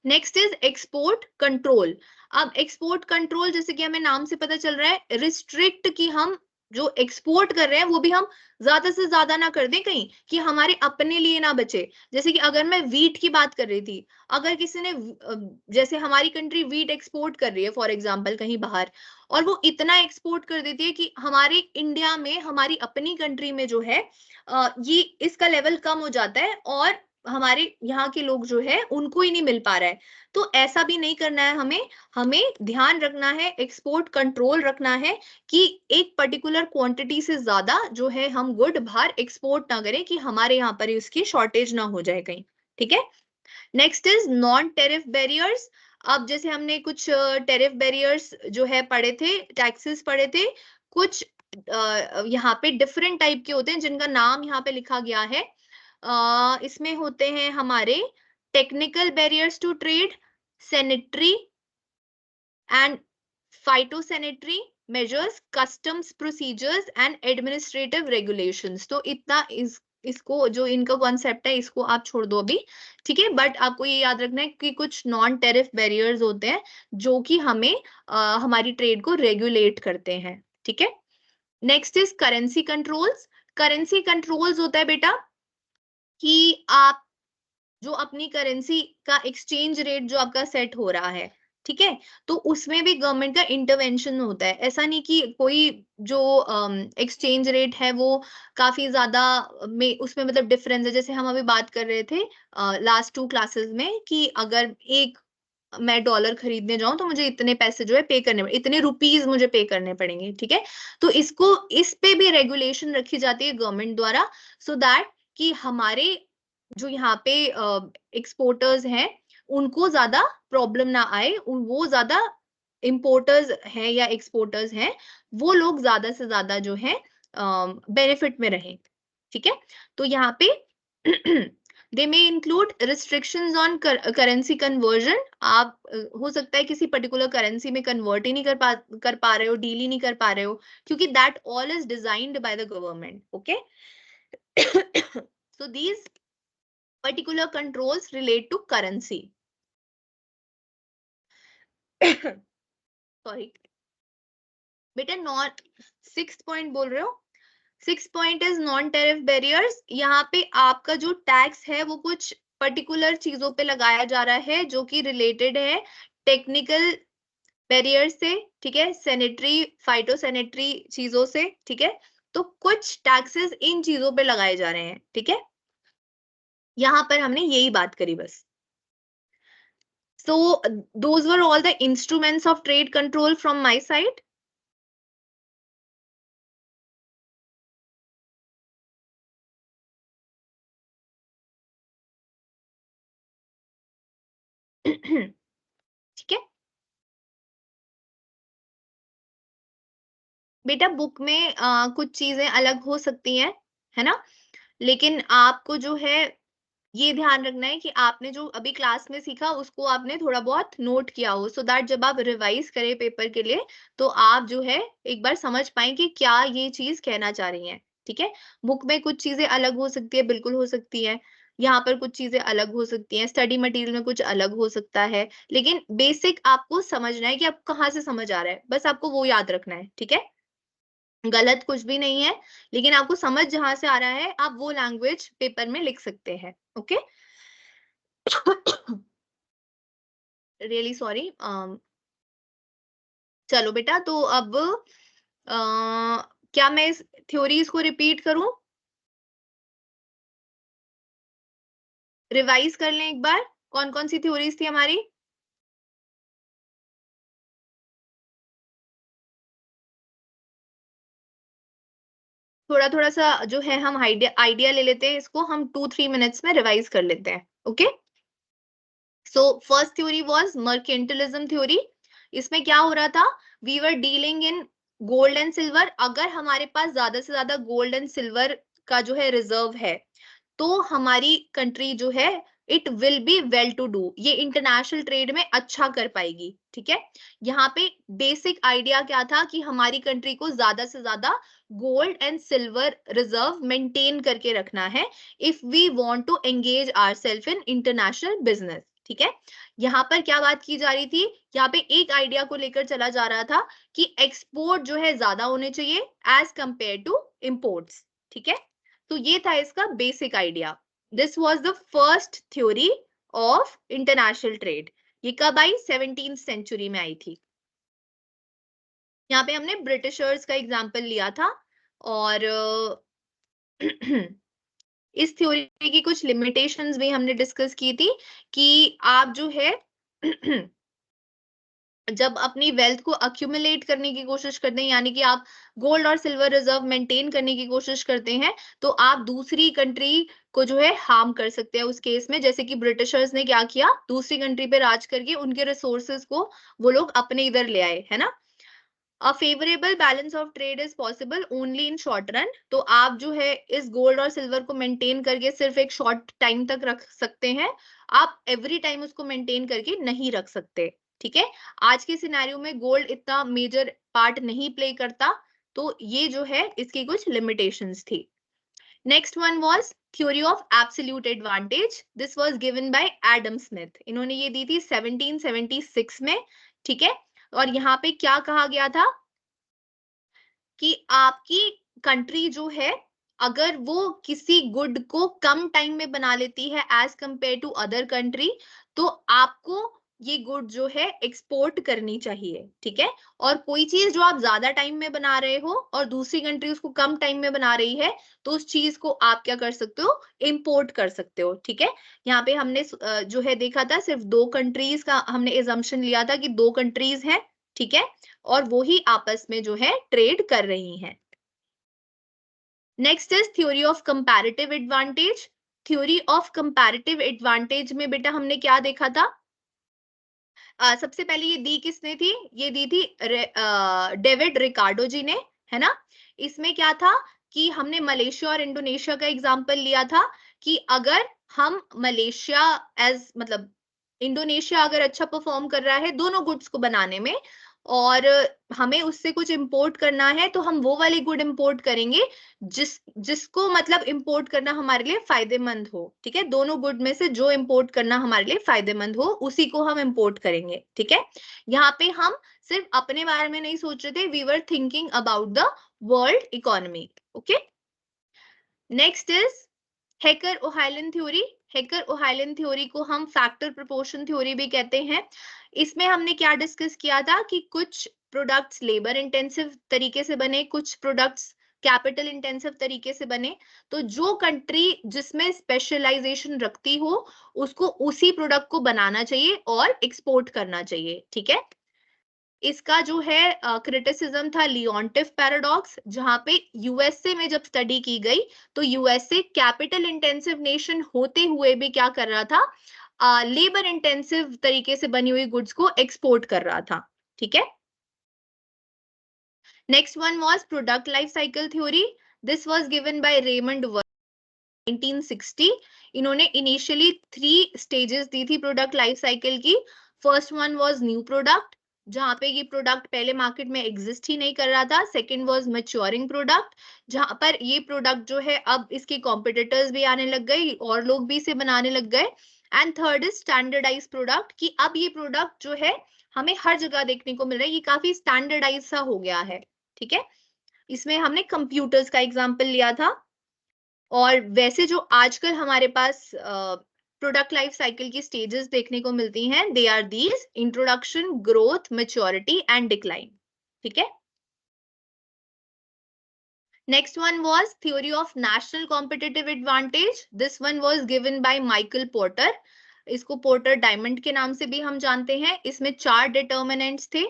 Next is export control. अब एक्सपोर्ट कंट्रोल जैसे कि हमें नाम से पता चल रहा है, रिस्ट्रिक्ट की हम जो एक्सपोर्ट कर रहे हैं वो भी हम ज्यादा से ज्यादा ना कर दें कहीं कि हमारे अपने लिए ना बचे। जैसे कि अगर मैं वीट की बात कर रही थी, अगर किसी ने जैसे हमारी कंट्री वीट एक्सपोर्ट कर रही है फॉर एग्जांपल कहीं बाहर, और वो इतना एक्सपोर्ट कर देती है कि हमारे इंडिया में, हमारी अपनी कंट्री में जो है ये इसका लेवल कम हो जाता है और हमारे यहाँ के लोग जो है उनको ही नहीं मिल पा रहा है। तो ऐसा भी नहीं करना है हमें। हमें ध्यान रखना है, एक्सपोर्ट कंट्रोल रखना है कि एक पर्टिकुलर क्वांटिटी से ज्यादा जो है हम गुड बाहर एक्सपोर्ट ना करें कि हमारे यहाँ पर इसकी शॉर्टेज ना हो जाए कहीं। ठीक है। Next is non tariff barriers. अब जैसे हमने कुछ टेरिफ बैरियर्स जो है पढ़े थे, टैक्सेस पढ़े थे, कुछ यहाँ पे डिफरेंट टाइप के होते हैं जिनका नाम यहाँ पे लिखा गया है। इसमें होते हैं हमारे technical barriers to trade, sanitary and phytosanitary measures, customs procedures and administrative regulations. तो इतना इसको जो इनका कॉन्सेप्ट है इसको आप छोड़ दो अभी। ठीक है, बट आपको ये याद रखना है कि कुछ नॉन टेरिफ बैरियर्स होते हैं जो कि हमें हमारी ट्रेड को रेगुलेट करते हैं। ठीक है। Next is currency controls. Currency controls होता है बेटा कि आप जो अपनी करेंसी का एक्सचेंज रेट जो आपका सेट हो रहा है, ठीक है, तो उसमें भी गवर्नमेंट का इंटरवेंशन होता है। ऐसा नहीं कि कोई जो एक्सचेंज रेट है वो काफी ज्यादा में उसमें मतलब डिफरेंस है। जैसे हम अभी बात कर रहे थे लास्ट 2 क्लासेस में कि अगर एक मैं डॉलर खरीदने जाऊं तो मुझे इतने पैसे जो है पे करने पड़े, इतने रुपीज मुझे पे करने पड़ेंगे। ठीक है, तो इसको इस पे भी रेगुलेशन रखी जाती है गवर्नमेंट द्वारा, सो दैट कि हमारे जो यहाँ पे एक्सपोर्टर्स हैं उनको ज्यादा प्रॉब्लम ना आए, वो ज्यादा इंपोर्टर्स हैं या एक्सपोर्टर्स हैं वो लोग ज्यादा से ज्यादा जो है बेनिफिट में रहें। ठीक है, तो यहाँ पे they may include restrictions on currency conversion. आप हो सकता है किसी पर्टिकुलर करेंसी में कन्वर्ट ही नहीं कर पा रहे हो, डील ही नहीं कर पा रहे हो, क्योंकि that all is designed bye the government. Okay, so these particular controls relate to currency. Sorry बेटा, नॉन 6 पॉइंट बोल रहे हो? 6 point is non tariff barriers. यहाँ पे आपका जो टैक्स है वो कुछ पर्टिकुलर चीजों पे लगाया जा रहा है जो कि रिलेटेड है टेक्निकल बैरियर से, ठीक है, सैनिटरी फाइटोसैनिटरी चीजों से। ठीक है, तो कुछ टैक्सेस इन चीजों पे लगाए जा रहे हैं। ठीक है, यहाँ पर हमने यही बात करी बस। So those were all the instruments of trade control from my side. ठीक है बेटा, बुक में कुछ चीजें अलग हो सकती हैं, है ना, लेकिन आपको जो है ये ध्यान रखना है कि आपने जो अभी क्लास में सीखा उसको आपने थोड़ा बहुत नोट किया हो, सो दैट जब आप रिवाइज करें पेपर के लिए तो आप जो है एक बार समझ पाए कि क्या ये चीज कहना चाह रही हैं। ठीक है, बुक में कुछ चीजें अलग हो सकती है, बिल्कुल हो सकती है, यहाँ पर कुछ चीजें अलग हो सकती हैं, स्टडी मटेरियल में कुछ अलग हो सकता है, लेकिन बेसिक आपको समझना है कि आप कहाँ से समझ आ रहा है, बस आपको वो याद रखना है। ठीक है, गलत कुछ भी नहीं है, लेकिन आपको समझ जहां से आ रहा है आप वो लैंग्वेज पेपर में लिख सकते हैं। Okay, really sorry. चलो बेटा, तो अब क्या मैं इस थ्योरीज को रिपीट करूं, रिवाइज कर लें एक बार, कौन कौन सी थ्योरीज थी हमारी? थोड़ा थोड़ा सा जो है हम आइडिया ले लेते हैं, इसको हम 2-3 मिनट्स में रिवाइज कर लेते हैं। Okay, so first theory was mercantilism theory. इसमें क्या हो रहा था, we were dealing in gold and silver. अगर हमारे पास ज्यादा से ज्यादा गोल्ड एंड सिल्वर का जो है रिजर्व है तो हमारी कंट्री जो है it will be well to do, ये इंटरनेशनल ट्रेड में अच्छा कर पाएगी। ठीक है, यहाँ पे बेसिक आइडिया क्या था कि हमारी कंट्री को ज्यादा से ज्यादा gold and silver reserve maintain करके रखना है if we want to engage ourselves in international business. ठीक है। यहाँ पर क्या बात की जा रही थी, यहाँ पे एक आइडिया को लेकर चला जा रहा था कि एक्सपोर्ट जो है ज्यादा होने चाहिए एज कंपेयर टू इंपोर्ट्स, ठीक है। तो ये था इसका basic idea. This was the first theory of international trade. ये कब आई, 17th सेंचुरी में आई थी। यहाँ पे हमने ब्रिटिशर्स का एग्जाम्पल लिया था और इस थ्योरी की कुछ लिमिटेशंस भी हमने डिस्कस की थी कि आप जो है जब अपनी वेल्थ को अक्यूमुलेट करने की कोशिश करते हैं, यानी कि आप गोल्ड और सिल्वर रिजर्व मेंटेन करने की कोशिश करते हैं, तो आप दूसरी कंट्री को जो है हार्म कर सकते हैं उस केस में। जैसे कि ब्रिटिशर्स ने क्या किया, दूसरी कंट्री पे राज करके उनके रिसोर्सेज को वो लोग अपने इधर ले आए, है ना। अ favourable balance of trade is possible only in short run. तो आप जो है इस गोल्ड और सिल्वर को मेंटेन करके सिर्फ एक शॉर्ट टाइम तक रख सकते हैं, आप एवरी टाइम उसको मेंटेन करके नहीं रख सकते, ठीक है। आज के सिनेरियो में गोल्ड इतना मेजर पार्ट नहीं प्ले करता, तो ये जो है इसकी कुछ लिमिटेशंस थी। Next one was theory of absolute advantage. This was given bye Adam Smith. इन्होंने ये दी थी 1776 में, ठीक है। और यहाँ पे क्या कहा गया था कि आपकी कंट्री जो है, अगर वो किसी गुड को कम टाइम में बना लेती है as compare to other country, तो आपको ये गुड जो है एक्सपोर्ट करनी चाहिए, ठीक है। और कोई चीज जो आप ज्यादा टाइम में बना रहे हो और दूसरी कंट्री उसको कम टाइम में बना रही है, तो उस चीज को आप क्या कर सकते हो, इंपोर्ट कर सकते हो, ठीक है। यहाँ पे हमने जो है देखा था, सिर्फ दो कंट्रीज का हमने एजम्पशन लिया था कि दो कंट्रीज हैं, ठीक है, और वो ही आपस में जो है ट्रेड कर रही हैं। Next is theory of comparative advantage. Theory of comparative advantage में बेटा हमने क्या देखा था, सबसे पहले ये दी किसने थी, ये दी थी डेविड रिकार्डो जी ने, है ना। इसमें क्या था कि हमने मलेशिया और इंडोनेशिया का एग्जांपल लिया था कि अगर हम मलेशिया एज मतलब इंडोनेशिया अगर अच्छा परफॉर्म कर रहा है दोनों गुड्स को बनाने में, और हमें उससे कुछ इंपोर्ट करना है, तो हम वो वाली गुड इंपोर्ट करेंगे जिसको मतलब इंपोर्ट करना हमारे लिए फायदेमंद हो, ठीक है। दोनों गुड में से जो इंपोर्ट करना हमारे लिए फायदेमंद हो उसी को हम इंपोर्ट करेंगे, ठीक है। यहाँ पे हम सिर्फ अपने बारे में नहीं सोच रहे थे, we were thinking about the world economy, okay. Next is Heckscher Ohlin theory. Heckscher Ohlin theory को हम फैक्टर प्रोपोर्शन थ्योरी भी कहते हैं। इसमें हमने क्या डिस्कस किया था कि कुछ प्रोडक्ट्स लेबर इंटेंसिव तरीके से बने, कुछ प्रोडक्ट्स कैपिटल इंटेंसिव तरीके से बने, तो जो कंट्री जिसमें स्पेशलाइजेशन रखती हो उसको उसी प्रोडक्ट को बनाना चाहिए और एक्सपोर्ट करना चाहिए, ठीक है। इसका जो है क्रिटिसिज्म था लियोंटिफ पैराडॉक्स, जहां पे यूएसए में जब स्टडी की गई तो यूएसए कैपिटल इंटेंसिव नेशन होते हुए भी क्या कर रहा था, लेबर इंटेंसिव तरीके से बनी हुई गुड्स को एक्सपोर्ट कर रहा था, ठीक है। Next one was product life cycle theory. This was given bye Raymond 1960। इन्होंने इनिशियली 3 स्टेजेस दी थी प्रोडक्ट लाइफ साइकिल की। First one was new product, जहां पे ये प्रोडक्ट पहले मार्केट में एग्जिस्ट ही नहीं कर रहा था। सेकंड वाज मैच्योरिंग प्रोडक्ट, जहां पर ये प्रोडक्ट जो है अब इसके कॉम्पिटिटर्स भी आने लग गए और लोग भी इसे बनाने लग गए। And third is standardise product, कि अब ये प्रोडक्ट जो है हमें हर जगह देखने को मिल रहा है, ये काफी स्टैंडर्डाइज सा हो गया है, ठीक है। इसमें हमने कंप्यूटर्स का एग्जाम्पल लिया था। और वैसे जो आजकल हमारे पास प्रोडक्ट लाइफ साइकिल की स्टेजेस देखने को मिलती हैं, they are these: introduction, growth, maturity and decline, ठीक है। Next one was theory of national competitive advantage. This one was given by Michael Porter. इसको पोर्टर डायमंड के नाम से भी हम जानते हैं। इसमें 4 डिटर्मिनेंट्स थे।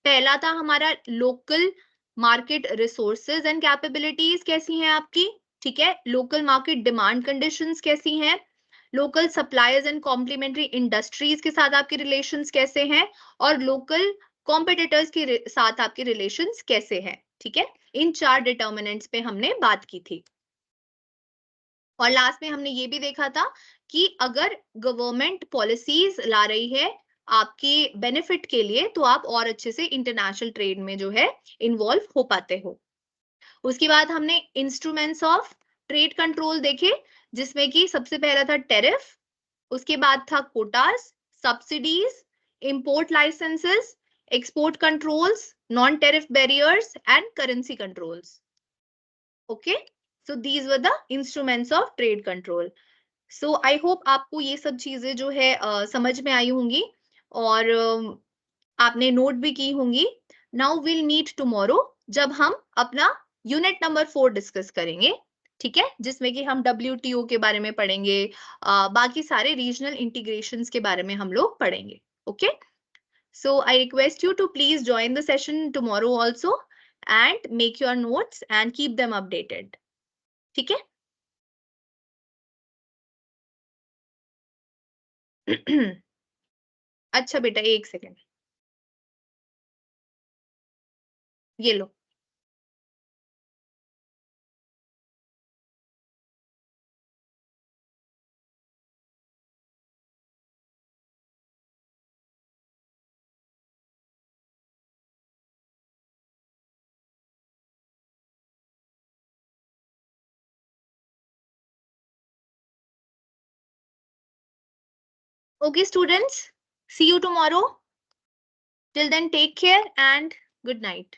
पहला था हमारा local market resources and capabilities कैसी हैं आपकी, ठीक है। लोकल मार्केट डिमांड कंडीशंस कैसी हैं, local suppliers and complementary industries के साथ आपके रिलेशंस कैसे हैं, और लोकल कॉम्पिटिटर्स के साथ आपके रिलेशंस कैसे हैं, ठीक है। इन 4 डिटर्मिनेंट्स पे हमने बात की थी। और लास्ट में हमने ये भी देखा था कि अगर गवर्नमेंट पॉलिसीज ला रही है आपके बेनिफिट के लिए, तो आप और अच्छे से इंटरनेशनल ट्रेड में जो है इन्वॉल्व हो पाते हो। उसके बाद हमने इंस्ट्रूमेंट्स ऑफ ट्रेड कंट्रोल देखे, जिसमें कि सबसे पहला था टेरिफ, उसके बाद था quotas, subsidies, import licenses, export controls, non-tariff barriers, and currency controls. Okay, so these were the instruments of trade control. So I hope आपको ये सब चीजें जो है समझ में आई होंगी और आपने नोट भी की होंगी. नाउ विल मीट टुमारो जब हम अपना यूनिट नंबर 4 डिस्कस करेंगे. ठीक है, जिसमें कि हम WTO के बारे में पढ़ेंगे, बाकी सारे रीजनल इंटीग्रेशंस के बारे में हम लोग पढ़ेंगे. Okay, so I request you to please join the session tomorrow also and make your notes and keep them updated. ठीक है. अच्छा बेटा, एक सेकेंड, ये लो. Okay, students, see you tomorrow. Till then, take care and good night.